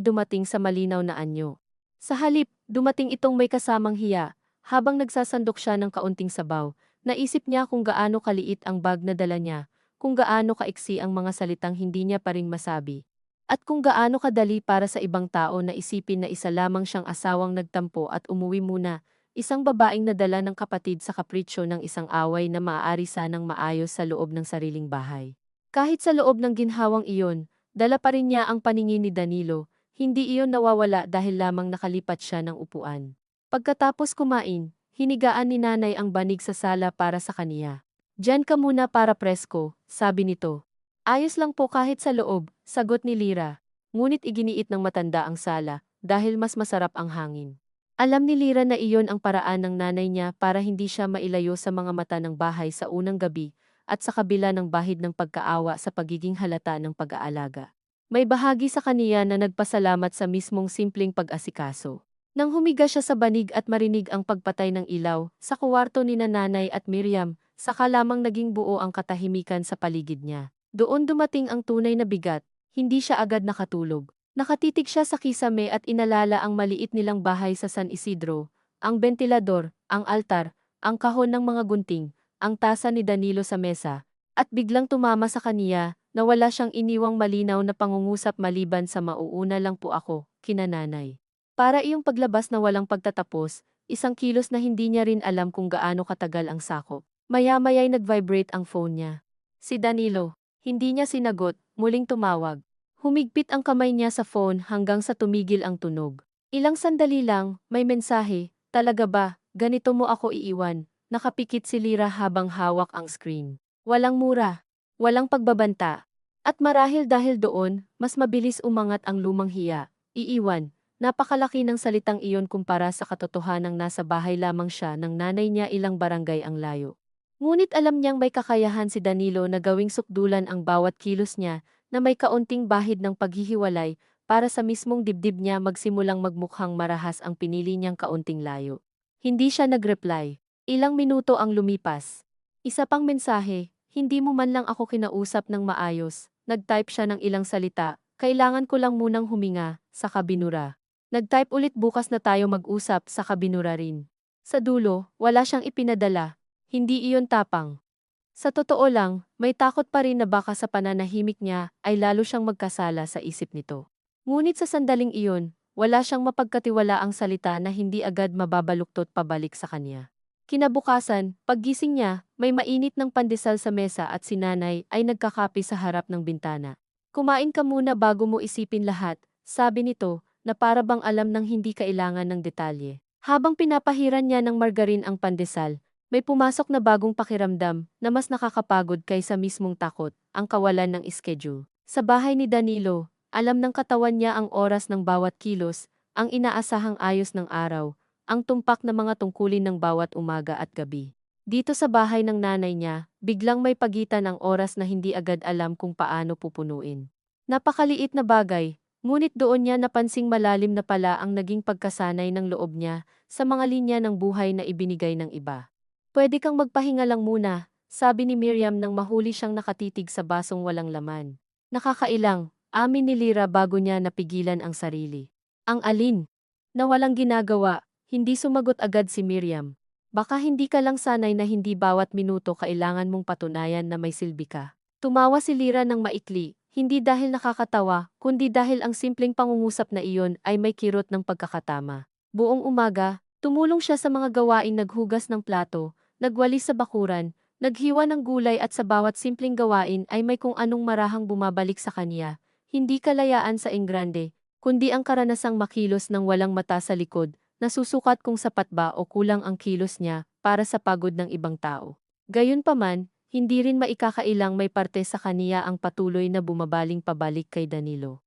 dumating sa malinaw na anyo. Sa halip, dumating itong may kasamang hiya. Habang nagsasandok siya ng kaunting sabaw, naisip niya kung gaano kaliit ang bag na dala niya, kung gaano kaiksi ang mga salitang hindi niya pa rin masabi, at kung gaano kadali para sa ibang tao na isipin na isa lamang siyang asawang nagtampo at umuwi muna. Isang babaeng nadala ng kapatid sa kapritsyo ng isang away na maaari sanang maayos sa loob ng sariling bahay. Kahit sa loob ng ginhawang iyon, dala pa rin niya ang paningin ni Danilo, hindi iyon nawawala dahil lamang nakalipat siya ng upuan. Pagkatapos kumain, hinigaan ni nanay ang banig sa sala para sa kaniya. Diyan ka muna para presko, sabi nito. Ayos lang po kahit sa loob, sagot ni Lyra. Ngunit iginiit ng matanda ang sala, dahil mas masarap ang hangin. Alam ni Lyra na iyon ang paraan ng nanay niya para hindi siya mailayo sa mga mata ng bahay sa unang gabi at sa kabila ng bahid ng pagkaawa sa pagiging halata ng pag-aalaga. May bahagi sa kaniya na nagpasalamat sa mismong simpleng pag-asikaso. Nang humiga siya sa banig at marinig ang pagpatay ng ilaw sa kuwarto ni nanay at Miriam, saka lamang naging buo ang katahimikan sa paligid niya. Doon dumating ang tunay na bigat, hindi siya agad nakatulog. Nakatitig siya sa kisame at inalala ang maliit nilang bahay sa San Isidro, ang bentilador, ang altar, ang kahon ng mga gunting, ang tasa ni Danilo sa mesa, at biglang tumama sa kaniya na wala siyang iniwang malinaw na pangungusap maliban sa mauuna lang po ako, kinananay. Para iyong paglabas na walang pagtatapos, isang kilos na hindi niya rin alam kung gaano katagal ang sakop. Maya-maya'y nag-vibrate ang phone niya. Si Danilo, hindi niya sinagot, muling tumawag. Humigpit ang kamay niya sa phone hanggang sa tumigil ang tunog. Ilang sandali lang, may mensahe, talaga ba, ganito mo ako iiwan, nakapikit si Lyra habang hawak ang screen. Walang mura, walang pagbabanta. At marahil dahil doon, mas mabilis umangat ang lumang hiya, iiwan. Napakalaki ng salitang iyon kumpara sa katotohanang nasa bahay lamang siya ng nanay niya ilang barangay ang layo. Ngunit alam niyang may kakayahan si Danilo na gawing sukdulan ang bawat kilos niya, na may kaunting bahid ng paghihiwalay, para sa mismong dibdib niya magsimulang magmukhang marahas ang pinili niyang kaunting layo. Hindi siya nag-reply. Ilang minuto ang lumipas. Isa pang mensahe, hindi mo man lang ako kinausap ng maayos. Nag-type siya ng ilang salita, kailangan ko lang munang huminga, saka binura. Nag-type ulit bukas na tayo mag-usap, saka binura rin. Sa dulo, wala siyang ipinadala. Hindi iyon tapang. Sa totoo lang, may takot pa rin na baka sa pananahimik niya ay lalo siyang magkasala sa isip nito. Ngunit sa sandaling iyon, wala siyang mapagkatiwalaang salita na hindi agad mababaluktot pabalik sa kanya. Kinabukasan, paggising niya, may mainit ng pandesal sa mesa at si nanay ay nagkakape sa harap ng bintana. Kumain ka muna bago mo isipin lahat, sabi nito, na para bang alam ng hindi kailangan ng detalye. Habang pinapahiran niya ng margarin ang pandesal, may pumasok na bagong pakiramdam na mas nakakapagod kaysa mismong takot, ang kawalan ng schedule. Sa bahay ni Danilo, alam ng katawan niya ang oras ng bawat kilos, ang inaasahang ayos ng araw, ang tumpak na mga tungkulin ng bawat umaga at gabi. Dito sa bahay ng nanay niya, biglang may pagitan ang oras na hindi agad alam kung paano pupunuin. Napakaliit na bagay, ngunit doon niya napansing malalim na pala ang naging pagkasanay ng loob niya sa mga linya ng buhay na ibinigay ng iba. Pwede kang magpahinga lang muna, sabi ni Miriam nang mahuli siyang nakatitig sa basong walang laman. Nakakailang, amin ni Lyra bago niya napigilan ang sarili. Ang alin? Na walang ginagawa, hindi sumagot agad si Miriam. Baka hindi ka lang sanay na hindi bawat minuto kailangan mong patunayan na may silbi ka. Tumawa si Lira ng maikli, hindi dahil nakakatawa, kundi dahil ang simpleng pangungusap na iyon ay may kirot ng pagkakatama. Buong umaga, tumulong siya sa mga gawaing naghugas ng plato, nagwalis sa bakuran, naghiwa ng gulay at sa bawat simpleng gawain ay may kung anong marahang bumabalik sa kanya. Hindi kalayaan sa enggrande, kundi ang karanasang makilos ng walang mata sa likod, nasusukat kung sapat ba o kulang ang kilos niya para sa pagod ng ibang tao. Gayunpaman, hindi rin maikakailang may parte sa kaniya ang patuloy na bumabaling pabalik kay Danilo.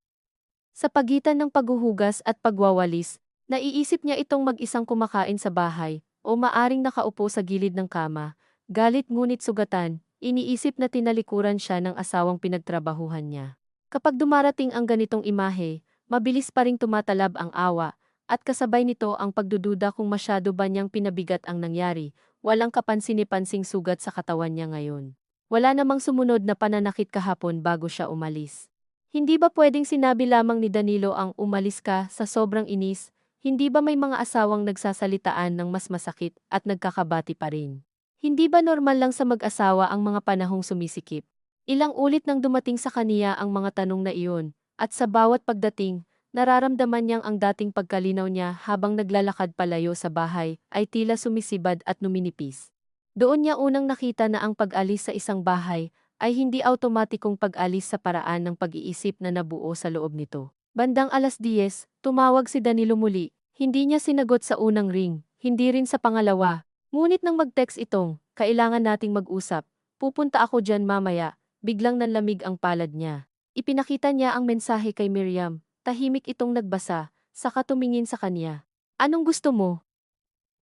Sa pagitan ng paghuhugas at pagwawalis, naiisip niya itong mag-isang kumakain sa bahay o maaring nakaupo sa gilid ng kama, galit ngunit sugatan, iniisip na tinalikuran siya ng asawang pinagtrabahuhan niya. Kapag dumarating ang ganitong imahe, mabilis pa ring tumatalab ang awa, at kasabay nito ang pagdududa kung masyado ba niyang pinabigat ang nangyari. Walang kapansin-pansing sugat sa katawan niya ngayon. Wala namang sumunod na pananakit kahapon bago siya umalis. Hindi ba pwedeng sinabi lamang ni Danilo ang umalis ka sa sobrang inis? Hindi ba may mga asawang nagsasalitaan ng mas masakit at nagkakabati pa rin? Hindi ba normal lang sa mag-asawa ang mga panahong sumisikip? Ilang ulit nang dumating sa kaniya ang mga tanong na iyon, at sa bawat pagdating, nararamdaman niyang ang dating pagkalinaw niya habang naglalakad palayo sa bahay ay tila sumisibad at numinipis. Doon niya unang nakita na ang pag-alis sa isang bahay ay hindi automatikong pag-alis sa paraan ng pag-iisip na nabuo sa loob nito. Bandang 10:00, tumawag si Danilo muli. Hindi niya sinagot sa unang ring, hindi rin sa pangalawa. Ngunit nang mag-text itong, kailangan nating mag-usap, pupunta ako dyan mamaya, biglang nanlamig ang palad niya. Ipinakita niya ang mensahe kay Miriam. Tahimik itong nagbasa, saka tumingin sa kanya. Anong gusto mo?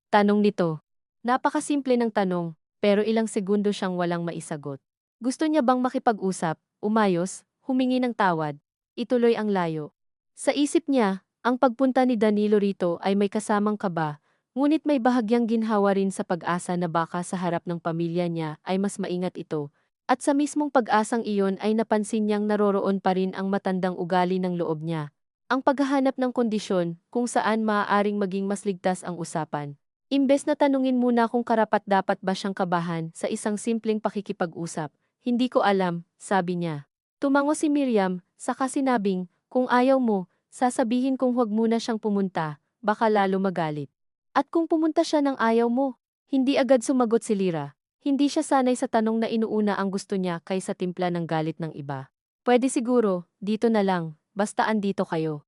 Tanong nito. Napakasimple ng tanong, pero ilang segundo siyang walang maisagot. Gusto niya bang makipag-usap, umayos, humingi ng tawad, ituloy ang layo? Sa isip niya, ang pagpunta ni Danilo rito ay may kasamang kaba, ngunit may bahagyang ginhawa rin sa pag-asa na baka sa harap ng pamilya niya ay mas maingat ito. At sa mismong pag-asang iyon ay napansin niyang naroroon pa rin ang matandang ugali ng loob niya. Ang paghahanap ng kondisyon kung saan maaaring maging mas ligtas ang usapan. Imbes na tanungin muna kung karapat-dapat ba siyang kabahan sa isang simpleng pakikipag-usap. Hindi ko alam, sabi niya. Tumango si Miriam, saka sinabing, kung ayaw mo, sasabihin kong huwag muna siyang pumunta, baka lalo magalit. At kung pumunta siya ng ayaw mo, hindi agad sumagot si Lira. Hindi siya sanay sa tanong na inuuna ang gusto niya kaysa timpla ng galit ng iba. Pwede siguro, dito na lang, basta andito kayo.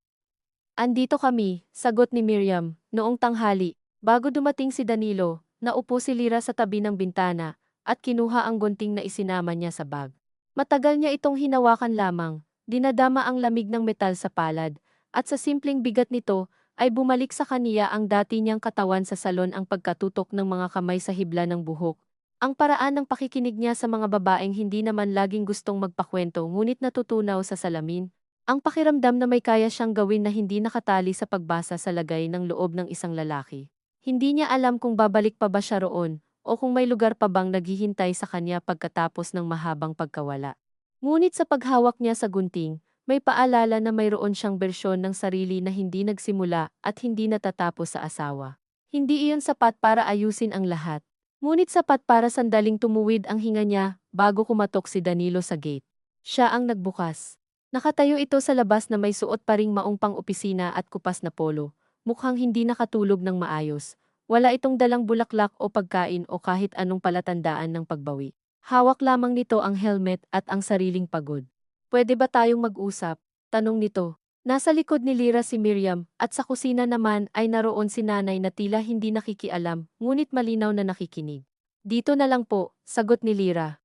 Andito kami, sagot ni Miriam, noong tanghali, bago dumating si Danilo, naupo si Lira sa tabi ng bintana, at kinuha ang gunting na isinama niya sa bag. Matagal niya itong hinawakan lamang, dinadama ang lamig ng metal sa palad, at sa simpleng bigat nito, ay bumalik sa kaniya ang dati niyang katawan sa salon ang pagkatutok ng mga kamay sa hibla ng buhok. Ang paraan ng pakikinig niya sa mga babaeng hindi naman laging gustong magpakwento ngunit natutunaw sa salamin. Ang pakiramdam na may kaya siyang gawin na hindi nakatali sa pagbasa sa lagay ng loob ng isang lalaki. Hindi niya alam kung babalik pa ba siya roon o kung may lugar pa bang naghihintay sa kanya pagkatapos ng mahabang pagkawala. Ngunit sa paghawak niya sa gunting, may paalala na mayroon siyang bersyon ng sarili na hindi nagsimula at hindi natatapos sa asawa. Hindi iyon sapat para ayusin ang lahat. Ngunit sapat para sandaling tumuwid ang hinga niya bago kumatok si Danilo sa gate. Siya ang nagbukas. Nakatayo ito sa labas na may suot pa ring maong pang-opisina at kupas na polo. Mukhang hindi nakatulog ng maayos. Wala itong dalang bulaklak o pagkain o kahit anong palatandaan ng pagbawi. Hawak lamang nito ang helmet at ang sariling pagod. Pwede ba tayong mag-usap? Tanong nito. Nasa likod ni Lira si Miriam, at sa kusina naman ay naroon si nanay na tila hindi nakikialam, ngunit malinaw na nakikinig. Dito na lang po, sagot ni Lira.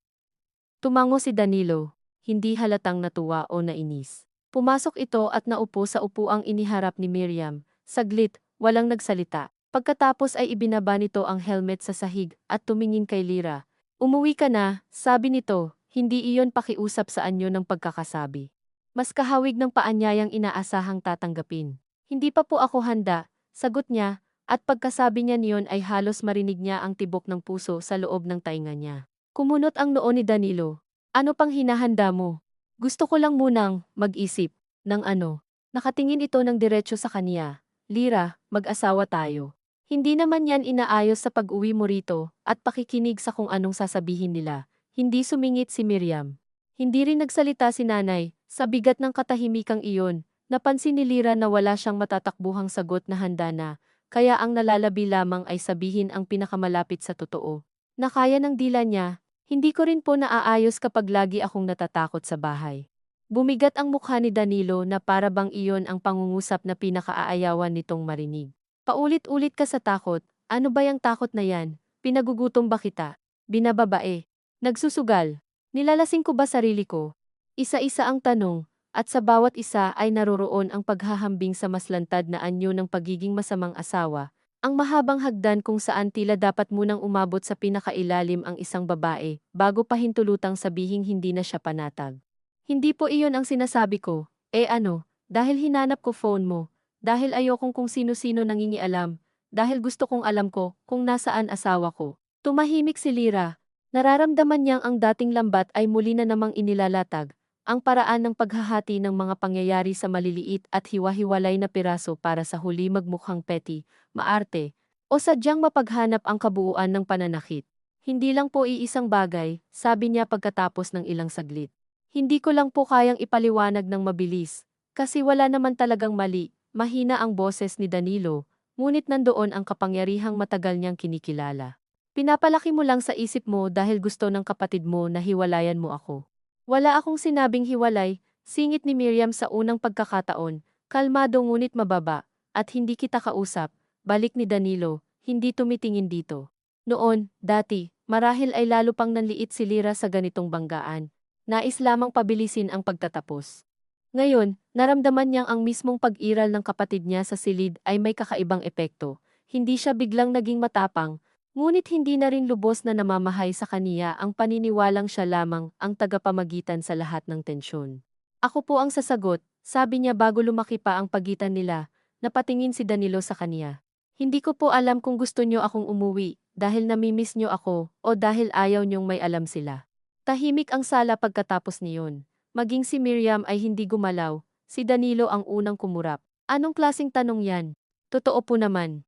Tumango si Danilo, hindi halatang natuwa o nainis. Pumasok ito at naupo sa upuang iniharap ni Miriam. Saglit, walang nagsalita. Pagkatapos ay ibinaba nito ang helmet sa sahig at tumingin kay Lira. Umuwi ka na, sabi nito, hindi iyon pakiusap sa anyo ng pagkakasabi. Mas kahawig ng paanyayang inaasahang tatanggapin. Hindi pa po ako handa, sagot niya, at pagkasabi niya niyon ay halos marinig niya ang tibok ng puso sa loob ng tainga niya. Kumunot ang noo ni Danilo. Ano pang hinahanda mo? Gusto ko lang munang mag-isip ng ano. Nakatingin ito ng diretso sa kaniya. Lira, mag-asawa tayo. Hindi naman yan inaayos sa pag-uwi mo rito at pakikinig sa kung anong sasabihin nila. Hindi sumingit si Miriam. Hindi rin nagsalita si nanay, sa bigat ng katahimikang iyon. Napansin ni Lira na wala siyang matatakbuhang sagot na handa na, kaya ang nalalabi lamang ay sabihin ang pinakamalapit sa totoo. Nakaya ng dila niya, hindi ko rin po naaayos kapag lagi akong natatakot sa bahay. Bumigat ang mukha ni Danilo na para bang iyon ang pangungusap na pinakaaayawan nitong marinig. Paulit-ulit ka sa takot, ano ba yung takot na yan? Pinagugutom ba kita? Binababae? Nagsusugal? Nilalasing ko ba sarili ko? Isa-isa ang tanong, at sa bawat isa ay naroroon ang paghahambing sa maslantad na anyo ng pagiging masamang asawa, ang mahabang hagdan kung saan tila dapat munang umabot sa pinakailalim ang isang babae bago pahintulutang sabihing hindi na siya panatag. Hindi po iyon ang sinasabi ko, ano, dahil hinanap ko phone mo, dahil ayokong kung sino-sino nangingialam, dahil gusto kong alam ko kung nasaan asawa ko. Tumahimik si Lira. Nararamdaman niyang ang dating lambat ay muli na namang inilalatag, ang paraan ng paghahati ng mga pangyayari sa maliliit at hiwa-hiwalay na piraso para sa huli magmukhang petty, maarte, o sadyang mapaghanap ang kabuuan ng pananakit. Hindi lang po iisang bagay, sabi niya pagkatapos ng ilang saglit. Hindi ko lang po kayang ipaliwanag ng mabilis, kasi wala naman talagang mali. Mahina ang boses ni Danilo, ngunit nandoon ang kapangyarihang matagal niyang kinikilala. Pinapalaki mo lang sa isip mo dahil gusto ng kapatid mo na hiwalayan mo ako. Wala akong sinabing hiwalay, singit ni Miriam sa unang pagkakataon, kalmado ngunit mababa, at hindi kita kausap, balik ni Danilo, hindi tumitingin dito. Noon, dati, marahil ay lalo pang nanliit si Lira sa ganitong banggaan. Nais lamang pabilisin ang pagtatapos. Ngayon, naramdaman niyang ang mismong pag-iral ng kapatid niya sa silid ay may kakaibang epekto. Hindi siya biglang naging matapang, ngunit hindi na rin lubos na namamahay sa kaniya ang paniniwalang siya lamang ang tagapamagitan sa lahat ng tensyon. Ako po ang sasagot, sabi niya bago lumaki pa ang pagitan nila, napatingin si Danilo sa kaniya. Hindi ko po alam kung gusto niyo akong umuwi, dahil namimiss niyo ako, o dahil ayaw niyong may alam sila. Tahimik ang sala pagkatapos niyon. Maging si Miriam ay hindi gumalaw, si Danilo ang unang kumurap. Anong klaseng tanong yan? Totoo po naman.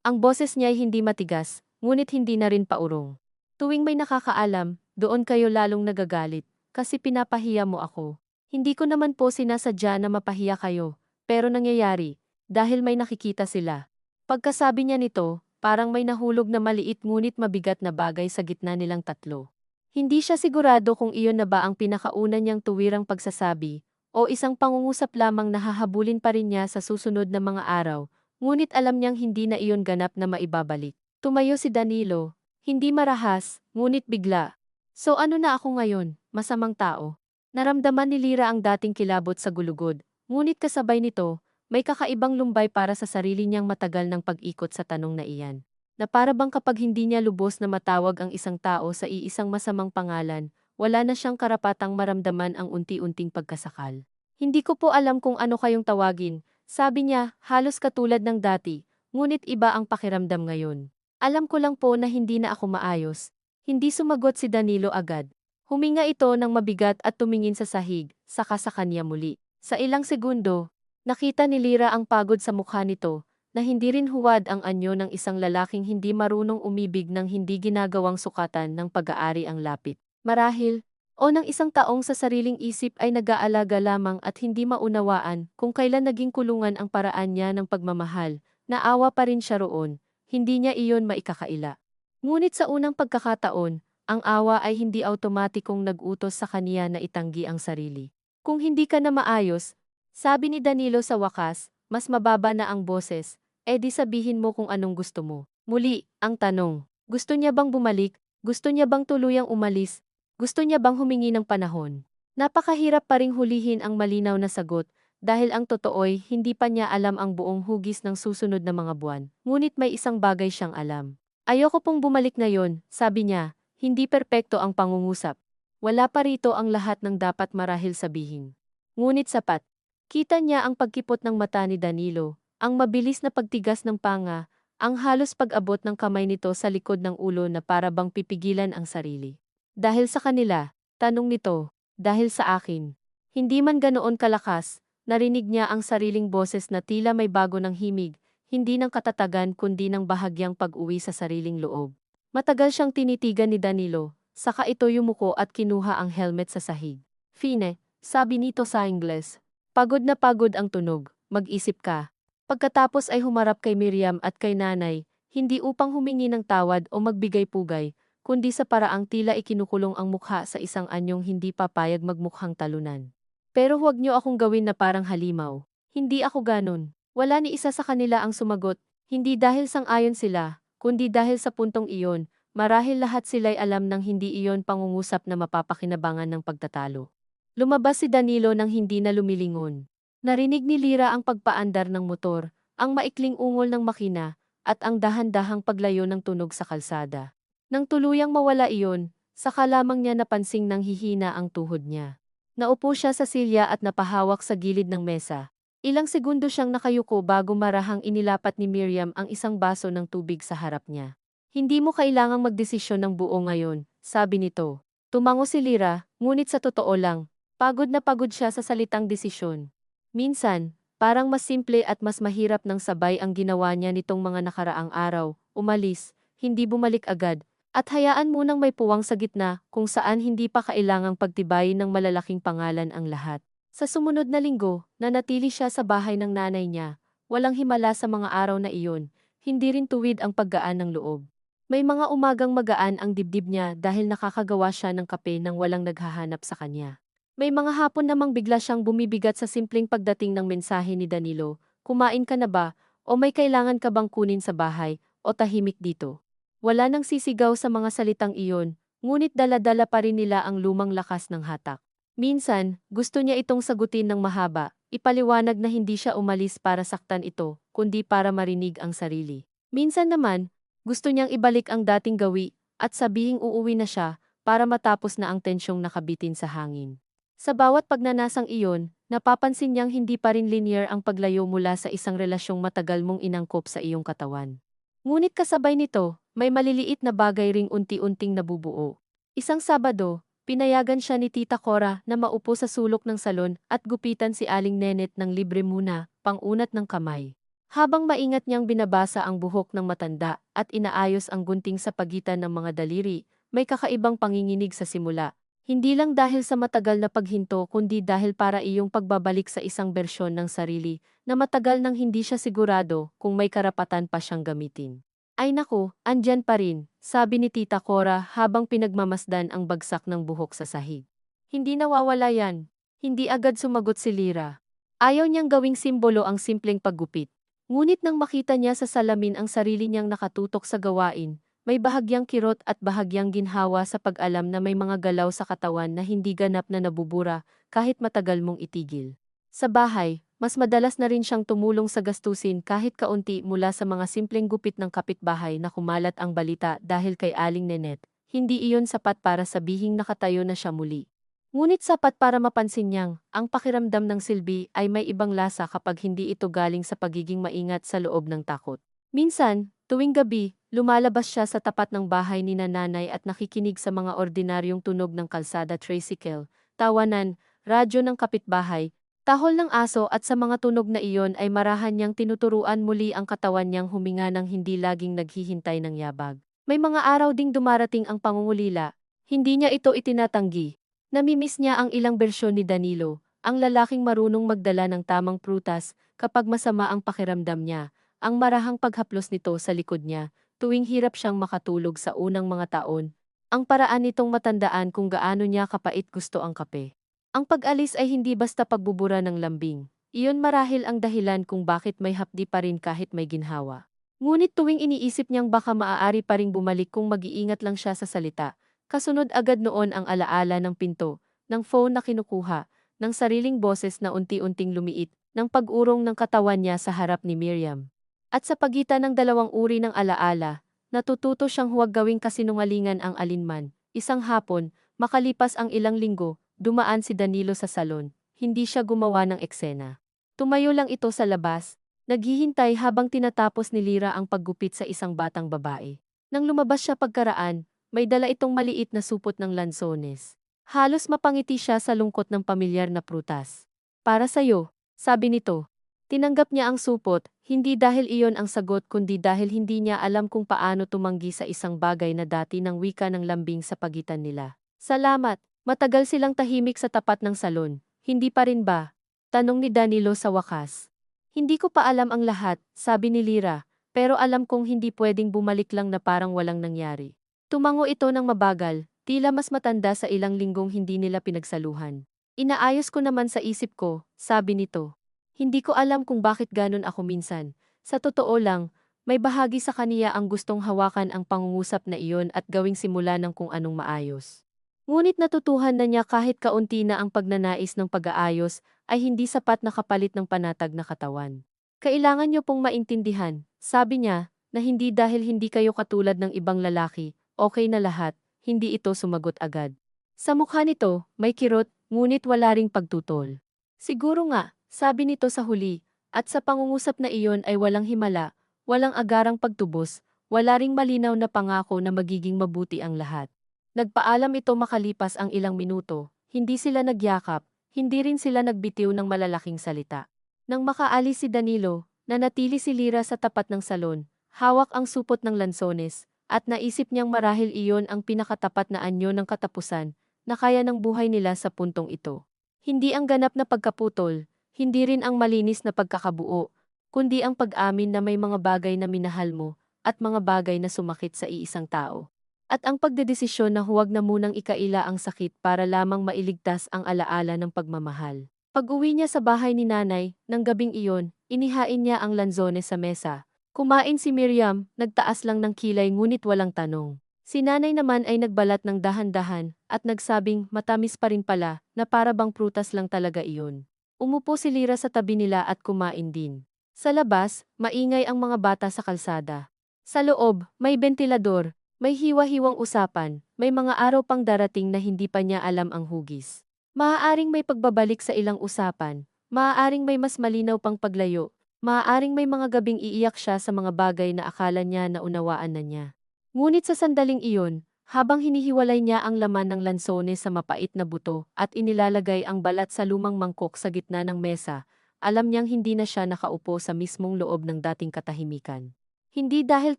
Ang boses niya ay hindi matigas, ngunit hindi na rin paurong. Tuwing may nakakaalam, doon kayo lalong nagagalit, kasi pinapahiya mo ako. Hindi ko naman po sinasadya na mapahiya kayo, pero nangyayari, dahil may nakikita sila. Pagkasabi niya nito, parang may nahulog na maliit ngunit mabigat na bagay sa gitna nilang tatlo. Hindi siya sigurado kung iyon na ba ang pinakauna niyang tuwirang pagsasabi, o isang pangungusap lamang na hahabulin pa rin niya sa susunod na mga araw, ngunit alam niyang hindi na iyon ganap na maibabalik. Tumayo si Danilo, hindi marahas, ngunit bigla. So ano na ako ngayon, masamang tao? Naramdaman ni Lira ang dating kilabot sa gulugod, ngunit kasabay nito, may kakaibang lumbay para sa sarili niyang matagal ng pag-ikot sa tanong na iyan. Na para bang kapag hindi niya lubos na matawag ang isang tao sa iisang masamang pangalan, wala na siyang karapatang maramdaman ang unti-unting pagkasakal. Hindi ko po alam kung ano kayong tawagin, sabi niya, halos katulad ng dati, ngunit iba ang pakiramdam ngayon. Alam ko lang po na hindi na ako maayos. Hindi sumagot si Danilo agad. Huminga ito ng mabigat at tumingin sa sahig, saka sa kanya muli. Sa ilang segundo, nakita ni Lira ang pagod sa mukha nito, na hindi rin huwad ang anyo ng isang lalaking hindi marunong umibig ng hindi ginagawang sukatan ng pag-aari ang lapit. Marahil, o ng isang taong sa sariling isip ay nag-aalaga lamang at hindi maunawaan kung kailan naging kulungan ang paraan niya ng pagmamahal, naawa pa rin siya roon, hindi niya iyon maikakaila. Ngunit sa unang pagkakataon, ang awa ay hindi automatikong nag-utos sa kaniya na itanggi ang sarili. Kung hindi ka na maayos, sabi ni Danilo sa wakas, mas mababa na ang boses, di sabihin mo kung anong gusto mo. Muli, ang tanong, gusto niya bang bumalik? Gusto niya bang tuluyang umalis? Gusto niya bang humingi ng panahon? Napakahirap pa ring hulihin ang malinaw na sagot, dahil ang totoo'y hindi pa niya alam ang buong hugis ng susunod na mga buwan. Ngunit may isang bagay siyang alam. Ayoko pong bumalik ngayon, sabi niya, hindi perpekto ang pangungusap. Wala pa rito ang lahat ng dapat marahil sabihin. Ngunit sapat. Kita niya ang pagkipot ng mata ni Danilo, ang mabilis na pagtigas ng panga, ang halos pag-abot ng kamay nito sa likod ng ulo na para bang pipigilan ang sarili. Dahil sa kanila, tanong nito, dahil sa akin. Hindi man ganoon kalakas, narinig niya ang sariling boses na tila may bago ng himig, hindi ng katatagan kundi ng bahagyang pag-uwi sa sariling loob. Matagal siyang tinitigan ni Danilo, saka ito yumuko at kinuha ang helmet sa sahig. Fine, sabi nito sa Ingles. Pagod na pagod ang tunog, mag-isip ka. Pagkatapos ay humarap kay Miriam at kay nanay, hindi upang humingi ng tawad o magbigay pugay, kundi sa paraang tila ikinukulong ang mukha sa isang anyong hindi papayag magmukhang talunan. Pero huwag niyo akong gawin na parang halimaw. Hindi ako ganon. Wala ni isa sa kanila ang sumagot, hindi dahil sang-ayon sila, kundi dahil sa puntong iyon, marahil lahat sila'y alam ng hindi iyon pangungusap na mapapakinabangan ng pagtatalo. Lumabas si Danilo nang hindi na lumilingon. Narinig ni Lira ang pagpaandar ng motor, ang maikling ungol ng makina, at ang dahan-dahang paglayo ng tunog sa kalsada. Nang tuluyang mawala iyon, saka lamang niya napansing nang hihina ang tuhod niya. Naupo siya sa silya at napahawak sa gilid ng mesa. Ilang segundo siyang nakayuko bago marahang inilapat ni Miriam ang isang baso ng tubig sa harap niya. Hindi mo kailangang magdesisyon ng buo ngayon, sabi nito. Tumango si Lira, ngunit sa totoo lang, pagod na pagod siya sa salitang desisyon. Minsan, parang mas simple at mas mahirap ng sabay ang ginawa niya nitong mga nakaraang araw, umalis, hindi bumalik agad, at hayaan munang may puwang sa gitna kung saan hindi pa kailangang pagtibayin ng malalaking pangalan ang lahat. Sa sumunod na linggo, nanatili siya sa bahay ng nanay niya, walang himala sa mga araw na iyon, hindi rin tuwid ang paggaan ng loob. May mga umagang magaan ang dibdib niya dahil nakakagawa siya ng kape nang walang naghahanap sa kanya. May mga hapon namang bigla siyang bumibigat sa simpleng pagdating ng mensahe ni Danilo, kumain ka na ba, o may kailangan ka bang kunin sa bahay, o tahimik dito. Wala nang sisigaw sa mga salitang iyon, ngunit dala-dala pa rin nila ang lumang lakas ng hatak. Minsan, gusto niya itong sagutin ng mahaba, ipaliwanag na hindi siya umalis para saktan ito, kundi para marinig ang sarili. Minsan naman, gusto niyang ibalik ang dating gawi, at sabihing uuwi na siya, para matapos na ang tensyong nakabitin sa hangin. Sa bawat pagnanasang iyon, napapansin niyang hindi pa rin linear ang paglayo mula sa isang relasyong matagal mong inangkop sa iyong katawan. Ngunit kasabay nito, may maliliit na bagay ring unti-unting nabubuo. Isang Sabado, pinayagan siya ni Tita Cora na maupo sa sulok ng salon at gupitan si Aling Nenet ng libre muna, pang-unat ng kamay. Habang maingat niyang binabasa ang buhok ng matanda at inaayos ang gunting sa pagitan ng mga daliri, may kakaibang panginginig sa simula. Hindi lang dahil sa matagal na paghinto kundi dahil para iyong pagbabalik sa isang bersyon ng sarili na matagal nang hindi siya sigurado kung may karapatan pa siyang gamitin. Ay naku, andyan pa rin, sabi ni Tita Cora habang pinagmamasdan ang bagsak ng buhok sa sahig. Hindi nawawala yan. Hindi agad sumagot si Lira. Ayaw niyang gawing simbolo ang simpleng paggupit. Ngunit nang makita niya sa salamin ang sarili niyang nakatutok sa gawain, may bahagyang kirot at bahagyang ginhawa sa pag-alam na may mga galaw sa katawan na hindi ganap na nabubura kahit matagal mong itigil. Sa bahay, mas madalas na rin siyang tumulong sa gastusin kahit kaunti mula sa mga simpleng gupit ng kapitbahay na kumalat ang balita dahil kay Aling Nenet. Hindi iyon sapat para sabihing nakatayo na siya muli. Ngunit sapat para mapansin niyang, ang pakiramdam ng silbi ay may ibang lasa kapag hindi ito galing sa pagiging maingat sa loob ng takot. Minsan, tuwing gabi, lumalabas siya sa tapat ng bahay ni nanay at nakikinig sa mga ordinaryong tunog ng kalsada tricycle, tawanan, radyo ng kapitbahay, tahol ng aso at sa mga tunog na iyon ay marahan niyang tinuturuan muli ang katawan niyang huminga ng hindi laging naghihintay ng yabag. May mga araw ding dumarating ang pangungulila, hindi niya ito itinatanggi. Namimiss niya ang ilang bersyon ni Danilo, ang lalaking marunong magdala ng tamang prutas kapag masama ang pakiramdam niya, ang marahang paghaplos nito sa likod niya, tuwing hirap siyang makatulog sa unang mga taon, ang paraan nitong matandaan kung gaano niya kapait gusto ang kape. Ang pag-alis ay hindi basta pagbubura ng lambing. Iyon marahil ang dahilan kung bakit may hapdi pa rin kahit may ginhawa. Ngunit tuwing iniisip niyang baka maaari pa ring bumalik kung mag-iingat lang siya sa salita, kasunod agad noon ang alaala ng pinto, ng phone na kinukuha, ng sariling boses na unti-unting lumiit, ng pag-urong ng katawan niya sa harap ni Miriam. At sa pagitan ng dalawang uri ng alaala, natututo siyang huwag gawing kasinungalingan ang alinman. Isang hapon, makalipas ang ilang linggo, dumaan si Danilo sa salon, hindi siya gumawa ng eksena. Tumayo lang ito sa labas, naghihintay habang tinatapos ni Lira ang paggupit sa isang batang babae. Nang lumabas siya pagkaraan, may dala itong maliit na supot ng lansones. Halos mapangiti siya sa lungkot ng pamilyar na prutas. Para sa'yo, sabi nito. Tinanggap niya ang supot, Hindi dahil iyon ang sagot kundi dahil hindi niya alam kung paano tumanggi sa isang bagay na dati ng wika ng lambing sa pagitan nila. Salamat, matagal silang tahimik sa tapat ng salon. Hindi pa rin ba? Tanong ni Danilo sa wakas. Hindi ko pa alam ang lahat, sabi ni Lira, pero alam kong hindi pwedeng bumalik lang na parang walang nangyari. Tumango ito ng mabagal, tila mas matanda sa ilang linggong hindi nila pinagsaluhan. Inaayos ko naman sa isip ko, sabi nito. Hindi ko alam kung bakit ganon ako minsan. Sa totoo lang, may bahagi sa kaniya ang gustong hawakan ang pangungusap na iyon at gawing simula ng kung anong maayos. Ngunit natutuhan na niya kahit kaunti na ang pagnanais ng pag-aayos ay hindi sapat na kapalit ng panatag na katawan. Kailangan niyo pong maintindihan, sabi niya, na hindi dahil hindi kayo katulad ng ibang lalaki, okay na lahat, hindi ito sumagot agad. Sa mukha nito, may kirot, ngunit wala ring pagtutol. Siguro nga, sabi nito sa huli, at sa pangungusap na iyon ay walang himala, walang agarang pagtubos, wala ring malinaw na pangako na magiging mabuti ang lahat. Nagpaalam ito makalipas ang ilang minuto, hindi sila nagyakap, hindi rin sila nagbitiw ng malalaking salita. Nang makaalis si Danilo, nanatili si Lira sa tapat ng salon, hawak ang supot ng lansones, at naisip niyang marahil iyon ang pinakatapat na anyo ng katapusan, na kaya ng buhay nila sa puntong ito. Hindi ang ganap na pagkaputol, hindi rin ang malinis na pagkakabuo, kundi ang pag-amin na may mga bagay na minahal mo, at mga bagay na sumakit sa iisang tao. At ang pagdedesisyon na huwag na munang ikaila ang sakit para lamang mailigtas ang alaala ng pagmamahal. Pag-uwi niya sa bahay ni nanay, ng gabing iyon, inihain niya ang lanzones sa mesa. Kumain si Miriam, nagtaas lang ng kilay ngunit walang tanong. Si nanay naman ay nagbalat ng dahan-dahan, at nagsabing matamis pa rin pala, na para bang prutas lang talaga iyon. Umupo si Lira sa tabi nila at kumain din. Sa labas, maingay ang mga bata sa kalsada. Sa loob, may bentilador. May hiwa-hiwang usapan, may mga araw pang darating na hindi pa niya alam ang hugis. Maaaring may pagbabalik sa ilang usapan, maaaring may mas malinaw pang paglayo, maaaring may mga gabing iiyak siya sa mga bagay na akala niya na unawaan na niya. Ngunit sa sandaling iyon, habang hinihiwalay niya ang laman ng lansones sa mapait na buto at inilalagay ang balat sa lumang mangkok sa gitna ng mesa, alam niyang hindi na siya nakaupo sa mismong loob ng dating katahimikan. Hindi dahil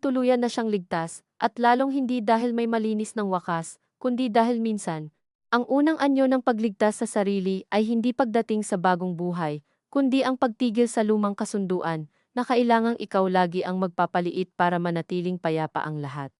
tuluyan na siyang ligtas, at lalong hindi dahil may malinis ng wakas, kundi dahil minsan, ang unang anyo ng pagligtas sa sarili ay hindi pagdating sa bagong buhay, kundi ang pagtigil sa lumang kasunduan, na kailangang ikaw lagi ang magpapaliit para manatiling payapa ang lahat.